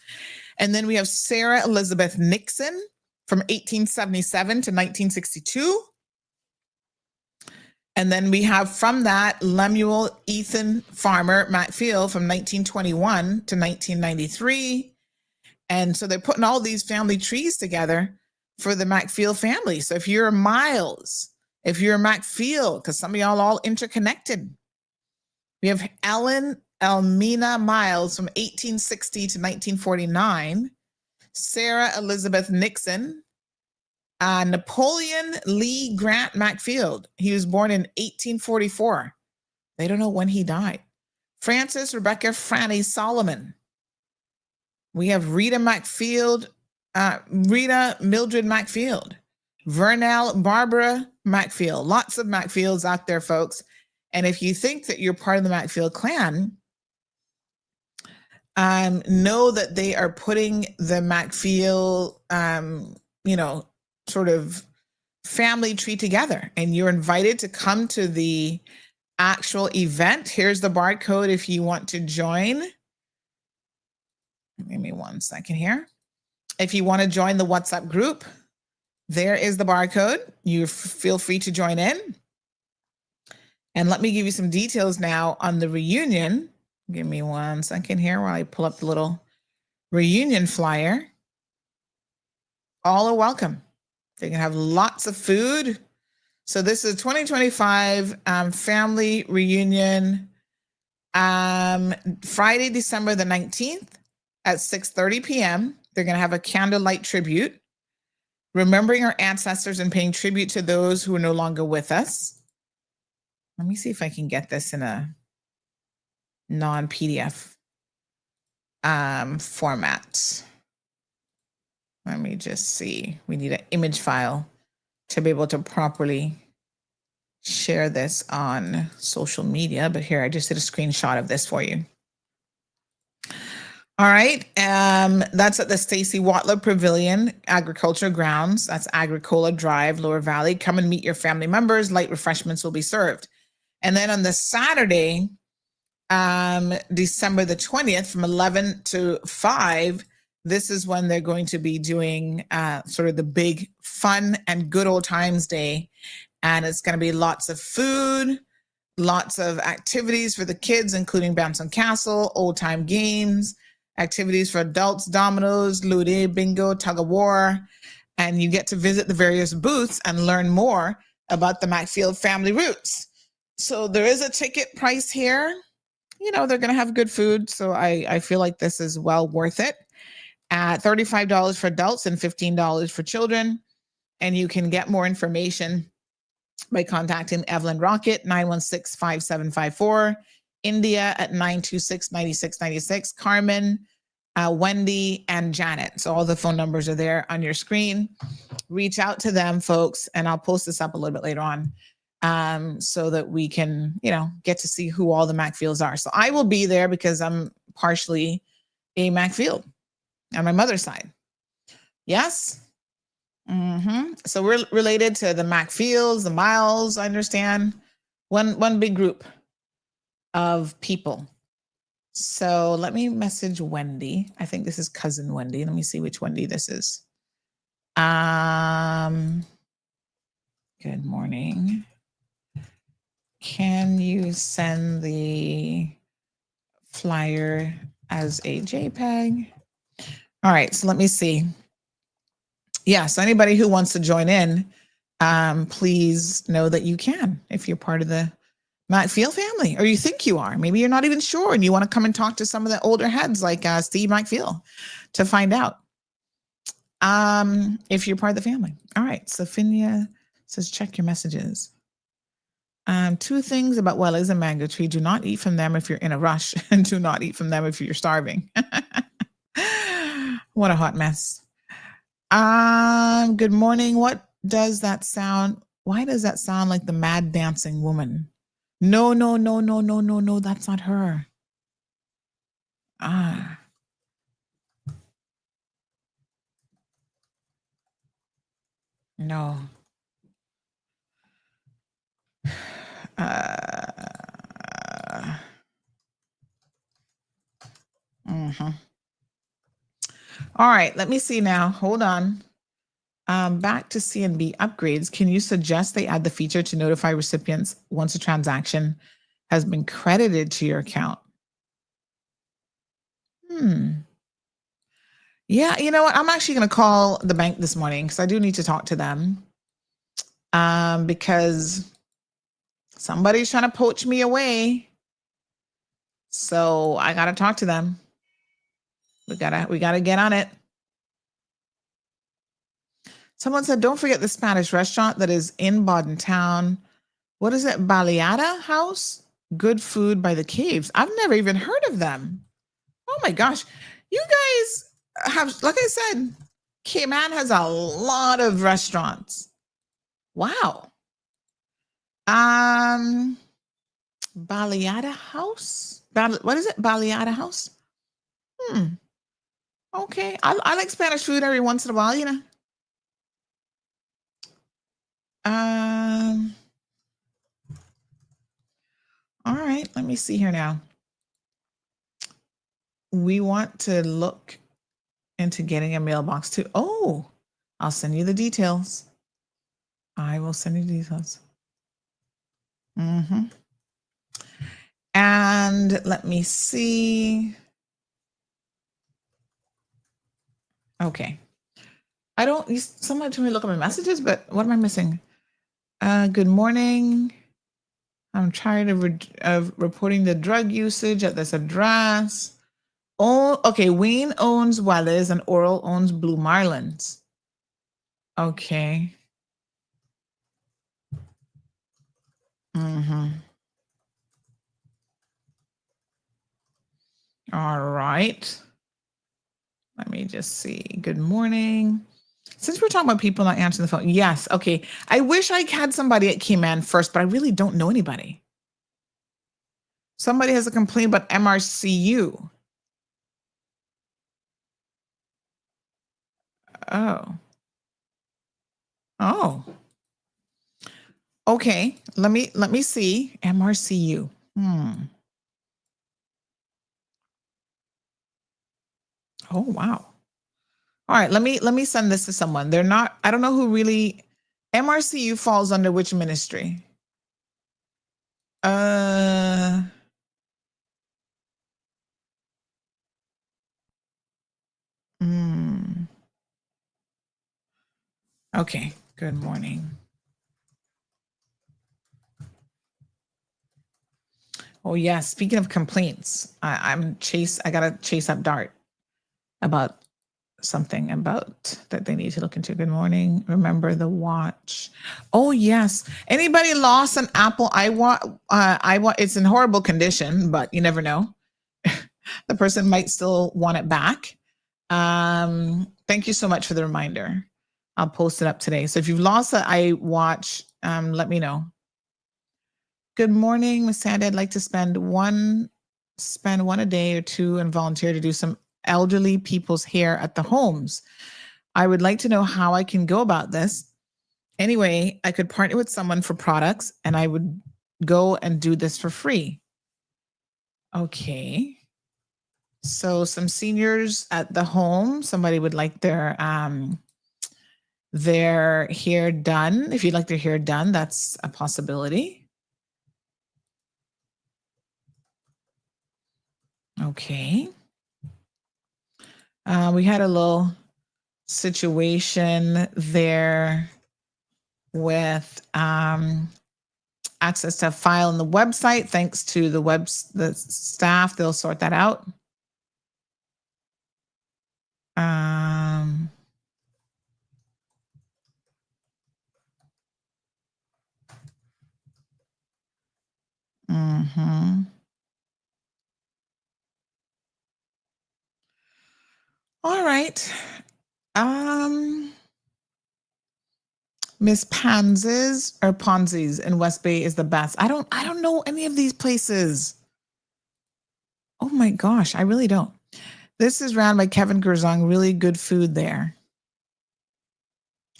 And then we have Sarah Elizabeth Nixon from 1877 to 1962. And then we have from that Lemuel Ethan Farmer McField from 1921 to 1993. And so they're putting all these family trees together for the McField family. So if you're Miles, if you're McField, because some of y'all all interconnected. We have Ellen Elmina Miles from 1860 to 1949. Sarah Elizabeth Nixon, Napoleon Lee Grant McField. He was born in 1844. They don't know when he died. Frances Rebecca Franny Solomon. We have Rita Mildred McField. Vernell Barbara McField. Lots of McFields out there, folks. And if you think that you're part of the McField clan, know that they are putting the McField, sort of family tree together, and you're invited to come to the actual event. Here's the barcode if you want to join. Give me 1 second here. If you want to join the WhatsApp group, there is the barcode. You feel free to join in. And let me give you some details now on the reunion. Give me 1 second here while I pull up the little reunion flyer. All are welcome. They can have lots of food. So this is 2025 family reunion, Friday, December the 19th at 6:30 p.m. They're going to have a candlelight tribute, remembering our ancestors and paying tribute to those who are no longer with us. Let me see if I can get this in a non-PDF format. Let me just see. We need an image file to be able to properly share this on social media. But here, I just did a screenshot of this for you. All right. That's at the Stacy Watler Pavilion Agriculture Grounds. That's Agricola Drive, Lower Valley. Come and meet your family members. Light refreshments will be served. And then on the Saturday, December the 20th from 11 to 5, this is when they're going to be doing sort of the big fun and good old times day. And it's going to be lots of food, lots of activities for the kids, including Bounce Castle, old time games, activities for adults, dominoes, lude, bingo, tug of war. And you get to visit the various booths and learn more about the Macfield family roots. So there is a ticket price here. You know, they're going to have good food. So I feel like this is well worth it. At $35 for adults and $15 for children. And you can get more information by contacting Evelyn Rocket, 916-5754, India at 926-9696, Carmen, Wendy, and Janet. So all the phone numbers are there on your screen. Reach out to them, folks, and I'll post this up a little bit later on so that we can, you know, get to see who all the Macfields are. So I will be there because I'm partially a Macfield on my mother's side. Yes? So we're related to the Macfields, the Miles, I understand. One big group of people. So let me message Wendy. I think this is cousin Wendy. Let me see which Wendy this is. Good morning. Can you send the flyer as a JPEG? All right, so let me see. Yeah, so anybody who wants to join in, please know that you can if you're part of the Macfield family, or you think you are. Maybe you're not even sure and you want to come and talk to some of the older heads like Steve Macfield to find out if you're part of the family. All right, Sophia says, check your messages. 2 things about Wellies and Mango Tree. Do not eat from them if you're in a rush, and do not eat from them if you're starving. What a hot mess. Good morning. What does that sound? Why does that sound like the mad dancing woman? No, that's not her. No. All right, let me see now. Hold on. Back to CNB upgrades. Can you suggest they add the feature to notify recipients once a transaction has been credited to your account? Yeah, you know what? I'm actually going to call the bank this morning because I do need to talk to them because somebody's trying to poach me away. So I got to talk to them. We gotta get on it. Someone said, don't forget the Spanish restaurant that is in Baden Town. What is it? Baleada House? Good food by the caves. I've never even heard of them. Oh my gosh. You guys have, like I said, Cayman has a lot of restaurants. Wow. Baleada House? What is it? Baleada House? Okay. I like Spanish food every once in a while, you know. All right, let me see here now. We want to look into getting a mailbox too. Oh, I'll send you the details. I will send you the details. Mm-hmm. And let me see. Okay. I don't, someone told me to look at my messages, but what am I missing? Good morning. I'm tired of reporting the drug usage at this address. Oh, okay. Wayne owns Welles and Oral owns Blue Marlins. Okay. Mm-hmm. All right. Let me just see. Good morning. Since we're talking about people not answering the phone, yes. Okay. I wish I had somebody at Cayman first, but I really don't know anybody. Somebody has a complaint about MRCU. Oh. Oh. Okay. Let me see. MRCU. Oh, wow. All right, let me send this to someone. They're not, I don't know who really, MRCU falls under which ministry? Okay, good morning. Oh yeah, speaking of complaints, I gotta chase up Dart about something about that they need to look into. Good morning. Remember the watch. Oh yes. Anybody lost an Apple iWatch? It's in horrible condition, but you never know. The person might still want it back. Thank you so much for the reminder. I'll post it up today. So if you've lost an iWatch, let me know. Good morning, Miss Sandy. I'd like to spend one a day or two and volunteer to do some elderly people's hair at the homes. I would like to know how I can go about this. Anyway, I could partner with someone for products and I would go and do this for free. Okay. So some seniors at the home, somebody would like their hair done. If you'd like their hair done, that's a possibility. Okay. We had a little situation there with access to a file on the website. Thanks to the staff, they'll sort that out. All right. Miss Panz's or Ponzi's in West Bay is the best. I don't know any of these places. Oh my gosh, I really don't. This is ran by Kevin Gerzong. Really good food there.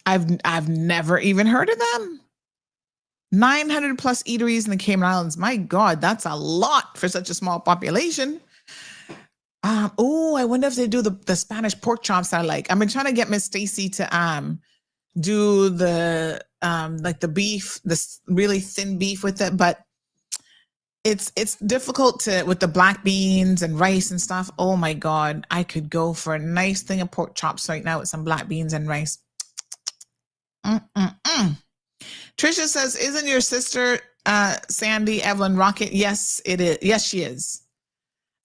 I've never even heard of them. 900 plus eateries in the Cayman Islands. My God, that's a lot for such a small population. Oh, I wonder if they do the Spanish pork chops I like. I've been trying to get Miss Stacy to do the like the beef, this really thin beef with it, but it's difficult with the black beans and rice and stuff. Oh my God, I could go for a nice thing of pork chops right now with some black beans and rice. Trisha says, isn't your sister Sandy Evelyn Rocket? Yes, it is. Yes, she is.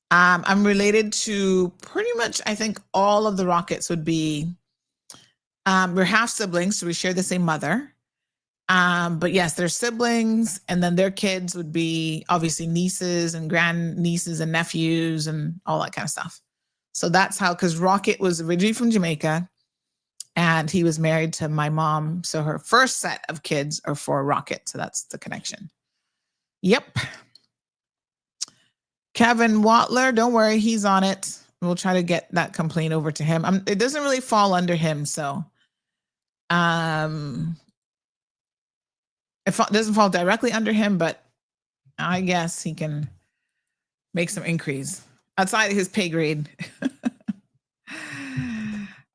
I'm related to pretty much, I think all of the Rockets would be, we're half siblings, so we share the same mother. But yes, they're siblings, and then their kids would be obviously nieces and grandnieces and nephews and all that kind of stuff. So that's how, because Rocket was originally from Jamaica, and he was married to my mom. So her first set of kids are for Rocket. So that's the connection. Yep. Kevin Watler, don't worry, he's on it. We'll try to get that complaint over to him. It doesn't really fall under him, so It doesn't fall directly under him, but I guess he can make some increase outside of his pay grade.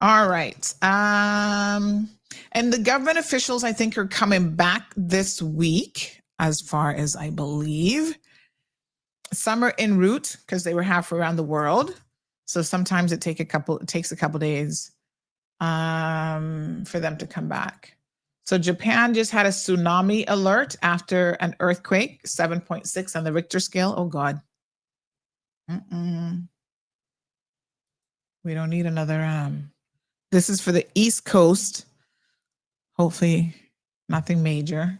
All right. And the government officials, I think, are coming back this week, as far as I believe. Some are en route because they were halfway around the world. So sometimes it takes a couple days for them to come back. So Japan just had a tsunami alert after an earthquake, 7.6 on the Richter scale. Oh God. We don't need another. This is for the East Coast. Hopefully nothing major.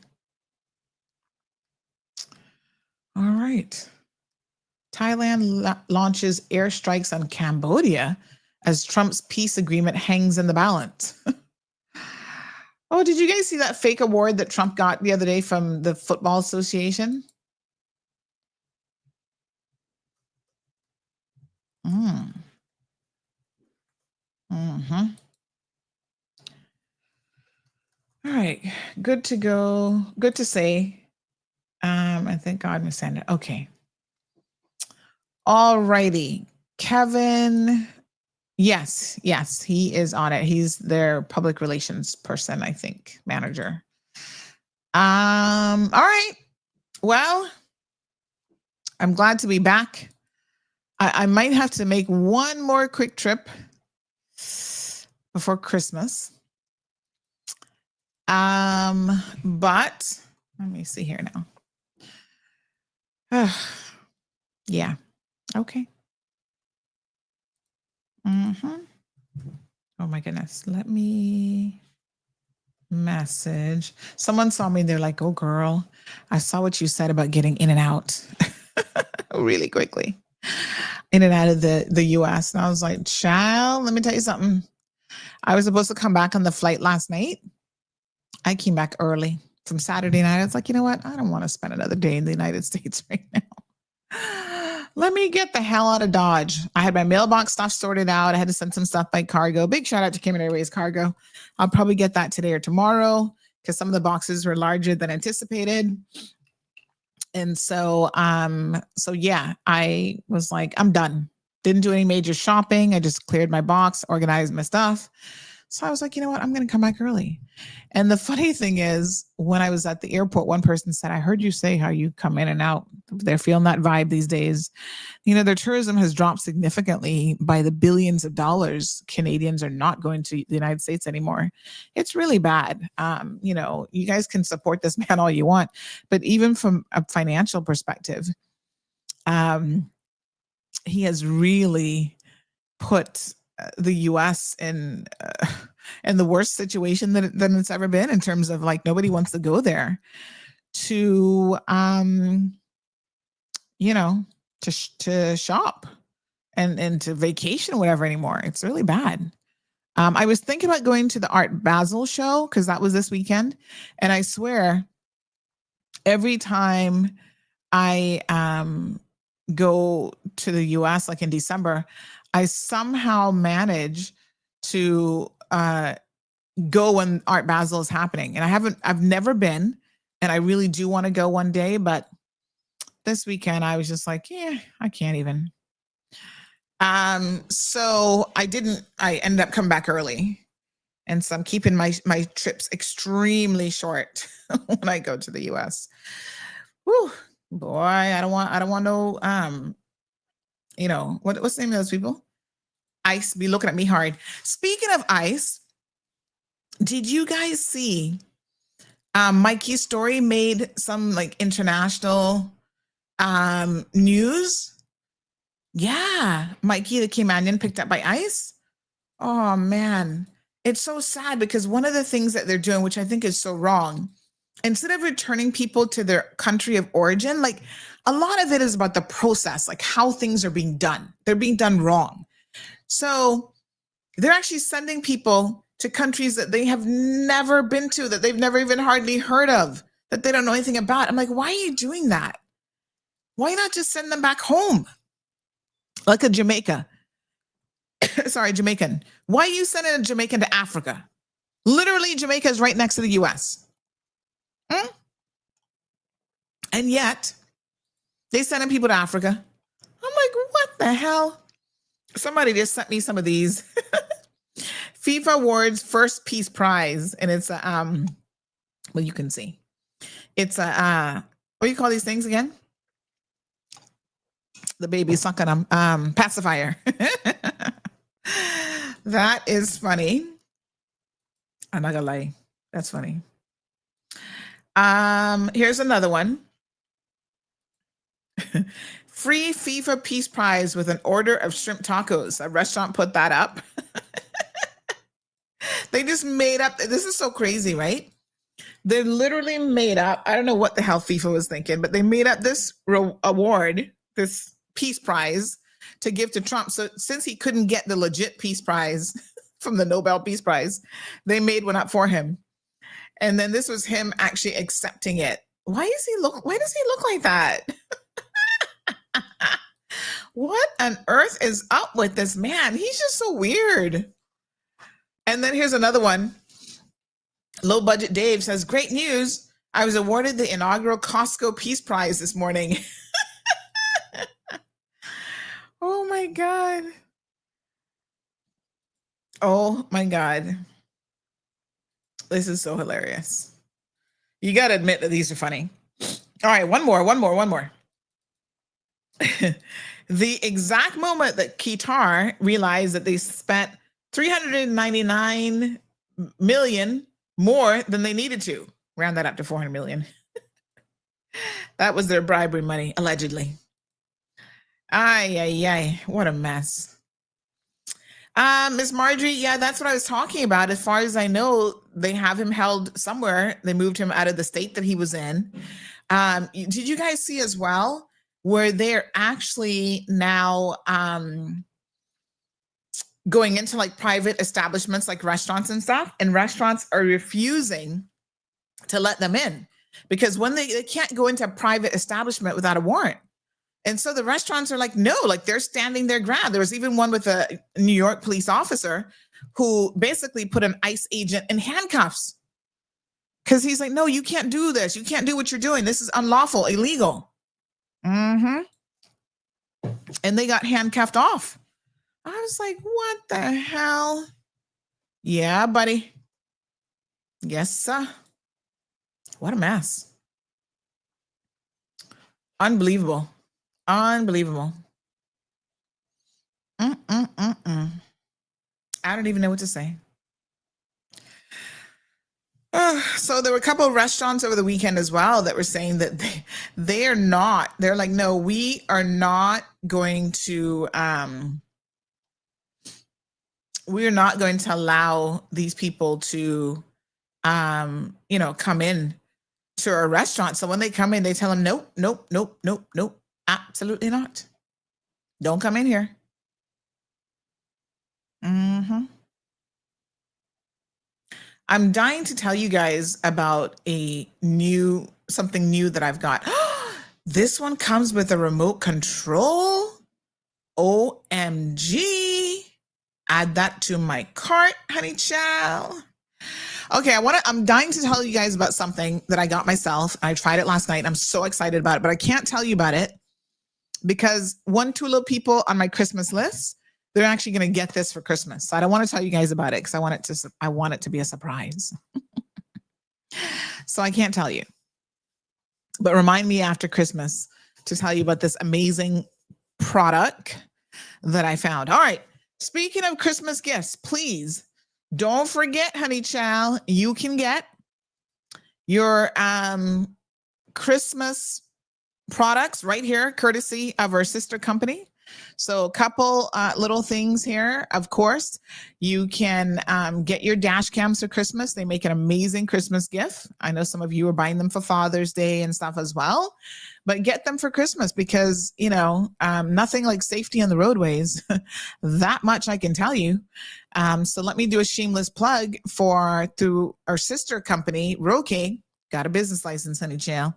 All right. Thailand launches airstrikes on Cambodia as Trump's peace agreement hangs in the balance. Oh, did you guys see that fake award that Trump got the other day from the Football Association? All right, good to go. Good to say. I thank God, Miss Sandra. Okay. All righty, Kevin. Yes, he is on it. He's their public relations person, I think, manager. All right. Well, I'm glad to be back. I might have to make one more quick trip before Christmas. But let me see here now. Yeah. Okay. Oh my goodness. Let me message. Someone saw me. They're like, oh girl, I saw what you said about getting in and out really quickly. In and out of the US. And I was like, child, let me tell you something. I was supposed to come back on the flight last night. I came back early from Saturday night. I was like, you know what? I don't want to spend another day in the United States right now. Let me get the hell out of Dodge. I had my mailbox stuff sorted out. I had to send some stuff by cargo. Big shout out to Cayman Airways Cargo. I'll probably get that today or tomorrow because some of the boxes were larger than anticipated. And so yeah, I was like, I'm done. Didn't do any major shopping. I just cleared my box, organized my stuff. So I was like, you know what? I'm going to come back early. And the funny thing is, when I was at the airport, one person said, I heard you say how you come in and out. They're feeling that vibe these days. You know, their tourism has dropped significantly by the billions of dollars. Canadians are not going to the United States anymore. It's really bad. You know, you guys can support this man all you want, but even from a financial perspective, he has really put the U.S. in the worst situation than it's ever been in terms of like nobody wants to go there to you know to shop and to vacation or whatever anymore. It's really bad. I was thinking about going to the Art Basel show because that was this weekend, and I swear every time I go to the US, like in December, I somehow manage to go when Art Basel is happening. And I've never been, and I really do want to go one day, but this weekend I was just like, yeah, I can't even. So I ended up coming back early. And so I'm keeping my trips extremely short when I go to the US. Whew, boy, I don't want no you know, what's the name of those people? ICE be looking at me hard. Speaking of ICE, did you guys see Mikey's story made some like international news? Yeah, Mikey the Caymanian picked up by ICE. Oh man, it's so sad because one of the things that they're doing, which I think is so wrong, instead of returning people to their country of origin, like a lot of it is about the process, like how things are being done. They're being done wrong. So they're actually sending people to countries that they have never been to, that they've never even hardly heard of, that they don't know anything about. I'm like, why are you doing that? Why not just send them back home? Like a Jamaica. Sorry, Jamaican. Why are you sending a Jamaican to Africa? Literally, Jamaica is right next to the US. And yet they sending people to Africa. I'm like, what the hell? Somebody just sent me some of these. FIFA Awards first Peace Prize. And it's a, well, you can see. It's a, what do you call these things again? The baby sucking them. Pacifier. That is funny. I'm not gonna lie. That's funny. Here's another one. Free FIFA Peace Prize with an order of shrimp tacos. A restaurant put that up. They just made up. This is so crazy, right? They literally made up. I don't know what the hell FIFA was thinking, but they made up this award, this Peace Prize, to give to Trump. So since he couldn't get the legit Peace Prize from the Nobel Peace Prize, they made one up for him. And then this was him actually accepting it. Why does he look like that? What on earth is up with this man? He's just so weird. And then here's another one. Low Budget Dave says, great news. I was awarded the inaugural Costco Peace Prize this morning. Oh my God. Oh my God. This is so hilarious. You got to admit that these are funny. All right, one more. The exact moment that Qatar realized that they spent $399 million more than they needed to, round that up to 400 million. That was their bribery money, allegedly. Ay, what a mess. Miss Marjorie, yeah, that's what I was talking about. As far as I know, they have him held somewhere. They moved him out of the state that he was in. Did you guys see as well where they're actually now going into like private establishments like restaurants and stuff, and restaurants are refusing to let them in because when they can't go into a private establishment without a warrant. And so the restaurants are like, no, like they're standing their ground. There was even one with a New York police officer who basically put an ICE agent in handcuffs because he's like, no, you can't do this. You can't do what you're doing. This is unlawful, illegal. And they got handcuffed off. I was like, what the hell? Yeah, buddy. Yes, sir. What a mess. Unbelievable. Unbelievable. I don't even know what to say. So there were a couple of restaurants over the weekend as well that were saying that they're like, no, we are not going to, we're not going to allow these people to, come in to a restaurant. So when they come in, they tell them, nope, absolutely not. Don't come in here. I'm dying to tell you guys about something new that I've got. This one comes with a remote control. OMG. Add that to my cart, honey child. Okay, I'm dying to tell you guys about something that I got myself. I tried it last night. I'm so excited about it, but I can't tell you about it because two little people on my Christmas list, they're actually going to get this for Christmas. So I don't want to tell you guys about it because I want it to be a surprise. So I can't tell you. But remind me after Christmas to tell you about this amazing product that I found. All right. Speaking of Christmas gifts, please don't forget, honey child, you can get your Christmas products right here, courtesy of our sister company. So a couple little things here. Of course, you can get your dash cams for Christmas. They make an amazing Christmas gift. I know some of you are buying them for Father's Day and stuff as well, but get them for Christmas because, nothing like safety on the roadways. That much I can tell you. So let me do a shameless plug through our sister company, Roque. Got a business license, honey child.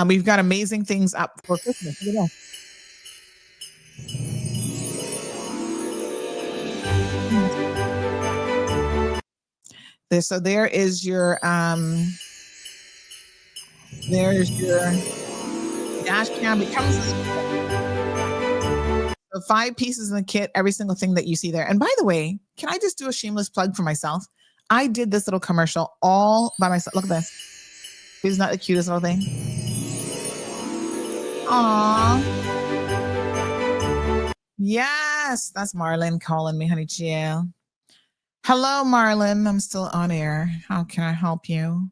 We've got amazing things up for Christmas. Look at that. So there's your dash cam becomes the 5 pieces in the kit, every single thing that you see there. And by the way, can I just do a shameless plug for myself? I did this little commercial all by myself. Look at this. Isn't that the cutest little thing? Aww. Yes, that's Marlon calling me, honey chill. Hello, Marlon. I'm still on air. How can I help you?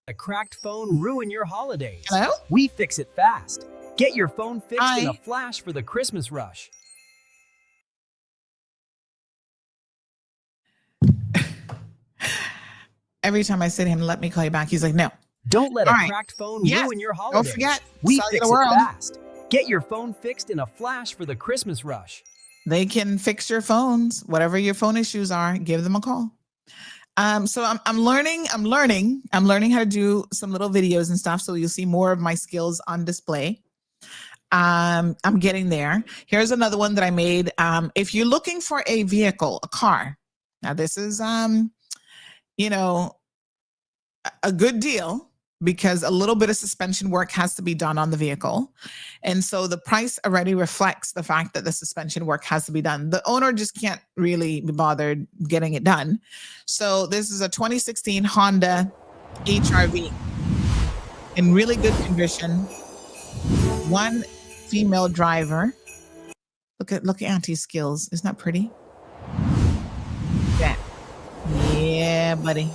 A cracked phone ruin your holidays. Hello? We fix it fast. Get your phone fixed Hi. in a flash for the Christmas rush. Every time I say to him, let me call you back, he's like, no. Don't let All a right. cracked phone Yes. ruin your Don't holidays. forget, We Cellular fix it World. fast. Get your phone fixed in a flash for the Christmas rush. They can fix your phones, whatever your phone issues are, give them a call. So I'm learning how to do some little videos and stuff. So you'll see more of my skills on display. I'm getting there. Here's another one that I made. If you're looking for a vehicle, a car, now this is, a good deal because a little bit of suspension work has to be done on the vehicle. And so the price already reflects the fact that the suspension work has to be done. The owner just can't really be bothered getting it done. So this is a 2016 Honda HR-V in really good condition. One female driver. Look at Auntie's skills. Isn't that pretty? Yeah, buddy.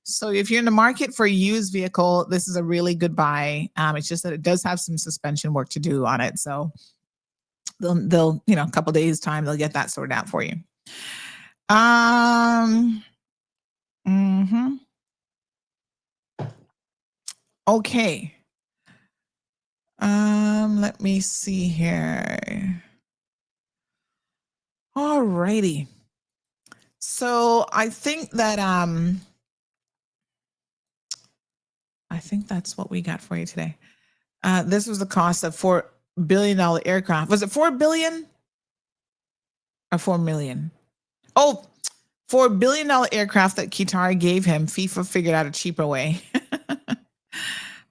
So if you're in the market for a used vehicle, this is a really good buy. It's just that it does have some suspension work to do on it. So they'll a couple days time, they'll get that sorted out for you. Okay. Let me see here. All righty. So I think that I think that's what we got for you today. This was the cost of $4 billion aircraft. Was it 4 billion or 4 million? Oh, $4 billion aircraft that Qatari gave him. FIFA figured out a cheaper way.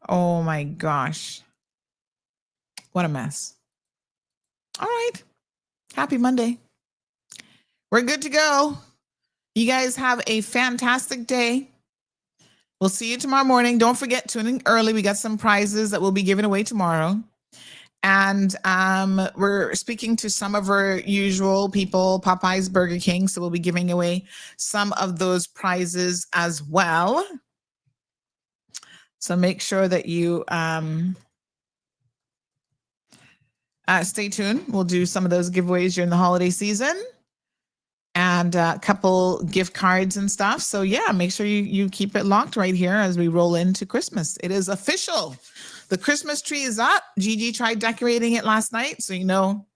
Oh my gosh. What a mess. All right. Happy Monday. We're good to go. You guys have a fantastic day. We'll see you tomorrow morning. Don't forget, tune in early. We got some prizes that we'll be giving away tomorrow. And we're speaking to some of our usual people, Popeyes, Burger King. So we'll be giving away some of those prizes as well. So make sure that you stay tuned. We'll do some of those giveaways during the holiday season. And a couple gift cards and stuff. So yeah, make sure you keep it locked right here as we roll into Christmas. It is official. The Christmas tree is up. Gigi tried decorating it last night. So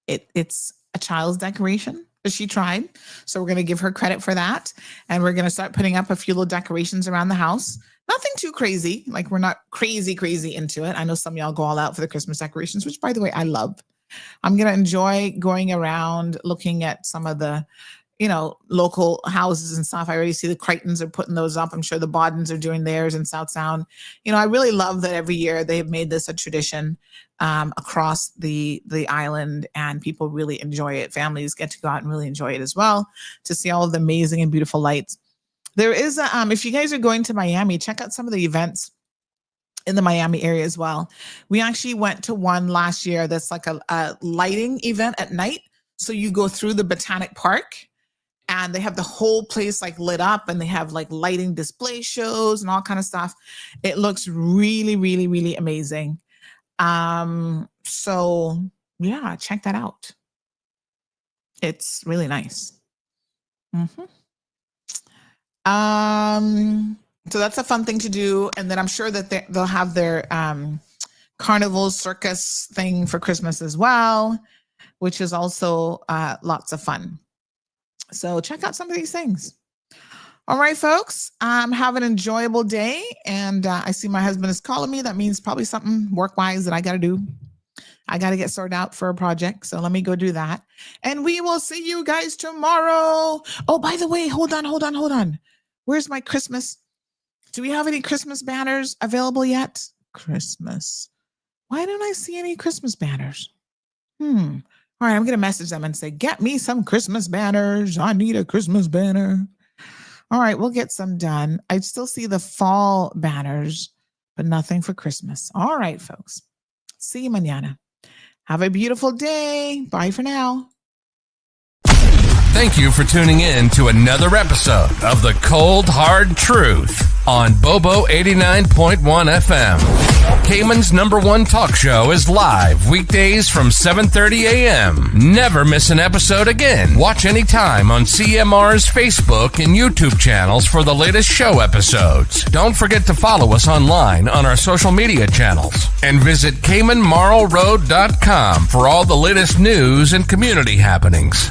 it's a child's decoration, but she tried. So we're going to give her credit for that. And we're going to start putting up a few little decorations around the house. Nothing too crazy. Like we're not crazy into it. I know some of y'all go all out for the Christmas decorations, which by the way, I love. I'm going to enjoy going around looking at some of the, local houses and stuff. I already see the Crichtons are putting those up. I'm sure the Bodens are doing theirs in South Sound. I really love that every year they've made this a tradition across the island, and people really enjoy it. Families get to go out and really enjoy it as well, to see all of the amazing and beautiful lights. There is if you guys are going to Miami, check out some of the events in the Miami area as well. We actually went to one last year that's like a lighting event at night. So you go through the Botanic Park and they have the whole place like lit up, and they have like lighting display shows and all kind of stuff. It looks really, really, really amazing. So yeah, check that out. It's really nice. So that's a fun thing to do. And then I'm sure that they'll have their carnival circus thing for Christmas as well, which is also lots of fun. So check out some of these things. All right, folks, have an enjoyable day. And I see my husband is calling me. That means probably something work-wise that I got to do. I got to get sorted out for a project. So let me go do that. And we will see you guys tomorrow. Oh, by the way, hold on. Where's my Christmas? Do we have any Christmas banners available yet? Christmas. Why don't I see any Christmas banners? All right, I'm going to message them and say, get me some Christmas banners. I need a Christmas banner. All right, we'll get some done. I still see the fall banners, but nothing for Christmas. All right, folks. See you mañana. Have a beautiful day. Bye for now. Thank you for tuning in to another episode of The Cold Hard Truth on Bobo 89.1 FM. Cayman's #1 talk show is live weekdays from 7:30 a.m. Never miss an episode again. Watch anytime on CMR's Facebook and YouTube channels for the latest show episodes. Don't forget to follow us online on our social media channels. And visit CaymanMarlRoad.com for all the latest news and community happenings.